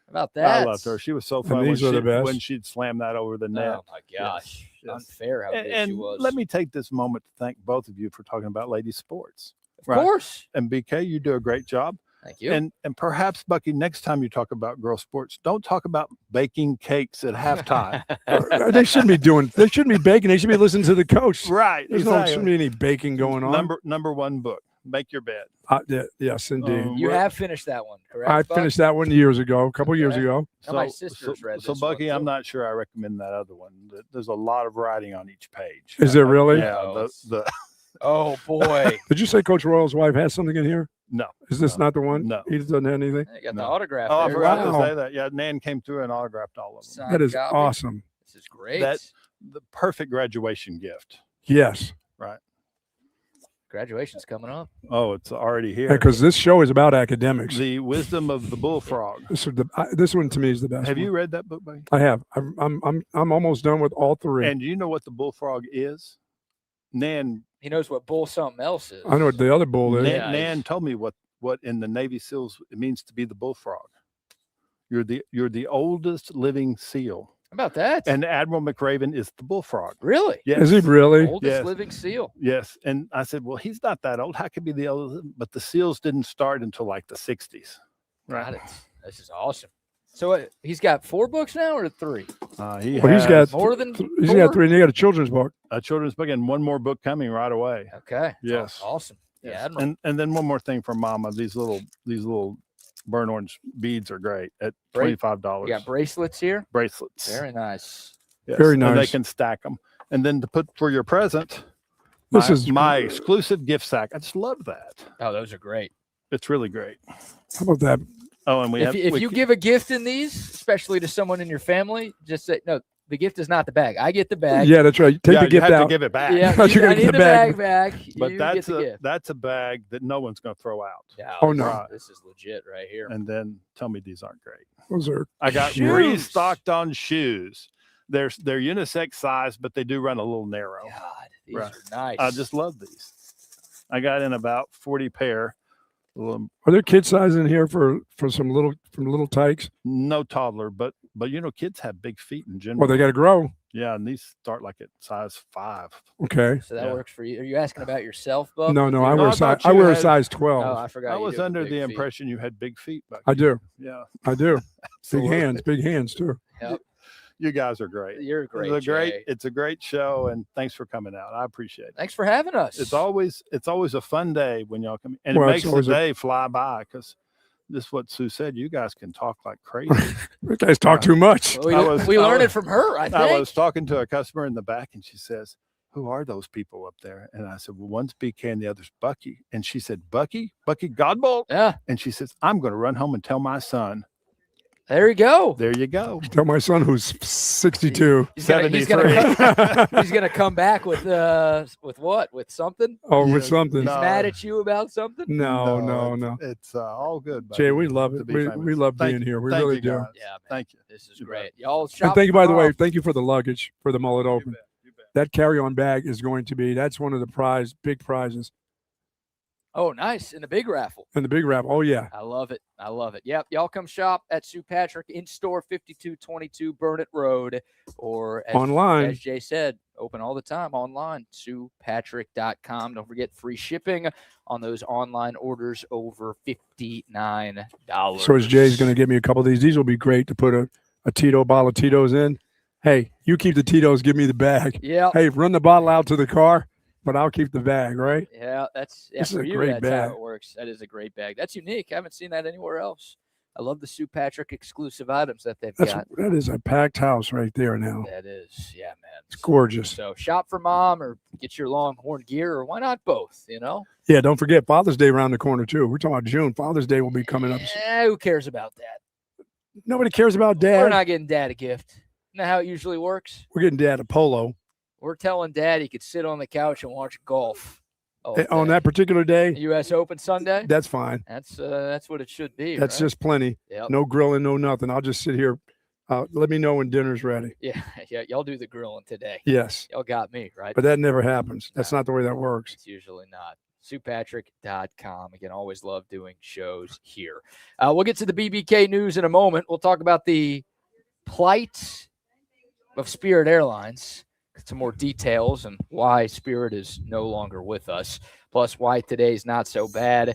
How about that? I loved her. She was so And fun when, these are the best. when she'd slam that over the net. Oh, my gosh. Yes. Unfair how good she And was. let me take this moment to thank both of you for talking about ladies sports. of course. And BK, you do a great job. Thank you. And perhaps, Bucky, next time you talk about girl sports, don't talk about baking cakes at halftime. They shouldn't be doing. They shouldn't be baking. They should be listening to the coach. Right. There's no shouldn't be any baking going on. Number one book, Make Your Bed. Yes, indeed. You have finished that one, correct? I Buck? finished that one years ago, a couple years Okay. ago. Now my sister's read So this one, Bucky, I'm too. not sure I recommend that other one. There's a lot of writing on each page. Is there really? Yeah. Oh, The Oh, boy. Did you say Coach Royal's wife has something in here? no. Is this not the one? No. He doesn't have anything. You got the No. autograph Oh, I there. forgot Wow. to say that. Yeah, Nan came through and autographed all of them. Signed That is copy. awesome. This is great. That's the perfect graduation gift. Yes, Graduation's coming up. Oh, it's already here. because this show is about academics. The Wisdom of the Bullfrog. This one to me is the best. Have you one. read that book, Bucky? I have. I'm almost done with all three. And do you know what the bullfrog is? Nan He knows what bull something else is. I know what the other bull is. Yeah. Nan told me what in the Navy SEALs it means to be the bullfrog. You're the oldest living SEAL. How about that? And Admiral McRaven is the bullfrog. really? Yes. Is he really? Oldest Yes. living seal. Yes. And I said, well, he's not that old. How could he be the oldest? But the SEALs didn't start until like the 60s. Got it. This is awesome. So he's got 4 books now or 3? He's Well, he's got More than he's 4? got 3. And he got a children's book. a children's book and one more book coming right away. Okay. Yes. Awesome. Yes. Yeah. Admiral. And then one more thing for Mama. These little burnt orange beads are great at $25. We got bracelets here. Bracelets. Very nice. Yes, Very And they nice. can stack them. And then to put for your present, This is my exclusive gift sack. I just love that. Oh, those are great. It's really great. How about that? Oh, and If you give a gift in these, especially to someone in your family, just say, no, the gift is not the bag. I get the bag. Yeah, that's right. Take the you gift have out. to give it back. Yeah, You're gonna I get need the the bag. bag back. But You get that's the gift. that's a bag that no one's going to throw out. Yeah, Oh, no. Right. This is legit right here. And then tell me these aren't great. Those are I got Shoes. restocked on shoes. They're unisex size, but they do run a little narrow. God, these Right. are nice. I just love these. I got in about 40 pair Are there kid size in here for some little tykes? No toddler, but kids have big feet in general. Well, they got to grow. Yeah, and these start like at size 5. Okay. So that works for you. Are you asking about yourself, Buck? No, I No, wear I a size. thought I you wear a had- size 12. Oh, I forgot. I you was do have under big the feet. impression you had big feet. Bucky. I do. Yeah, I do. absolutely. Big hands too. Yep. You guys are great. You're great. Jay. It's a great show, and thanks for coming out. I appreciate it. Thanks for having us. It's always a fun day when y'all come, and Well, it it's makes the always day fly by because this is what Sue said. You guys can talk like crazy. You guys talk too much. Well, we learned it from her, I think. I was talking to a customer in the back, and she says, "Who are those people up there?" And I said, "Well, one's BK and the other's Bucky." And she said, "Bucky Godbolt?" Yeah. And she says, "I'm going to run home and tell my son." There you go. There you go. Tell my son who's 62. He's gonna come back with what? With something? Oh, with something. He's mad at you about something? No. It's all good. Buddy, Jay, we love it. to be We famous. love Thank being you. here. We Thank really you, do. guys. Yeah, man. Thank you. This is You great. Y'all shop And thank you, by the tomorrow. way, thank you for the luggage for the Mullen Open. You bet. That carry-on bag is going to be, that's one of the big prizes. Oh, nice. In the big raffle. And the big wrap. Oh, yeah. I love it. Yep. Y'all come shop at Sue Patrick in store 5222 Burnett Road, or Online. As Jay said, open all the time online, SuePatrick.com. Don't forget free shipping on those online orders over $59. So as Jay's going to give me a couple of these. These will be great to put a Tito bottle of Tito's in. Hey, you keep the Tito's, give me the bag. Yeah. Hey, run the bottle out to the car, but I'll keep the bag, right? Yeah, that's This is for a you. great That's bag. how it works. That is a great bag. That's unique. I haven't seen that anywhere else. I love the Sue Patrick exclusive items that they've got. That is a packed house right there now. That is, yeah, man. It's gorgeous. So shop for mom or get your Longhorn gear, or why not both, Yeah, don't forget Father's Day around the corner, too. We're talking about June. Father's Day will be coming up. Who cares about that? Nobody cares about We're Dad. not getting Dad a gift. Isn't that how it usually works? We're getting Dad a polo. We're telling Dad he could sit on the couch and watch golf. On that particular day, U.S. Open Sunday? that's fine. That's what it should be. That's right? just plenty. Yep. No grilling, no nothing. I'll just sit here. Let me know when dinner's ready. Yeah. Y'all do the grilling today. Yes, Y'all got me, right? but that never happens. That's not the way that works. It's usually not. SuePatrick.com. Again, always love doing shows here. We'll get to the BBK news in a moment. We'll talk about the plight of Spirit Airlines, some more details and why Spirit is no longer with us, plus why today's not so bad.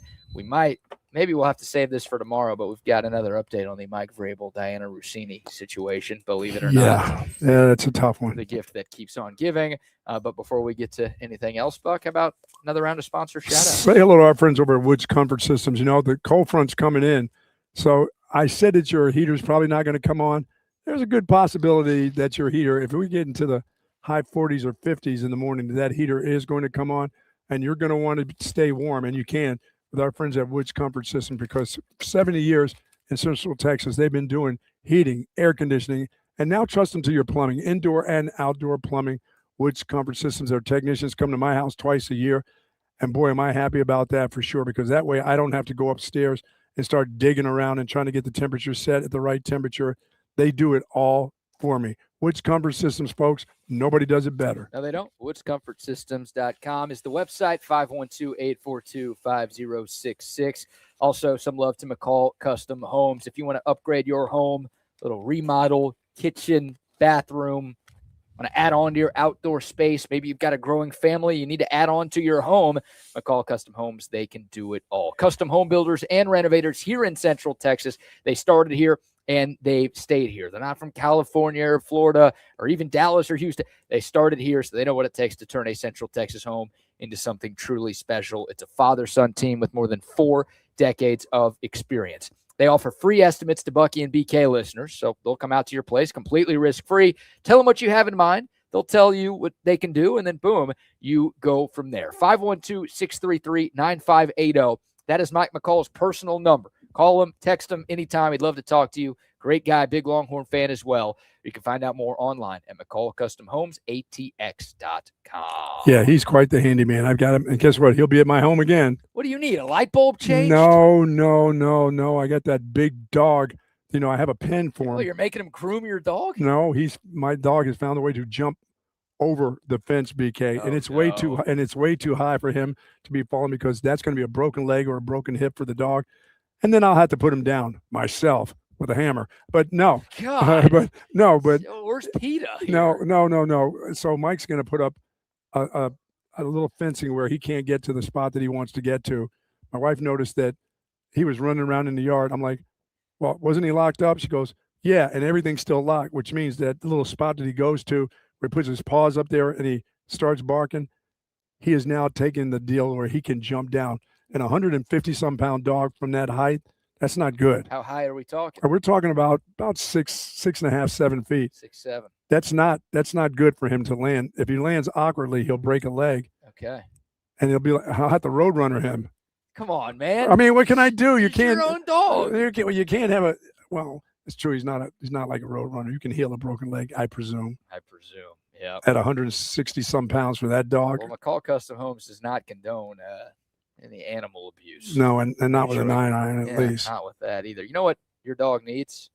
Maybe we'll have to save this for tomorrow, but we've got another update on the Mike Vrabel, Diana Rossini situation, believe it or not. Yeah, that's a tough one. The gift that keeps on giving. But before we get to anything else, Buck, how about another round of sponsor shout-outs? Say hello to our friends over at Woods Comfort Systems. The cold front's coming in. So I said that your heater's probably not going to come on. There's a good possibility that your heater, if we get into the high 40s or 50s in the morning, that heater is going to come on, and you're going to want to stay warm, and you can with our friends at Woods Comfort Systems, because 70 years in Central Texas, they've been doing heating, air conditioning, and now trust them to your plumbing, indoor and outdoor plumbing. Woods Comfort Systems, their technicians come to my house twice a year, and boy, am I happy about that for sure, because that way I don't have to go upstairs and start digging around and trying to get the temperature set at the right temperature. They do it all for me. Woods Comfort Systems, folks, nobody does it better. No, they don't. WoodsComfortSystems.com is the website, 512-842-5066. Also, some love to McCall Custom Homes. If you want to upgrade your home, little remodel, kitchen, bathroom, want to add on to your outdoor space, maybe you've got a growing family, you need to add on to your home, McCall Custom Homes, they can do it all. Custom home builders and renovators here in Central Texas. They started here and they've stayed here. They're not from California or Florida or even Dallas or Houston. They started here, so they know what it takes to turn a Central Texas home into something truly special. It's a father-son team with more than 4 decades of experience. They offer free estimates to Bucky and BK listeners, so they'll come out to your place completely risk-free. Tell them what you have in mind. They'll tell you what they can do, and then boom, you go from there. 512-633-9580. That is Mike McCall's personal number. Call him, text him anytime. He'd love to talk to you. Great guy, big Longhorn fan as well. You can find out more online at McCallCustomHomesATX.com. Yeah, he's quite the handyman. I've got him, and guess what? He'll be at my home again. What do you need, a light bulb change? No. I got that big dog. I have a pen for him. Oh, you're making him groom your dog? No, my dog has found a way to jump over the fence, BK, and it's way too high for him to be falling, because that's going to be a broken leg or a broken hip for the dog, and then I'll have to put him down myself with a hammer. But no, God. but Where's PETA? no. So Mike's going to put up a little fencing where he can't get to the spot that he wants to get to. My wife noticed that he was running around in the yard. I'm like, well, wasn't he locked up? She goes, yeah, and everything's still locked, which means that the little spot that he goes to where he puts his paws up there and he starts barking, he is now taking the deal where he can jump down. And a 150-some-pound dog from that height, that's not good. How high are we talking? We're talking about 6.5, 7 feet. 6, 7. That's not good for him to land. If he lands awkwardly, he'll break a leg. Okay. And he'll be like, I'll have to road runner him. Come on, man. I mean, what can I do? You can't. Your own dog. You can't have a. Well, it's true. He's not like a road runner. You can heal a broken leg, I presume. Yeah. At 160-some pounds for that dog. Well, McCall Custom Homes does not condone any animal abuse. No, and not with a 9-iron at least. Not with that either. You know what your dog needs?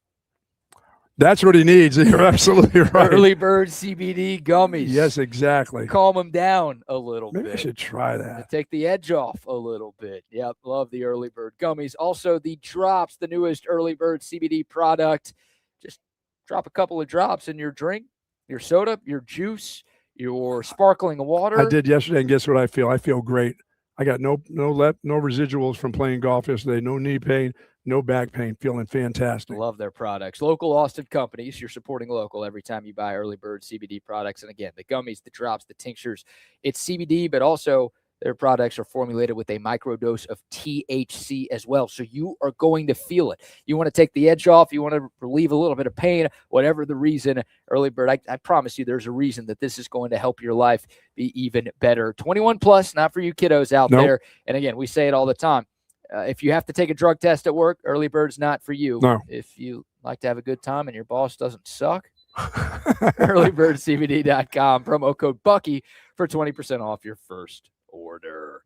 That's what he needs. You're absolutely right. Early Bird CBD gummies. Yes, exactly. Calm him down a little bit. Maybe I should try that. Take the edge off a little bit. Yep, love the Early Bird gummies. Also, the drops, the newest Early Bird CBD product. Just drop a couple of drops in your drink, your soda, your juice, your sparkling water. I did yesterday, and guess what I feel? I feel great. I got no residuals from playing golf yesterday, no knee pain, no back pain, feeling fantastic. Love their products. Local Austin companies. You're supporting local every time you buy Early Bird CBD products. And again, the gummies, the drops, the tinctures, it's CBD, but also their products are formulated with a microdose of THC as well. So you are going to feel it. You want to take the edge off. You want to relieve a little bit of pain, whatever the reason. Early Bird, I promise you there's a reason that this is going to help your life be even better. 21 plus, not for you kiddos out there. And again, we say it all the time. If you have to take a drug test at work, Early Bird's not for you. No. If you like to have a good time and your boss doesn't suck, earlybirdcbd.com, promo code Bucky for 20% off your first order.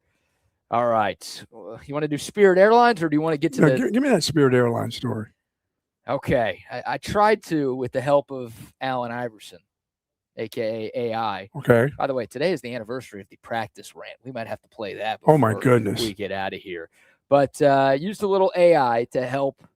All right. You want to do Spirit Airlines, or do you want to get to give me that Spirit Airlines story. Okay. I tried to with the help of Allen Iverson, a.k.a. AI. Okay. By the way, today is the anniversary of the practice rant. We might have to play that before my goodness we get out of here. But used a little AI to help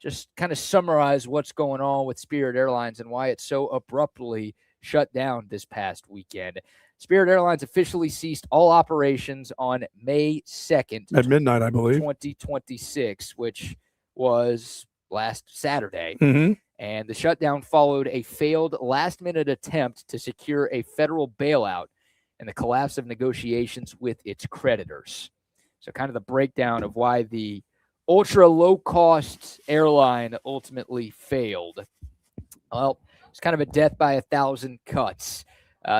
just kind of summarize what's going on with Spirit Airlines and why it's so abruptly shut down this past weekend. Spirit Airlines officially ceased all operations on May 2nd. At midnight, I believe. 2026, which was last Saturday. Mm-hmm. And the shutdown followed a failed last-minute attempt to secure a federal bailout and the collapse of negotiations with its creditors. So kind of the breakdown of why the ultra-low-cost airline ultimately failed. Well, it's kind of a death by 1,000 cuts.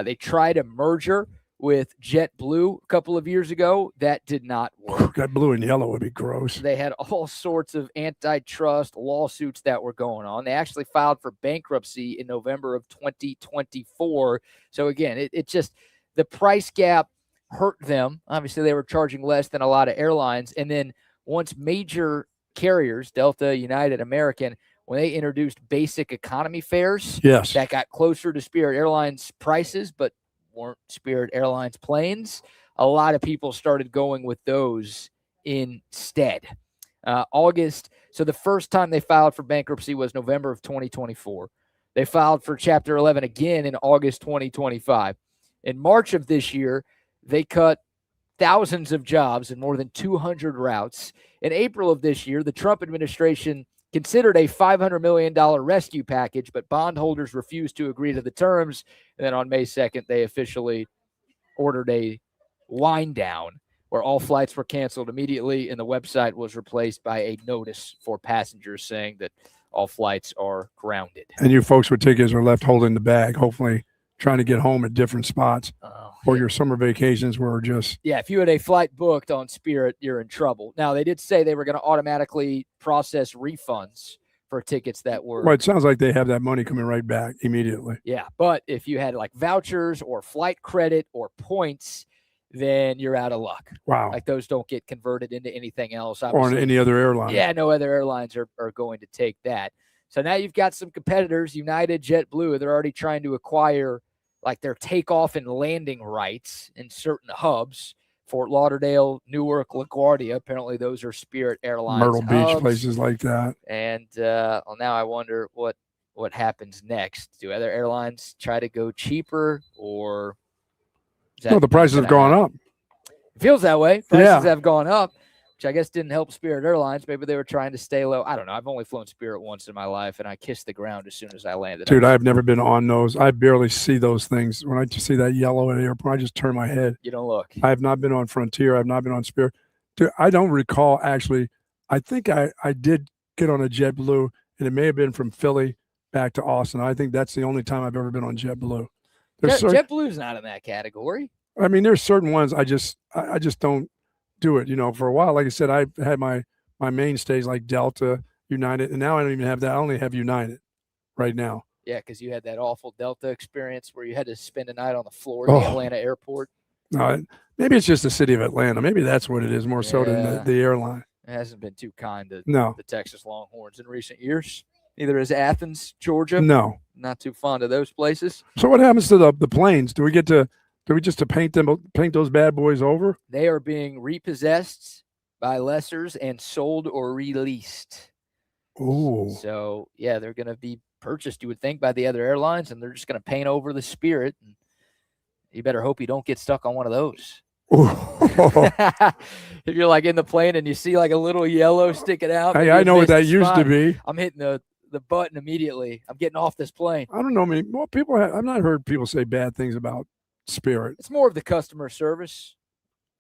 They tried a merger with JetBlue a couple of years ago. That did not work. That blue and yellow would be gross. They had all sorts of antitrust lawsuits that were going on. They actually filed for bankruptcy in November of 2024. So again, it just, the price gap hurt them. Obviously, they were charging less than a lot of airlines. And then once major carriers, Delta, United, American, when they introduced basic economy fares, yes, that got closer to Spirit Airlines prices, but weren't Spirit Airlines planes, a lot of people started going with those instead. So the first time they filed for bankruptcy was November of 2024. They filed for Chapter 11 again in August 2025. In March of this year, they cut thousands of jobs and more than 200 routes. In April of this year, the Trump administration considered a $500 million rescue package, but bondholders refused to agree to the terms. And then on May 2nd, they officially ordered a wind down where all flights were canceled immediately, and the website was replaced by a notice for passengers saying that all flights are grounded. And you folks with tickets are left holding the bag, hopefully trying to get home at different spots. Or your summer vacations were just... Yeah, if you had a flight booked on Spirit, you're in trouble. Now, they did say they were going to automatically process refunds for tickets that were... Well, it sounds like they have that money coming right back immediately. Yeah, but if you had like vouchers or flight credit or points, then you're out of luck. Wow. Like those don't get converted into anything else. Obviously. Or on any other airline. Yeah, no other airlines are going to take that. So now you've got some competitors, United, JetBlue, they're already trying to acquire like their takeoff and landing rights in certain hubs. Fort Lauderdale, Newark, LaGuardia. Apparently, those are Spirit Airlines Myrtle Beach, hubs. places like that. And well, now I wonder what happens next. Do other airlines try to go cheaper, or No, the prices have gone up. It feels that way. Prices Yeah. have gone up, which I guess didn't help Spirit Airlines. Maybe they were trying to stay low. I don't know. I've only flown Spirit once in my life, and I kissed the ground as soon as I landed. Dude, I've never been on those. I barely see those things. When I just see that yellow at the airport, I just turn my head. You don't look. I have not been on Frontier. I've not been on Spirit. Dude, I don't recall, actually. I think I did get on a JetBlue, and it may have been from Philly back to Austin. I think that's the only time I've ever been on JetBlue. JetBlue's not in that category. I mean, there's certain ones I just don't do it. For a while, like I said, I had my mainstays like Delta, United, and now I don't even have that. I only have United right now. Yeah, because you had that awful Delta experience where you had to spend a night on the floor of the Atlanta airport. Maybe it's just the city of Atlanta. Maybe that's what it is more so than the airline. It hasn't been too kind to the Texas Longhorns in recent years. Neither is Athens, Georgia. No. Not too fond of those places. So what happens to the planes? Do we just paint those bad boys over? They are being repossessed by lessors and sold or released. Oh. So, yeah, they're going to be purchased, you would think, by the other airlines, and they're just going to paint over the Spirit. And you better hope you don't get stuck on one of those. If you're like in the plane and you see like a little yellow sticking out. Hey, I know what that used to be. I'm hitting the button immediately. I'm getting off this plane. I don't know. I've not heard people say bad things about Spirit. It's more of the customer service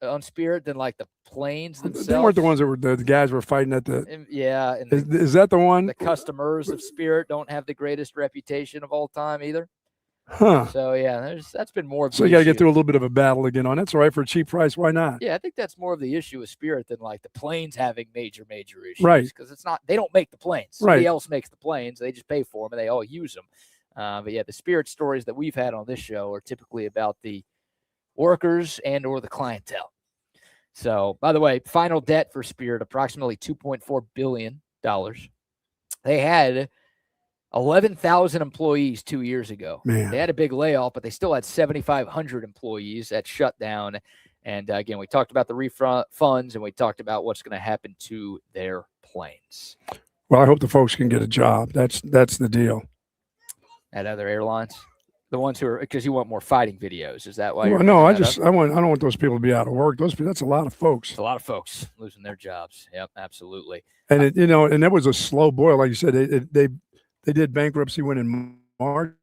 on Spirit than like the planes themselves. They weren't the ones that were the guys were fighting at the. Yeah. And is that the one? The customers of Spirit don't have the greatest reputation of all time either. Huh. So, yeah, that's been more of the So you got to issue. get through a little bit of a battle again on. That's all right for a cheap price. Why not? Yeah, I think that's more of the issue with Spirit than like the planes having major issues. Right. Because they don't make the planes. Right. Somebody else makes the planes. They just pay for them and they all use them. But yeah, the Spirit stories that we've had on this show are typically about the workers and or the clientele. So, by the way, final debt for Spirit, approximately $2.4 billion. They had 11,000 employees 2 years ago. Man. They had a big layoff, but they still had 7,500 employees at shutdown. And again, we talked about the refunds and we talked about what's going to happen to their planes. Well, I hope the folks can get a job. That's the deal. At other airlines, the ones who are, because you want more fighting videos. Is that why? Well, no, I don't want those people to be out of work. That's a lot of folks. It's a lot of folks losing their jobs. Yep, absolutely. And and that was a slow boil, like you said. They did bankruptcy when in March.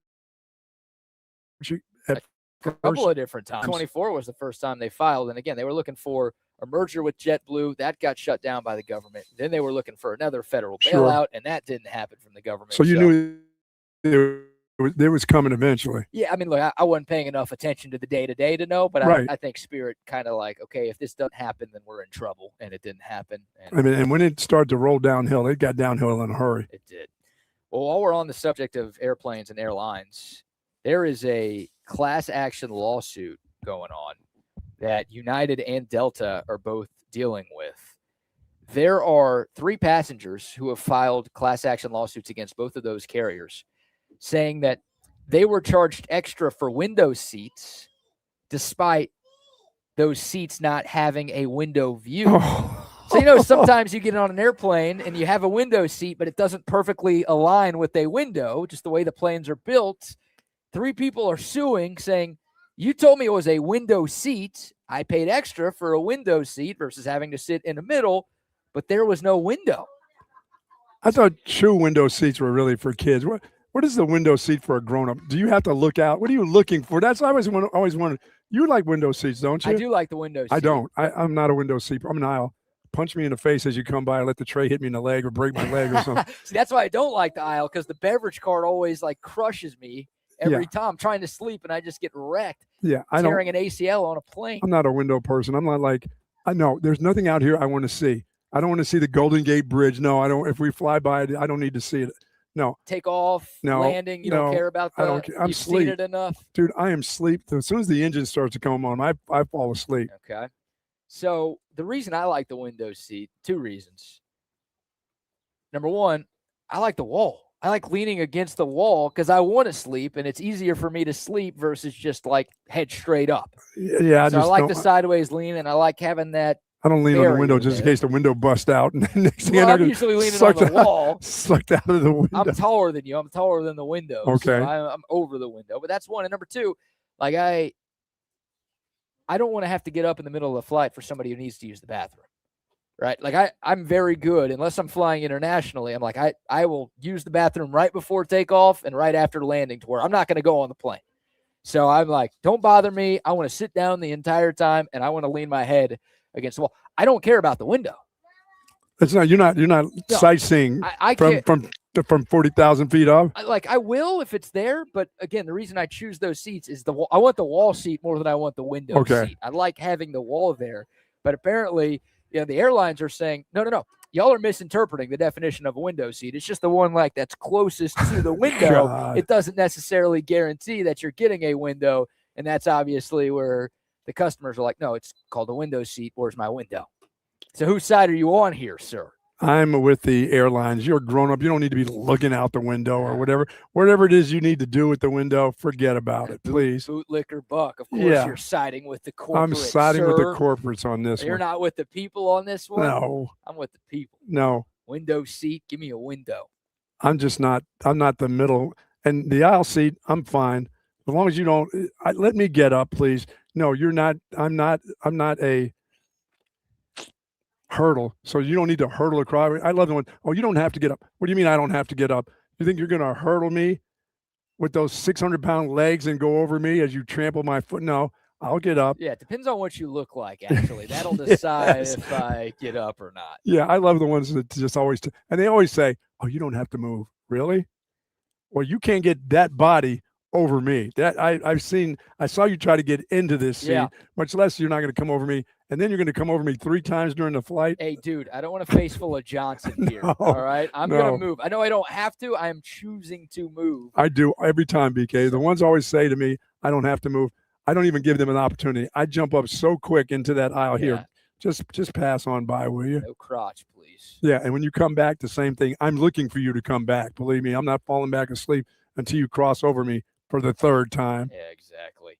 A couple of different times. 24 was the first time they filed. And again, they were looking for a merger with JetBlue. That got shut down by the government. Then they were looking for another federal bailout, and that didn't happen from the government. So you knew it was coming eventually. Yeah, I mean, look, I wasn't paying enough attention to the day-to-day to know, but right. I think Spirit kind of like, okay, if this doesn't happen, then we're in trouble, and it didn't happen. And when it started to roll downhill, it got downhill in a hurry. It did. Well, while we're on the subject of airplanes and airlines, there is a class action lawsuit going on that United and Delta are both dealing with. There are 3 passengers who have filed class action lawsuits against both of those carriers, saying that they were charged extra for window seats despite those seats not having a window view. Oh. So, sometimes you get on an airplane and you have a window seat, but it doesn't perfectly align with a window, just the way the planes are built. 3 people are suing, saying, you told me it was a window seat. I paid extra for a window seat versus having to sit in the middle, but there was no window. I thought true window seats were really for kids. What is the window seat for a grown-up? Do you have to look out? What are you looking for? That's I always wanted. You like window seats, don't you? I do like the window seat. I don't. I'm not a window seat. I'm an aisle. Punch me in the face as you come by. Let the tray hit me in the leg or break my leg or something. See, that's why I don't like the aisle, because the beverage cart always like crushes me every time. I'm trying to sleep and I just get wrecked. Yeah, tearing an ACL on a plane. I'm not a window person. I'm not like, I know there's nothing out here I want to see. I don't want to see the Golden Gate Bridge. No, I don't. If we fly by it, I don't need to see it. No. Take off, landing. You don't care about that. I don't care. I'm sleep. Seen it enough, dude. I am sleep. As soon as the engine starts to come on, I fall asleep. Okay. So the reason I like the window seat, 2 reasons. Number one, I like the wall. I like leaning against the wall because I want to sleep, and it's easier for me to sleep versus just like head straight up. Yeah, I like the sideways lean, and I like having that. I don't lean on the window just in case the window busts out. And next thing I'm usually leaning on the wall. Sucked out of the window. I'm taller than you. I'm taller than the window. Okay. So I'm over the window. But that's one. And number two, like I don't want to have to get up in the middle of the flight for somebody who needs to use the bathroom. Right? Like I'm very good, unless I'm flying internationally. I'm like, I will use the bathroom right before takeoff and right after landing to where I'm not going to go on the plane. So I'm like, don't bother me. I want to sit down the entire time, and I want to lean my head against the wall. I don't care about the window. It's not you're not sightseeing from 40,000 feet up. I will if it's there, but again, the reason I choose those seats is I want the wall seat more than I want the window seat. I like having the wall there, but apparently, the airlines are saying no. Y'all are misinterpreting the definition of a window seat. It's just the one that's closest to the window. God. It doesn't necessarily guarantee that you're getting a window, and that's obviously where the customers are like, no, it's called a window seat. Where's my window? So whose side are you on here, sir? I'm with the airlines. You're grown up. You don't need to be looking out the window or whatever it is you need to do with the window. Forget about it, please. Bootlicker Buck. Of course, you're siding with the corporates. I'm siding with the corporates on this one. You're not with the people on this one? No. I'm with the people. No. Window seat. Give me a window. I'm not the middle. And the aisle seat, I'm fine. As long as you don't let me get up, please. No, you're not. I'm not a hurdle, so you don't need to hurdle across. I love the one. Oh, you don't have to get up. What do you mean I don't have to get up? You think you're going to hurdle me with those 600-pound legs and go over me as you trample my foot? No, I'll get up. Yeah, it depends on what you look like, actually. That'll decide if I get up or not. Yeah, I love the ones that just always and they always say, oh, you don't have to move. Really? Well, you can't get that body over me. That I saw you try to get into this seat, much less you're not going to come over me. And then you're going to come over me 3 times during the flight. Hey, dude, I don't want a face full of Johnson here. All right? I'm going to move. I know I don't have to. I am choosing to move. I do every time, BK. The ones always say to me, I don't have to move. I don't even give them an opportunity. I jump up so quick into that aisle here. Just pass on by, will you? No crotch, please. Yeah, and when you come back, the same thing. I'm looking for you to come back. Believe me, I'm not falling back asleep until you cross over me for the 3rd time. Yeah, exactly.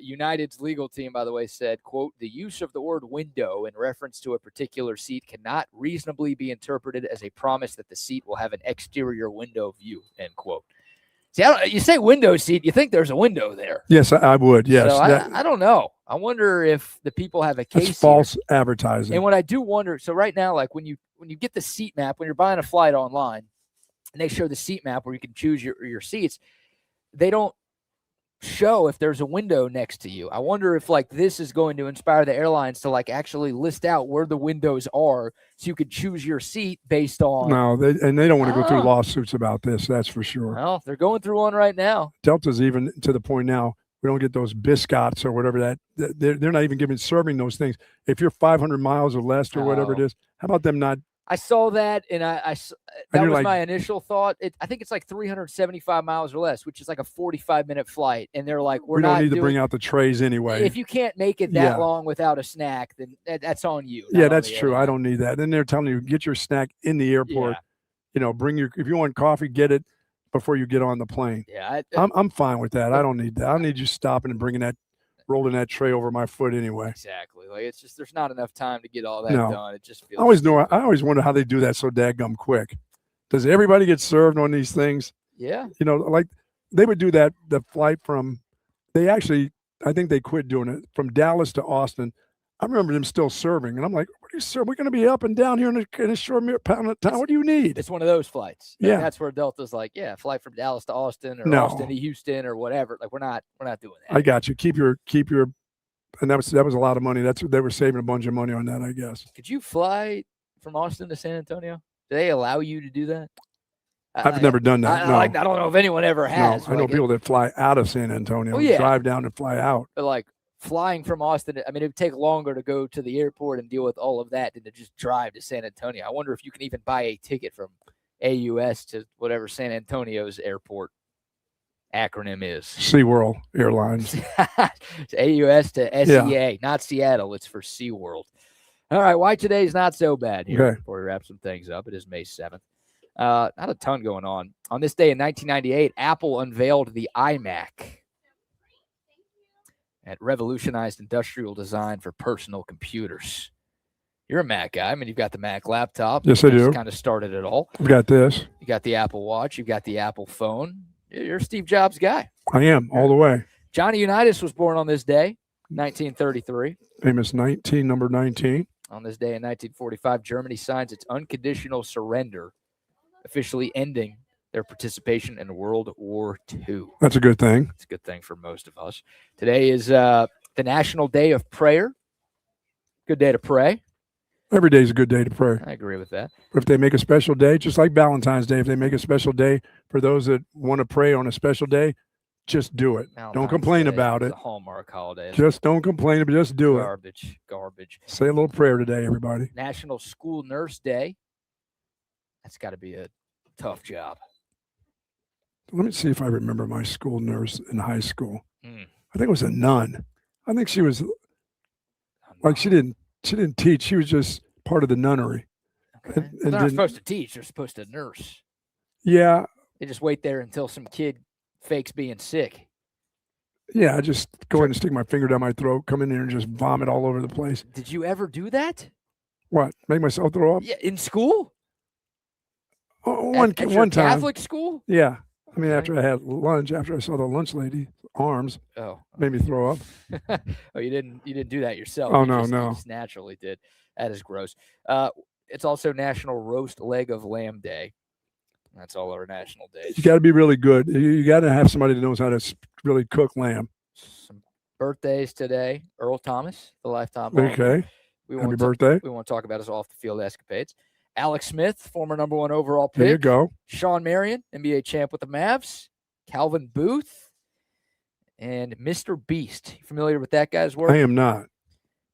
United's legal team, by the way, said, quote, the use of the word window in reference to a particular seat cannot reasonably be interpreted as a promise that the seat will have an exterior window view, end quote. See, you say window seat, you think there's a window there. Yes, I would, yes. So I don't know. I wonder if the people have a case. That's false advertising. And what I do wonder, so right now, like when you get the seat map, when you're buying a flight online, and they show the seat map where you can choose your seats, they don't show if there's a window next to you. I wonder if this is going to inspire the airlines to actually list out where the windows are so you could choose your seat based on. No, they don't want to go through lawsuits about this. That's for sure. Well, they're going through one right now. Delta's even to the point now. We don't get those biscots or whatever they're not even serving those things. If you're 500 miles or less or whatever it is, how about them not? I saw that, and that was my initial thought. I think it's 375 miles or less, which is a 45-minute flight. And they're like, we don't need to bring out the trays anyway. If you can't make it that long without a snack, then that's on you. Yeah, that's true. I don't need that. Then they're telling you, get your snack in the airport. Yeah. If you want coffee, get it before you get on the plane. Yeah, I'm fine with that. I don't need that. I don't need you stopping and rolling that tray over my foot anyway. Exactly. It's just there's not enough time to get all that done. It just feels. I always wonder how they do that so daggum quick. Does everybody get served on these things? Yeah. They would do that. The flight I think they quit doing it from Dallas to Austin. I remember them still serving, and I'm like, "What are you serving? We're going to be up and down here in a short pound of time. What do you need?" It's one of those flights. Yeah, and that's where Delta's flight from Dallas to Austin or Austin to Houston or whatever. We're not doing that. I got you. Keep your, and that was a lot of money. They were saving a bunch of money on that, I guess. Could you fly from Austin to San Antonio? Do they allow you to do that? I've never done that. I don't know if anyone ever has. No, I know people that fly out of San Antonio, drive down and fly out. But flying from Austin, it would take longer to go to the airport and deal with all of that than to just drive to San Antonio. I wonder if you can even buy a ticket from AUS to whatever San Antonio's airport acronym is. SeaWorld Airlines. It's AUS to SEA, not Seattle. It's for SeaWorld. All right, why today's not so bad here before we wrap some things up. It is May 7th. Not a ton going on. On this day in 1998, Apple unveiled the iMac. It revolutionized industrial design for personal computers. You're a Mac guy. I mean, you've got the Mac laptop. Yes, I do. Kind of started it all. I've got this. You got the Apple Watch. You've got the Apple phone. You're a Steve Jobs guy. I am, all the way. Johnny Unitas was born on this day, 1933. Famous number 19. On this day in 1945, Germany signs its unconditional surrender, officially ending their participation in World War II. That's a good thing. It's a good thing for most of us. Today is the National Day of Prayer. Good day to pray. Every day is a good day to pray. I agree with that. But if they make a special day, just like Valentine's Day, if they make a special day for those that want to pray on a special day, just do it. Don't complain about it. It's a Hallmark holiday. Just don't complain, but just do it. Garbage. Say a little prayer today, everybody. National School Nurse Day. That's got to be a tough job. Let me see if I remember my school nurse in high school. I think it was a nun. I think she was like she didn't teach. She was just part of the nunnery. Okay. They're not supposed to teach. They're supposed to nurse. Yeah. They just wait there until some kid fakes being sick. Yeah, I just go ahead and stick my finger down my throat, come in there and just vomit all over the place. Did you ever do that? What? Make myself throw up? Yeah, in school? One time. Catholic school? Yeah. I mean, after I had lunch, after I saw the lunch lady arms, made me throw up. Oh, you didn't do that yourself. Oh, You no. just naturally did. That is gross. It's also National Roast Leg of Lamb Day. That's all our national days. You got to be really good. You got to have somebody that knows how to really cook lamb. Some birthdays today. Earl Thomas, the lifetime. Okay. Happy birthday. We want to talk about his off-the-field escapades. Alex Smith, former number 1 overall pick. There you go. Sean Marion, NBA champ with the Mavs. Calvin Booth. And Mr. Beast. You familiar with that guy's work? I am not.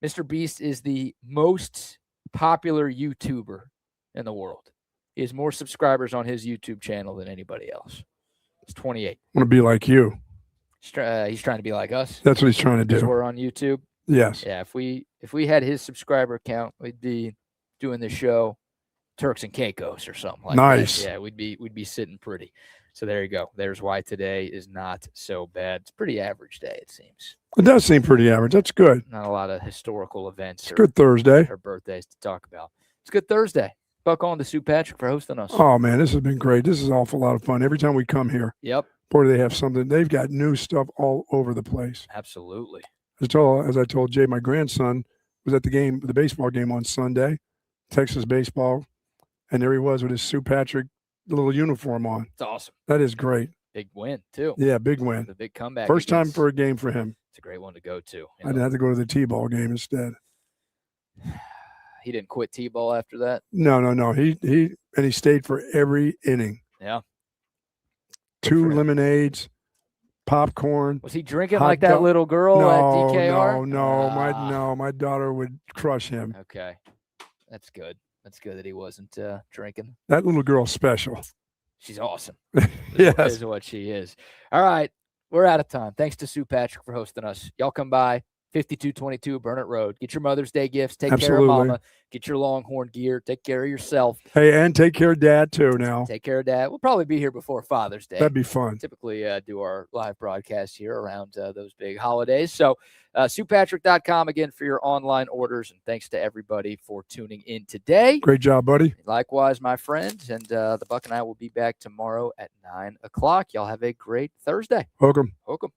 Mr. Beast is the most popular YouTuber in the world. He has more subscribers on his YouTube channel than anybody else. It's 28. I want to be like you. He's trying to be like us. That's what he's trying to Because do. we're on YouTube. Yes. Yeah, if we had his subscriber count, we'd be doing the show Turks and Caicos or something like that. Nice. Yeah, we'd be sitting pretty. So there you go. There's why today is not so bad. It's a pretty average day, it seems. It does seem pretty average. That's good. Not a lot of historical events. It's a good Thursday. Or birthdays to talk about. It's a good Thursday. Buck on to Sue Patrick for hosting us. Oh, man, this has been great. This is an awful lot of fun. Every time we come here, Yep. boy, they have something. They've got new stuff all over the place. Absolutely. As I told Jay, my grandson was at the baseball game on Sunday, Texas baseball, and there he was with his Sue Patrick little uniform on. It's awesome. That is great. Big win, too. Yeah, big win. The big comeback. First time for a game for him. It's a great one to go to. I didn't have to go to the T-ball game instead. He didn't quit T-ball after that? No. He stayed for every inning. Yeah. 2 lemonades, popcorn. Was he drinking like that little girl at DKR? No, my daughter would crush him. Okay. That's good. That's good that he wasn't drinking. That little girl's special. She's awesome. Yes. Is what she is. All right. We're out of time. Thanks to Sue Patrick for hosting us. Y'all come by. 5222 Burnett Road. Get your Mother's Day gifts. Take care of Mama. Get your Longhorn gear. Take care of yourself. Hey, and take care of Dad, too, now. Take care of Dad. We'll probably be here before Father's Day. That'd be fun. Typically do our live broadcast here around those big holidays. So SuePatrick.com again for your online orders. And thanks to everybody for tuning in today. Great job, buddy. Likewise, my friends. And the Buck and I will be back tomorrow at 9 o'clock. Y'all have a great Thursday. Welcome. Welcome.